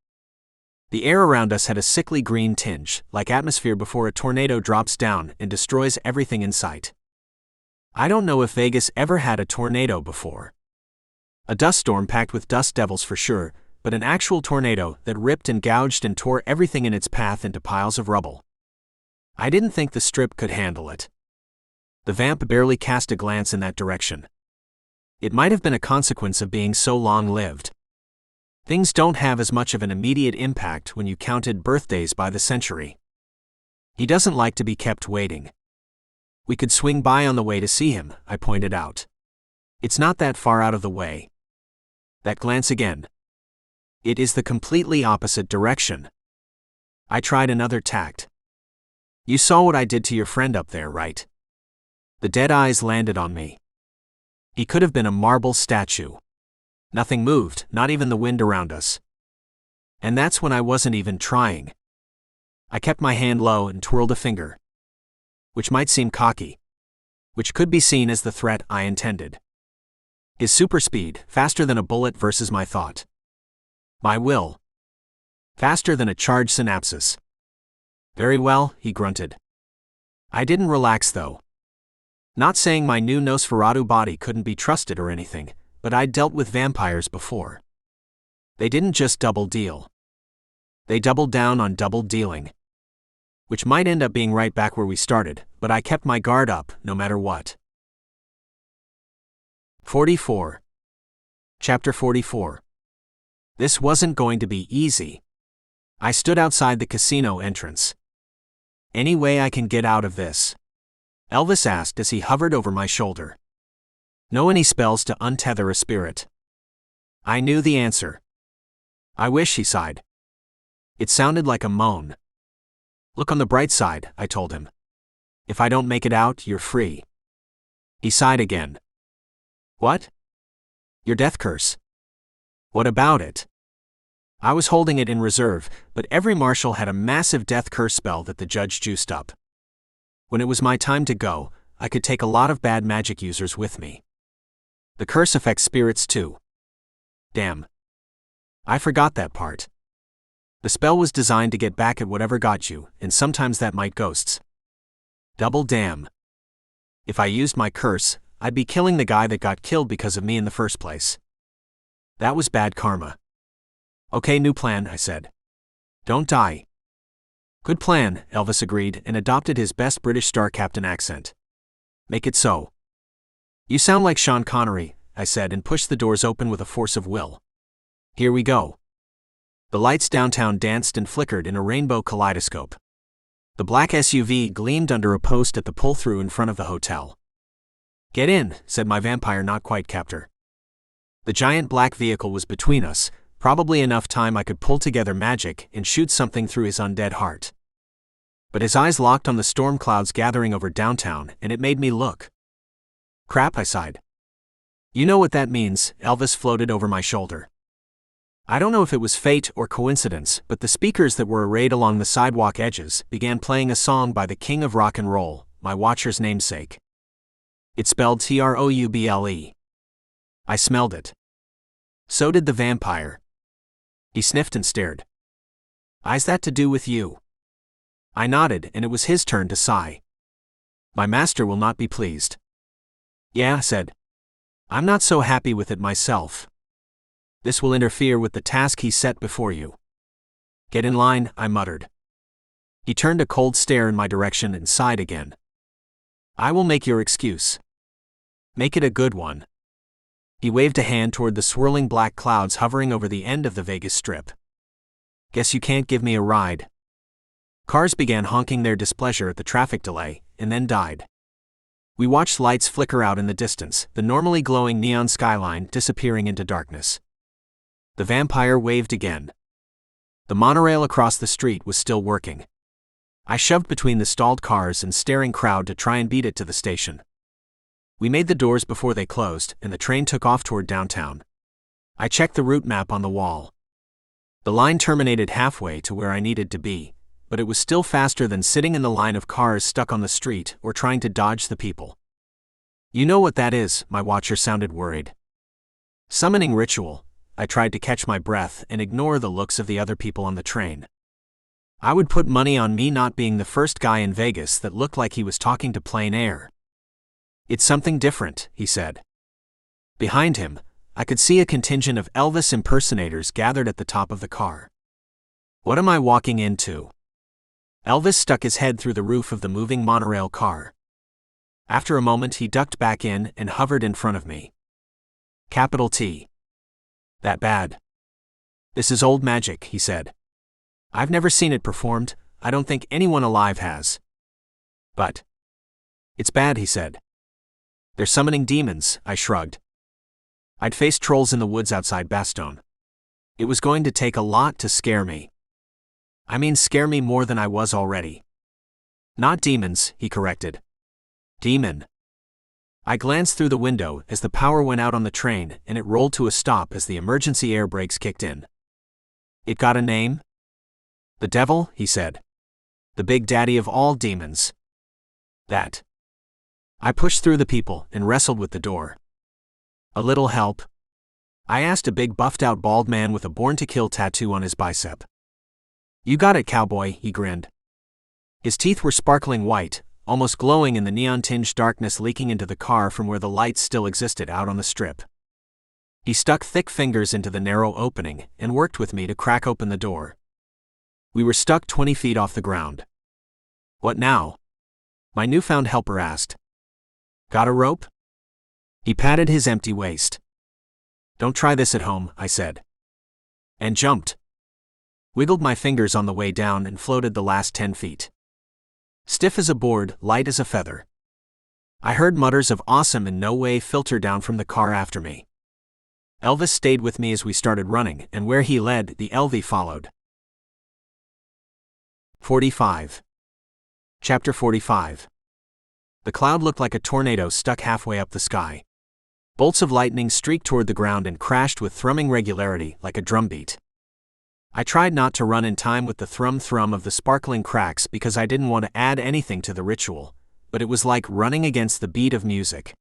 The air around us had a sickly green tinge, like atmosphere before a tornado drops down and destroys everything in sight. I don't know if Vegas ever had a tornado before. A dust storm packed with dust devils for sure, but an actual tornado that ripped and gouged and tore everything in its path into piles of rubble. I didn't think the strip could handle it. The vamp barely cast a glance in that direction. It might have been a consequence of being so long-lived. Things don't have as much of an immediate impact when you counted birthdays by the century. He doesn't like to be kept waiting. We could swing by on the way to see him, I pointed out. It's not that far out of the way. That glance again. It is the completely opposite direction. I tried another tact. You saw what I did to your friend up there, right? The dead eyes landed on me. He could have been a marble statue. Nothing moved, not even the wind around us. And that's when I wasn't even trying. I kept my hand low and twirled a finger. Which might seem cocky. Which could be seen as the threat I intended. His super speed, faster than a bullet versus my thought. My will. Faster than a charged synapses. Very well, he grunted. I didn't relax though. Not saying my new Nosferatu body couldn't be trusted or anything, but I'd dealt with vampires before. They didn't just double deal. They doubled down on double dealing. Which might end up being right back where we started, but I kept my guard up, no matter what. 44. Chapter 44. This wasn't going to be easy. I stood outside the casino entrance. Any way I can get out of this? Elvis asked as he hovered over my shoulder. Know any spells to untether a spirit? I knew the answer. I wish, he sighed. It sounded like a moan. Look on the bright side, I told him. If I don't make it out, you're free. He sighed again. What? Your death curse. What about it? I was holding it in reserve, but every marshal had a massive death curse spell that the judge juiced up. When it was my time to go, I could take a lot of bad magic users with me. The curse affects spirits too. Damn. I forgot that part. The spell was designed to get back at whatever got you, and sometimes that might ghosts. Double damn. If I used my curse, I'd be killing the guy that got killed because of me in the first place. That was bad karma. Okay, new plan, I said. Don't die. Good plan, Elvis agreed and adopted his best British star captain accent. Make it so. You sound like Sean Connery, I said and pushed the doors open with a force of will. Here we go. The lights downtown danced and flickered in a rainbow kaleidoscope. The black SUV gleamed under a post at the pull-through in front of the hotel. "Get in," said my vampire not-quite-captor. The giant black vehicle was between us, probably enough time I could pull together magic and shoot something through his undead heart. But his eyes locked on the storm clouds gathering over downtown, and it made me look. "Crap," I sighed. "You know what that means," Elvis floated over my shoulder. I don't know if it was fate or coincidence, but the speakers that were arrayed along the sidewalk edges began playing a song by the king of rock and roll, my watcher's namesake. It spelled Trouble. I smelled it. So did the vampire. He sniffed and stared. "Is that to do with you?" I nodded, and it was his turn to sigh. "My master will not be pleased." "Yeah," I said. "I'm not so happy with it myself. This will interfere with the task he set before you." "Get in line," I muttered. He turned a cold stare in my direction and sighed again. "I will make your excuse. Make it a good one." He waved a hand toward the swirling black clouds hovering over the end of the Vegas Strip. "Guess you can't give me a ride." Cars began honking their displeasure at the traffic delay, and then died. We watched lights flicker out in the distance, the normally glowing neon skyline disappearing into darkness. The vampire waved again. The monorail across the street was still working. I shoved between the stalled cars and staring crowd to try and beat it to the station. We made the doors before they closed, and the train took off toward downtown. I checked the route map on the wall. The line terminated halfway to where I needed to be, but it was still faster than sitting in the line of cars stuck on the street or trying to dodge the people. "You know what that is," my watcher sounded worried. "Summoning ritual." I tried to catch my breath and ignore the looks of the other people on the train. I would put money on me not being the first guy in Vegas that looked like he was talking to plain air. "It's something different," he said. Behind him, I could see a contingent of Elvis impersonators gathered at the top of the car. "What am I walking into?" Elvis stuck his head through the roof of the moving monorail car. After a moment he ducked back in and hovered in front of me. Capital T. "That bad?" "This is old magic," he said. "I've never seen it performed, I don't think anyone alive has." "But it's bad," he said. "They're summoning demons," I shrugged. I'd faced trolls in the woods outside Bastogne. It was going to take a lot to scare me. I mean, scare me more than I was already. "Not demons," he corrected. "Demon." I glanced through the window as the power went out on the train and it rolled to a stop as the emergency air brakes kicked in. "It got a name?" "The devil," he said. "The big daddy of all demons." "That." I pushed through the people and wrestled with the door. "A little help?" I asked a big buffed-out bald man with a born-to-kill tattoo on his bicep. "You got it, cowboy," he grinned. His teeth were sparkling white, almost glowing in the neon-tinged darkness leaking into the car from where the lights still existed out on the strip. He stuck thick fingers into the narrow opening and worked with me to crack open the door. We were stuck 20 feet off the ground. "What now?" my newfound helper asked. "Got a rope?" He patted his empty waist. "Don't try this at home," I said. And jumped. Wiggled my fingers on the way down and floated the last 10 feet. Stiff as a board, light as a feather. I heard mutters of awesome and no way filter down from the car after me. Elvis stayed with me as we started running, and where he led, the LV followed. 45. Chapter 45. The cloud looked like a tornado stuck halfway up the sky. Bolts of lightning streaked toward the ground and crashed with thrumming regularity like a drumbeat. I tried not to run in time with the thrum-thrum of the sparkling cracks because I didn't want to add anything to the ritual, but it was like running against the beat of music.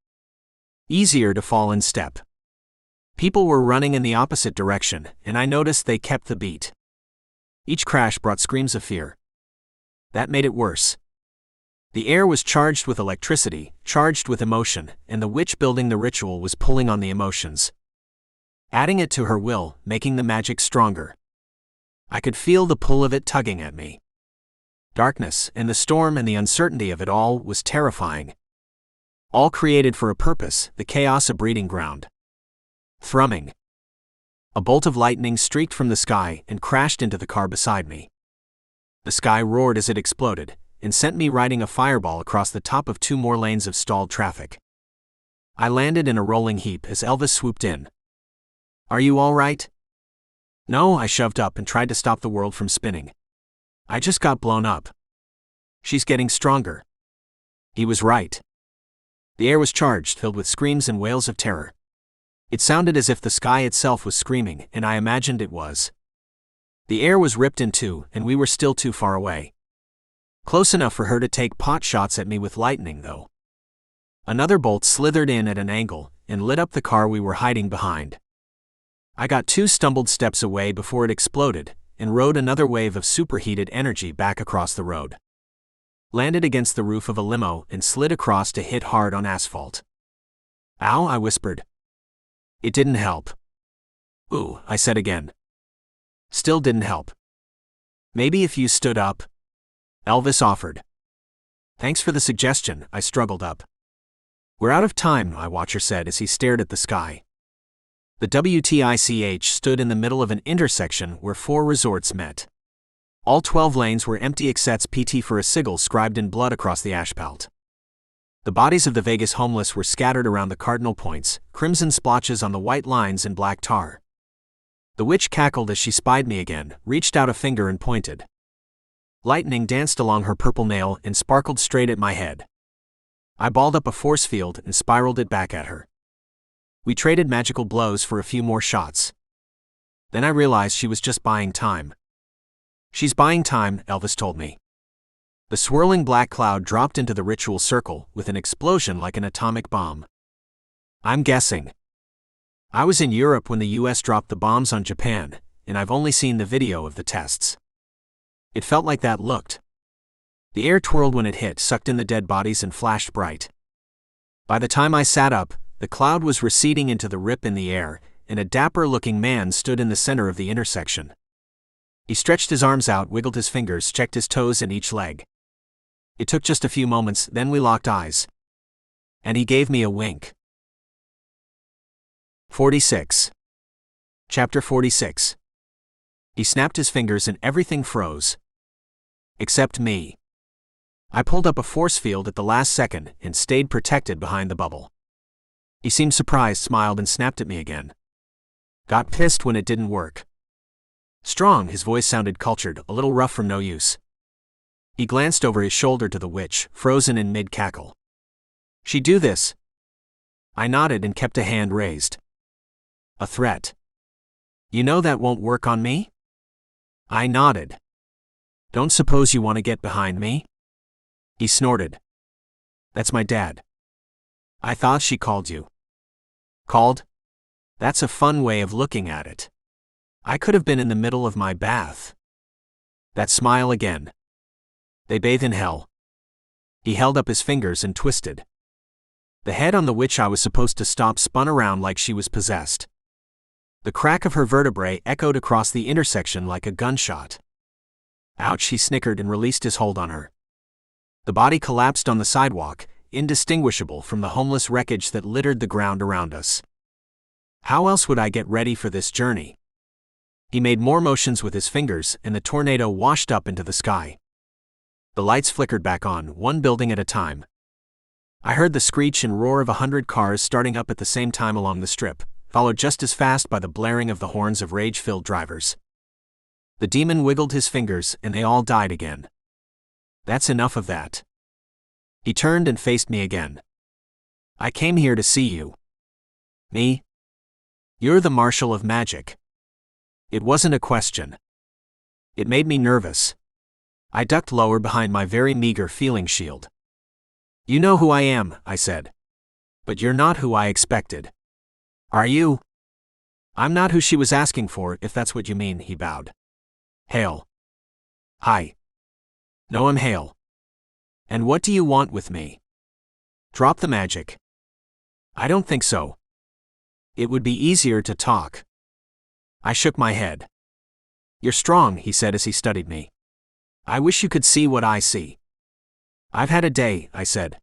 Easier to fall in step. People were running in the opposite direction, and I noticed they kept the beat. Each crash brought screams of fear. That made it worse. The air was charged with electricity, charged with emotion, and the witch building the ritual was pulling on the emotions. Adding it to her will, making the magic stronger. I could feel the pull of it tugging at me. Darkness, and the storm and the uncertainty of it all was terrifying. All created for a purpose, the chaos a breeding ground. Thrumming. A bolt of lightning streaked from the sky and crashed into the car beside me. The sky roared as it exploded, and sent me riding a fireball across the top of 2 more lanes of stalled traffic. I landed in a rolling heap as Elvis swooped in. "Are you all right?" "No," I shoved up and tried to stop the world from spinning. "I just got blown up." "She's getting stronger." He was right. The air was charged, filled with screams and wails of terror. It sounded as if the sky itself was screaming, and I imagined it was. The air was ripped in two, and we were still too far away. Close enough for her to take pot shots at me with lightning, though. Another bolt slithered in at an angle and lit up the car we were hiding behind. I got 2 stumbled steps away before it exploded, and rode another wave of superheated energy back across the road. Landed against the roof of a limo and slid across to hit hard on asphalt. "Ow," I whispered. It didn't help. "Ooh," I said again. Still didn't help. "Maybe if you stood up," Elvis offered. "Thanks for the suggestion," I struggled up. "We're out of time," my watcher said as he stared at the sky. The WTICH stood in the middle of an intersection where 4 resorts met. All 12 lanes were empty except PT for a sigil scribed in blood across the asphalt. The bodies of the Vegas homeless were scattered around the cardinal points, crimson splotches on the white lines in black tar. The witch cackled as she spied me again, reached out a finger and pointed. Lightning danced along her purple nail and sparkled straight at my head. I balled up a force field and spiraled it back at her. We traded magical blows for a few more shots. Then I realized she was just buying time. "She's buying time," Elvis told me. The swirling black cloud dropped into the ritual circle with an explosion like an atomic bomb. I'm guessing. I was in Europe when the US dropped the bombs on Japan, and I've only seen the video of the tests. It felt like that looked. The air twirled when it hit, sucked in the dead bodies and flashed bright. By the time I sat up, the cloud was receding into the rip in the air, and a dapper-looking man stood in the center of the intersection. He stretched his arms out, wiggled his fingers, checked his toes and each leg. It took just a few moments, then we locked eyes. And he gave me a wink. 46. Chapter 46. He snapped his fingers and everything froze. Except me. I pulled up a force field at the last second and stayed protected behind the bubble. He seemed surprised, smiled and snapped at me again. Got pissed when it didn't work. Strong, his voice sounded cultured, a little rough from no use. He glanced over his shoulder to the witch, frozen in mid-cackle. "She do this?" I nodded and kept a hand raised. "A threat. You know that won't work on me?" I nodded. "Don't suppose you want to get behind me?" He snorted. "That's my dad." "I thought she called you." "Called? That's a fun way of looking at it. I could have been in the middle of my bath." That smile again. "They bathe in hell." He held up his fingers and twisted. The head on the witch I was supposed to stop spun around like she was possessed. The crack of her vertebrae echoed across the intersection like a gunshot. "Ouch," he snickered and released his hold on her. The body collapsed on the sidewalk, indistinguishable from the homeless wreckage that littered the ground around us. How else would I get ready for this journey? He made more motions with his fingers, and the tornado washed up into the sky. The lights flickered back on, one building at a time. I heard the screech and roar of 100 cars starting up at the same time along the strip, followed just as fast by the blaring of the horns of rage-filled drivers. The demon wiggled his fingers, and they all died again. That's enough of that. He turned and faced me again. "I came here to see you." "Me? You're the Marshal of Magic." It wasn't a question. It made me nervous. I ducked lower behind my very meager feeling shield. "You know who I am," I said. "But you're not who I expected." "Are you?" "I'm not who she was asking for, if that's what you mean," he bowed. "Hale." "Hi." "No, I'm Hale." "And what do you want with me?" "Drop the magic." "I don't think so. It would be easier to talk." I shook my head. "You're strong," he said as he studied me. "I wish you could see what I see." "I've had a day," I said.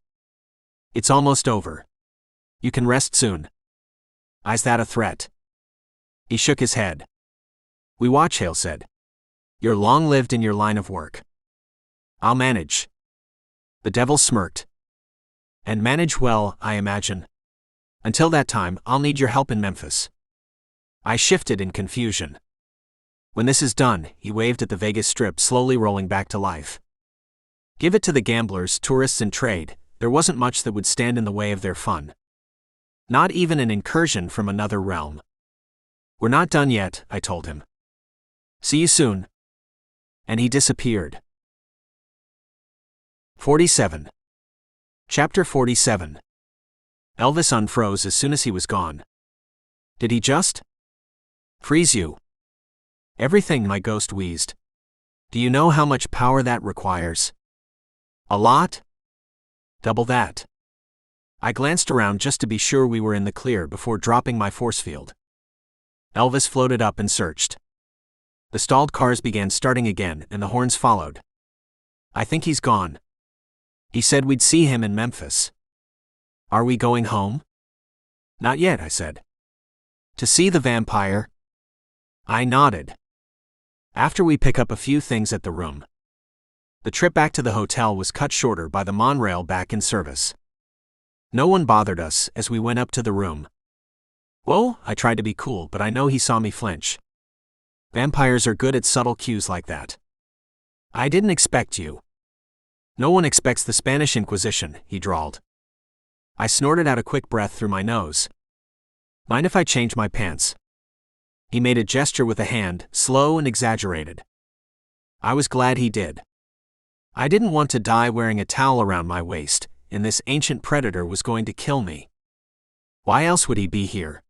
"It's almost over. You can rest soon." "Is that a threat?" He shook his head. We watch, Hale said. You're long-lived in your line of work. I'll manage. The devil smirked. And manage well, I imagine. Until that time, I'll need your help in Memphis. I shifted in confusion. When this is done, he waved at the Vegas Strip slowly rolling back to life. Give it to the gamblers, tourists and trade, there wasn't much that would stand in the way of their fun. Not even an incursion from another realm. We're not done yet, I told him. See you soon. And he disappeared. 47. Chapter 47. Elvis unfroze as soon as he was gone. Did he just freeze you? Everything, my ghost wheezed. Do you know how much power that requires? A lot? Double that. I glanced around just to be sure we were in the clear before dropping my force field. Elvis floated up and searched. The stalled cars began starting again and the horns followed. I think he's gone. He said we'd see him in Memphis. Are we going home? Not yet, I said. To see the vampire? I nodded. After we pick up a few things at the room. The trip back to the hotel was cut shorter by the monorail back in service. No one bothered us as we went up to the room. Whoa, I tried to be cool, but I know he saw me flinch. Vampires are good at subtle cues like that. I didn't expect you. No one expects the Spanish Inquisition, he drawled. I snorted out a quick breath through my nose. Mind if I change my pants? He made a gesture with a hand, slow and exaggerated. I was glad he did. I didn't want to die wearing a towel around my waist, and this ancient predator was going to kill me. Why else would he be here?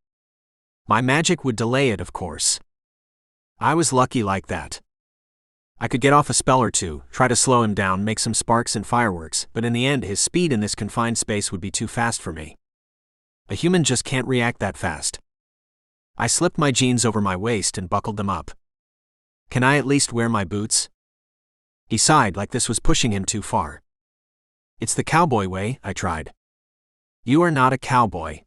My magic would delay it, of course. I was lucky like that. I could get off a spell or two, try to slow him down, make some sparks and fireworks, but in the end his speed in this confined space would be too fast for me. A human just can't react that fast. I slipped my jeans over my waist and buckled them up. Can I at least wear my boots? He sighed like this was pushing him too far. It's the cowboy way, I tried. You are not a cowboy.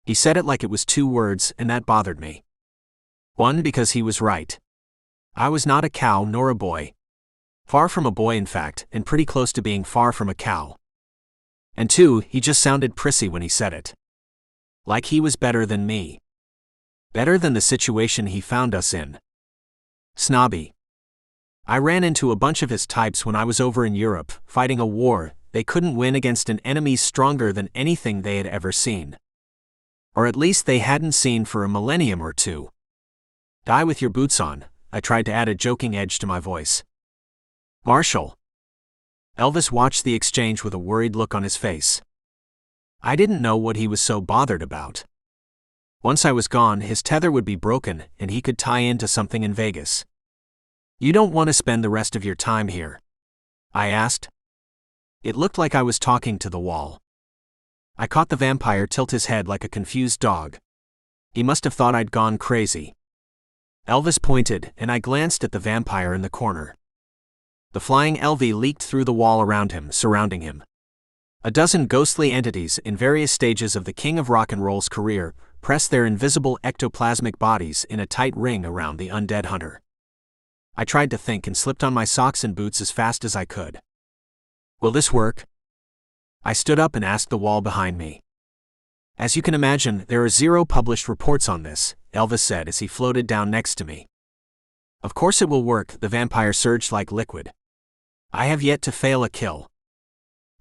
He said it like it was 2 words, and that bothered me. 1, because he was right. I was not a cow nor a boy. Far from a boy, in fact, and pretty close to being far from a cow. And 2, he just sounded prissy when he said it. Like he was better than me. Better than the situation he found us in. Snobby. I ran into a bunch of his types when I was over in Europe, fighting a war they couldn't win against an enemy stronger than anything they had ever seen. Or at least they hadn't seen for a millennium or two. Die with your boots on, I tried to add a joking edge to my voice. Marshall. Elvis watched the exchange with a worried look on his face. I didn't know what he was so bothered about. Once I was gone, his tether would be broken, and he could tie into something in Vegas. You don't want to spend the rest of your time here? I asked. It looked like I was talking to the wall. I caught the vampire tilt his head like a confused dog. He must have thought I'd gone crazy. Elvis pointed, and I glanced at the vampire in the corner. The flying LV leaked through the wall around him, surrounding him. A dozen ghostly entities in various stages of the King of Rock and Roll's career pressed their invisible ectoplasmic bodies in a tight ring around the undead hunter. I tried to think and slipped on my socks and boots as fast as I could. Will this work? I stood up and asked the wall behind me. As you can imagine, there are 0 published reports on this, Elvis said as he floated down next to me. Of course it will work, the vampire surged like liquid. I have yet to fail a kill.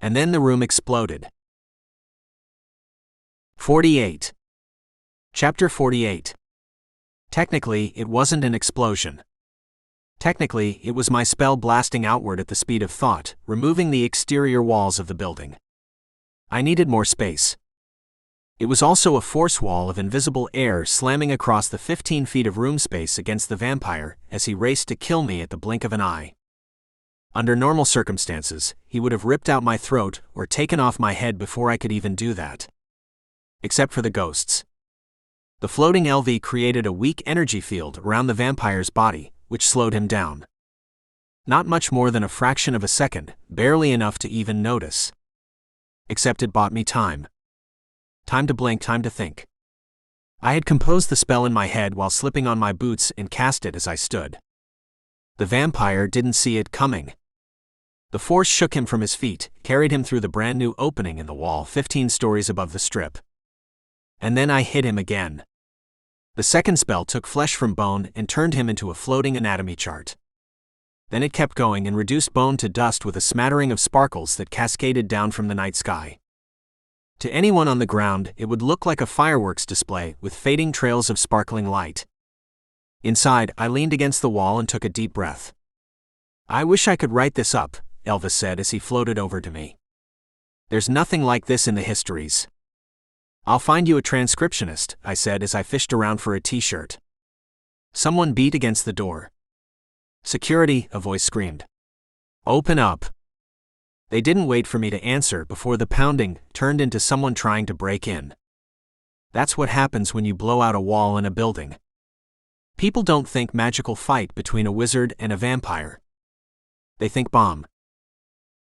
And then the room exploded. 48. Chapter 48. Technically, it wasn't an explosion. Technically, it was my spell blasting outward at the speed of thought, removing the exterior walls of the building. I needed more space. It was also a force wall of invisible air slamming across the 15 feet of room space against the vampire as he raced to kill me at the blink of an eye. Under normal circumstances, he would have ripped out my throat or taken off my head before I could even do that. Except for the ghosts. The floating LV created a weak energy field around the vampire's body, which slowed him down. Not much more than a fraction of a second, barely enough to even notice. Except it bought me time. Time to blink, time to think. I had composed the spell in my head while slipping on my boots and cast it as I stood. The vampire didn't see it coming. The force shook him from his feet, carried him through the brand new opening in the wall 15 stories above the strip. And then I hit him again. The second spell took flesh from bone and turned him into a floating anatomy chart. Then it kept going and reduced bone to dust with a smattering of sparkles that cascaded down from the night sky. To anyone on the ground, it would look like a fireworks display with fading trails of sparkling light. Inside, I leaned against the wall and took a deep breath. I wish I could write this up, Elvis said as he floated over to me. There's nothing like this in the histories. I'll find you a transcriptionist, I said as I fished around for a t-shirt. Someone beat against the door. Security, a voice screamed. Open up. They didn't wait for me to answer before the pounding turned into someone trying to break in. That's what happens when you blow out a wall in a building. People don't think magical fight between a wizard and a vampire. They think bomb.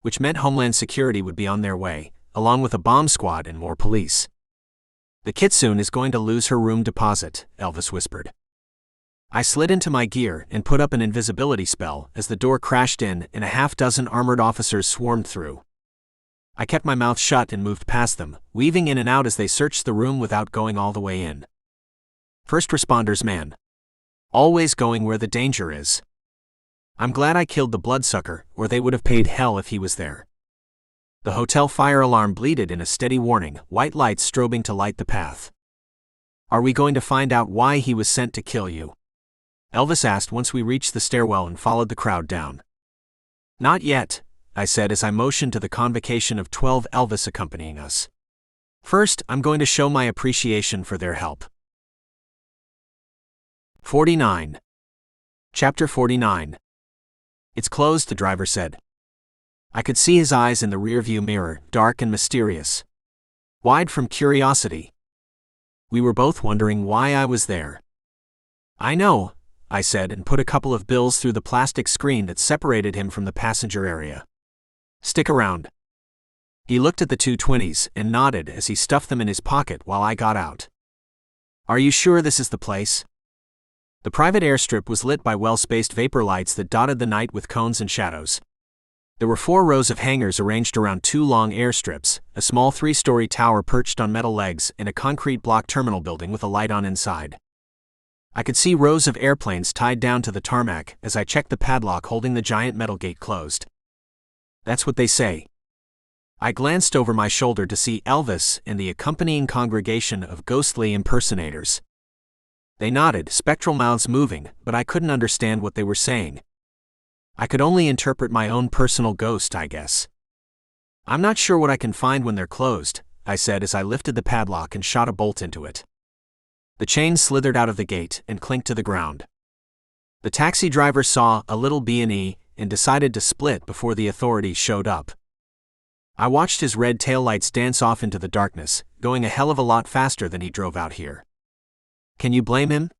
Which meant Homeland Security would be on their way, along with a bomb squad and more police. The kitsune is going to lose her room deposit, Elvis whispered. I slid into my gear and put up an invisibility spell as the door crashed in and a half-dozen armored officers swarmed through. I kept my mouth shut and moved past them, weaving in and out as they searched the room without going all the way in. First responders, man. Always going where the danger is. I'm glad I killed the bloodsucker, or they would have paid hell if he was there. The hotel fire alarm bleated in a steady warning, white lights strobing to light the path. Are we going to find out why he was sent to kill you? Elvis asked once we reached the stairwell and followed the crowd down. Not yet, I said as I motioned to the convocation of 12 Elvis accompanying us. First, I'm going to show my appreciation for their help. 49. Chapter 49. It's closed, the driver said. I could see his eyes in the rearview mirror, dark and mysterious. Wide from curiosity. We were both wondering why I was there. I know, I said and put a couple of bills through the plastic screen that separated him from the passenger area. Stick around. He looked at the 220s and nodded as he stuffed them in his pocket while I got out. Are you sure this is the place? The private airstrip was lit by well-spaced vapor lights that dotted the night with cones and shadows. There were 4 rows of hangars arranged around 2 long airstrips, a small 3-story tower perched on metal legs, and a concrete block terminal building with a light on inside. I could see rows of airplanes tied down to the tarmac as I checked the padlock holding the giant metal gate closed. That's what they say. I glanced over my shoulder to see Elvis and the accompanying congregation of ghostly impersonators. They nodded, spectral mouths moving, but I couldn't understand what they were saying. I could only interpret my own personal ghost, I guess. I'm not sure what I can find when they're closed, I said as I lifted the padlock and shot a bolt into it. The chain slithered out of the gate and clinked to the ground. The taxi driver saw a little B&E and decided to split before the authorities showed up. I watched his red taillights dance off into the darkness, going a hell of a lot faster than he drove out here. Can you blame him?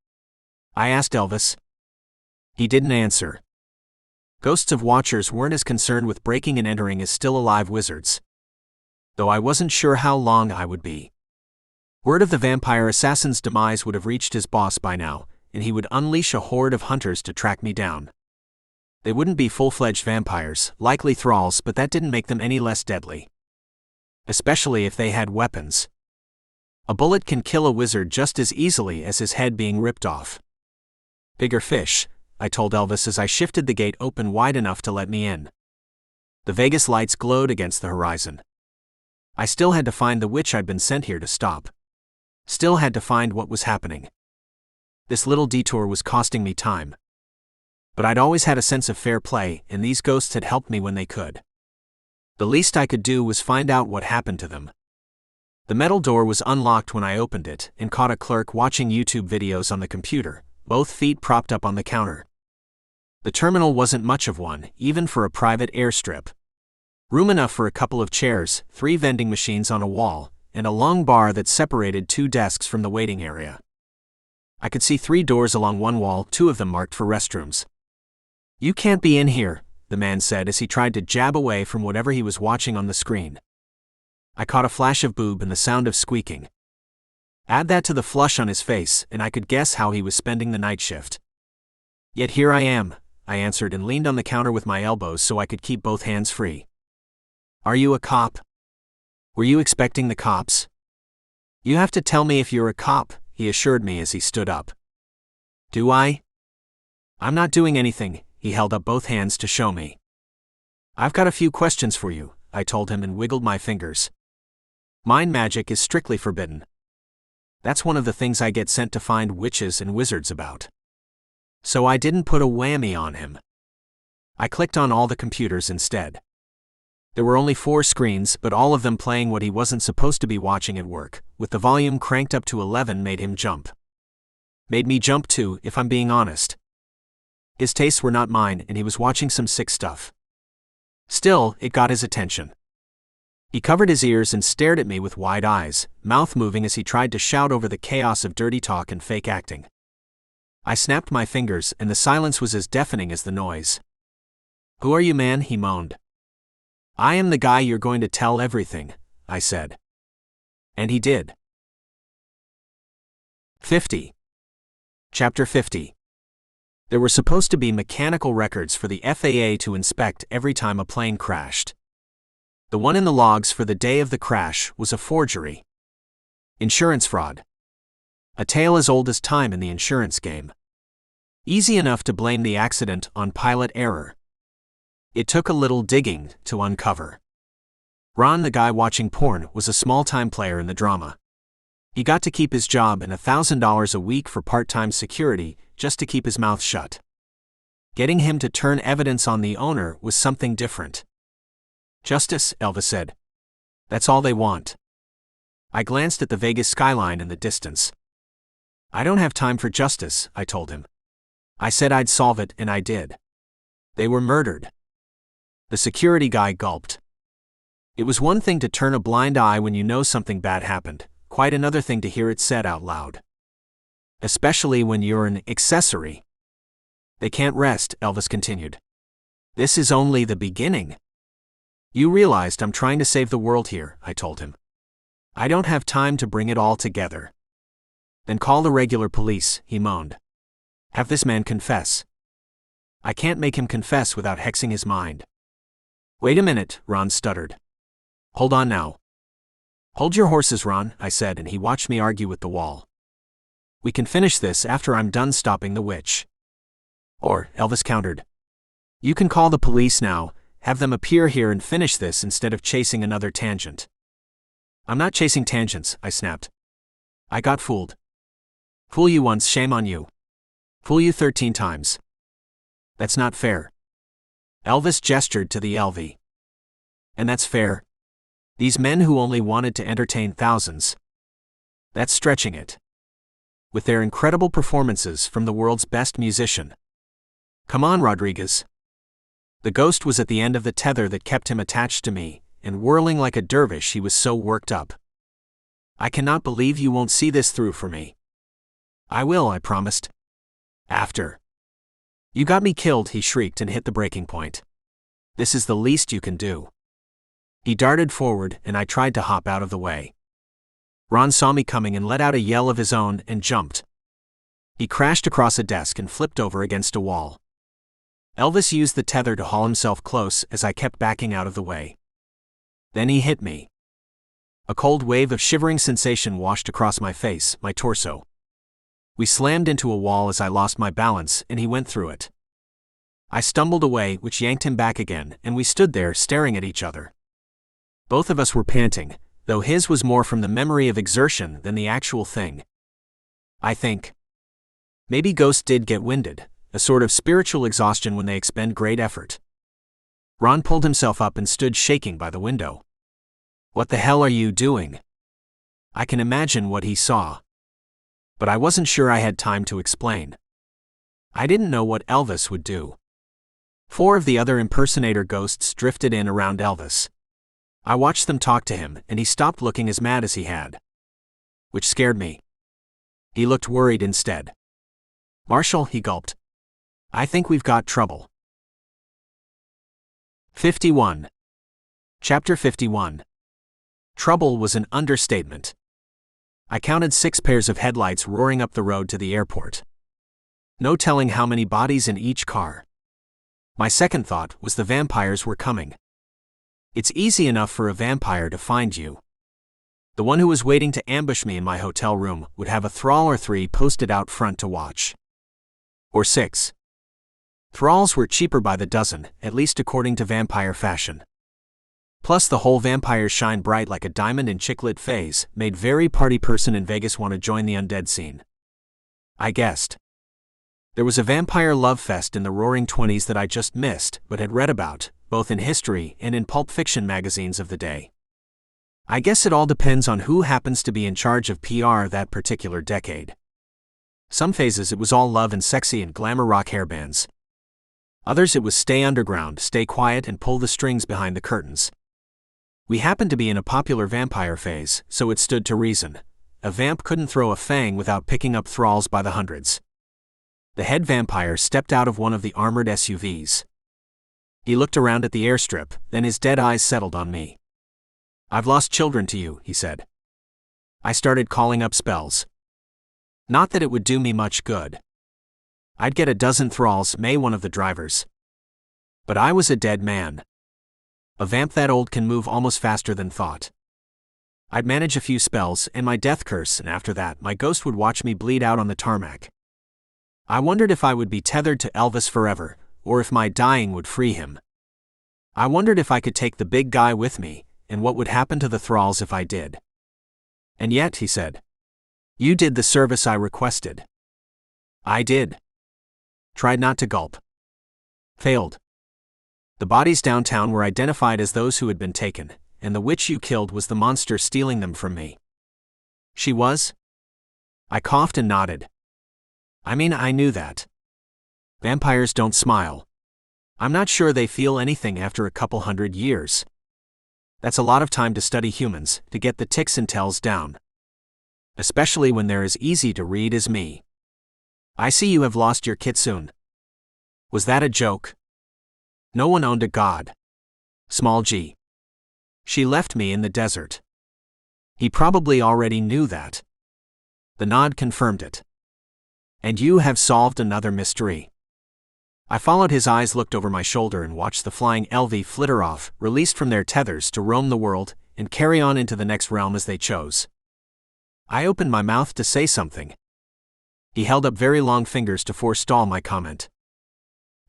I asked Elvis. He didn't answer. Ghosts of watchers weren't as concerned with breaking and entering as still-alive wizards. Though I wasn't sure how long I would be. Word of the vampire assassin's demise would have reached his boss by now, and he would unleash a horde of hunters to track me down. They wouldn't be full-fledged vampires, likely thralls, but that didn't make them any less deadly. Especially if they had weapons. A bullet can kill a wizard just as easily as his head being ripped off. Bigger fish, I told Elvis as I shifted the gate open wide enough to let me in. The Vegas lights glowed against the horizon. I still had to find the witch I'd been sent here to stop. Still had to find what was happening. This little detour was costing me time. But I'd always had a sense of fair play, and these ghosts had helped me when they could. The least I could do was find out what happened to them. The metal door was unlocked when I opened it and caught a clerk watching YouTube videos on the computer, both feet propped up on the counter. The terminal wasn't much of one, even for a private airstrip. Room enough for a couple of chairs, 3 vending machines on a wall, and a long bar that separated 2 desks from the waiting area. I could see 3 doors along one wall, 2 of them marked for restrooms. You can't be in here, the man said as he tried to jab away from whatever he was watching on the screen. I caught a flash of boob and the sound of squeaking. Add that to the flush on his face, and I could guess how he was spending the night shift. Yet here I am, I answered and leaned on the counter with my elbows so I could keep both hands free. Are you a cop? Were you expecting the cops? You have to tell me if you're a cop, he assured me as he stood up. Do I? I'm not doing anything, he held up both hands to show me. I've got a few questions for you, I told him and wiggled my fingers. Mind magic is strictly forbidden. That's one of the things I get sent to find witches and wizards about. So I didn't put a whammy on him. I clicked on all the computers instead. There were only 4 screens, but all of them playing what he wasn't supposed to be watching at work, with the volume cranked up to 11 made him jump. Made me jump too, if I'm being honest. His tastes were not mine, and he was watching some sick stuff. Still, it got his attention. He covered his ears and stared at me with wide eyes, mouth moving as he tried to shout over the chaos of dirty talk and fake acting. I snapped my fingers, and the silence was as deafening as the noise. Who are you, man? He moaned. I am the guy you're going to tell everything, I said. And he did. 50. Chapter 50. There were supposed to be mechanical records for the FAA to inspect every time a plane crashed. The one in the logs for the day of the crash was a forgery. Insurance fraud. A tale as old as time in the insurance game. Easy enough to blame the accident on pilot error. It took a little digging to uncover. Ron, the guy watching porn, was a small-time player in the drama. He got to keep his job and $1,000 a week for part-time security just to keep his mouth shut. Getting him to turn evidence on the owner was something different. Justice, Elvis said. That's all they want. I glanced at the Vegas skyline in the distance. I don't have time for justice, I told him. I said I'd solve it, and I did. They were murdered. The security guy gulped. It was one thing to turn a blind eye when you know something bad happened, quite another thing to hear it said out loud. Especially when you're an accessory. They can't rest, Elvis continued. This is only the beginning. You realized I'm trying to save the world here, I told him. I don't have time to bring it all together. Then call the regular police, he moaned. Have this man confess. I can't make him confess without hexing his mind. Wait a minute, Ron stuttered. Hold on now. Hold your horses, Ron, I said, and he watched me argue with the wall. We can finish this after I'm done stopping the witch. Or, Elvis countered. You can call the police now, have them appear here and finish this instead of chasing another tangent. I'm not chasing tangents, I snapped. I got fooled. Fool you once, shame on you. Fool you 13 times. That's not fair. Elvis gestured to the LV. And that's fair. These men who only wanted to entertain thousands. That's stretching it. With their incredible performances from the world's best musician. Come on, Rodriguez. The ghost was at the end of the tether that kept him attached to me, and whirling like a dervish he was so worked up. I cannot believe you won't see this through for me. I will, I promised. After. You got me killed, he shrieked and hit the breaking point. This is the least you can do. He darted forward, and I tried to hop out of the way. Ron saw me coming and let out a yell of his own and jumped. He crashed across a desk and flipped over against a wall. Elvis used the tether to haul himself close as I kept backing out of the way. Then he hit me. A cold wave of shivering sensation washed across my face, my torso. We slammed into a wall as I lost my balance, and he went through it. I stumbled away, which yanked him back again, and we stood there staring at each other. Both of us were panting, though his was more from the memory of exertion than the actual thing. I think. Maybe ghosts did get winded, a sort of spiritual exhaustion when they expend great effort. Ron pulled himself up and stood shaking by the window. What the hell are you doing? I can imagine what he saw. But I wasn't sure I had time to explain. I didn't know what Elvis would do. 4 of the other impersonator ghosts drifted in around Elvis. I watched them talk to him, and he stopped looking as mad as he had. Which scared me. He looked worried instead. Marshall, he gulped. I think we've got trouble. 51. Chapter 51. Trouble was an understatement. I counted 6 pairs of headlights roaring up the road to the airport. No telling how many bodies in each car. My second thought was the vampires were coming. It's easy enough for a vampire to find you. The one who was waiting to ambush me in my hotel room would have a thrall or 3 posted out front to watch. Or 6. Thralls were cheaper by the dozen, at least according to vampire fashion. Plus the whole vampires shine bright like a diamond in chick-lit phase made very party person in Vegas want to join the undead scene. I guessed. There was a vampire love fest in the roaring 20s that I just missed, but had read about, both in history and in pulp fiction magazines of the day. I guess it all depends on who happens to be in charge of PR that particular decade. Some phases it was all love and sexy and glamour rock hairbands. Others it was stay underground, stay quiet and pull the strings behind the curtains. We happened to be in a popular vampire phase, so it stood to reason. A vamp couldn't throw a fang without picking up thralls by the hundreds. The head vampire stepped out of one of the armored SUVs. He looked around at the airstrip, then his dead eyes settled on me. "I've lost children to you," he said. I started calling up spells. Not that it would do me much good. I'd get a dozen thralls, may one of the drivers. But I was a dead man. A vamp that old can move almost faster than thought. I'd manage a few spells and my death curse, and after that my ghost would watch me bleed out on the tarmac. I wondered if I would be tethered to Elvis forever, or if my dying would free him. I wondered if I could take the big guy with me, and what would happen to the thralls if I did. "And yet," he said, "you did the service I requested." I did. Tried not to gulp. Failed. The bodies downtown were identified as those who had been taken, and the witch you killed was the monster stealing them from me. She was? I coughed and nodded. I mean, I knew that. Vampires don't smile. I'm not sure they feel anything after a couple 100 years. That's a lot of time to study humans, to get the ticks and tells down. Especially when they're as easy to read as me. I see you have lost your kitsune. Was that a joke? No one owned a god. Small g. She left me in the desert. He probably already knew that. The nod confirmed it. And you have solved another mystery. I followed his eyes, looked over my shoulder and watched the flying LV flitter off, released from their tethers to roam the world and carry on into the next realm as they chose. I opened my mouth to say something. He held up very long fingers to forestall my comment.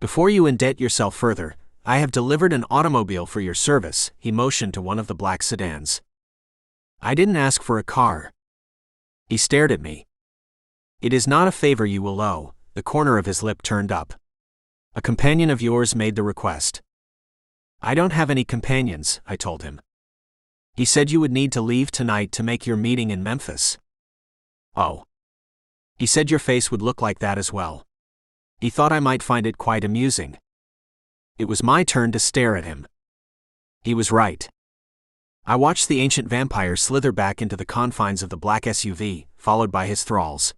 Before you indebt yourself further, I have delivered an automobile for your service, he motioned to one of the black sedans. I didn't ask for a car. He stared at me. It is not a favor you will owe, the corner of his lip turned up. A companion of yours made the request. I don't have any companions, I told him. He said you would need to leave tonight to make your meeting in Memphis. Oh. He said your face would look like that as well. He thought I might find it quite amusing. It was my turn to stare at him. He was right. I watched the ancient vampire slither back into the confines of the black SUV, followed by his thralls.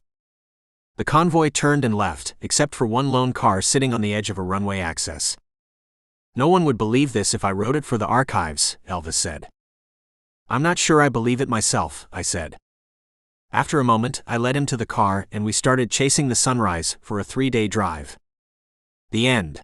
The convoy turned and left, except for one lone car sitting on the edge of a runway access. No one would believe this if I wrote it for the archives, Elvis said. I'm not sure I believe it myself, I said. After a moment, I led him to the car and we started chasing the sunrise for a 3-day drive. The end.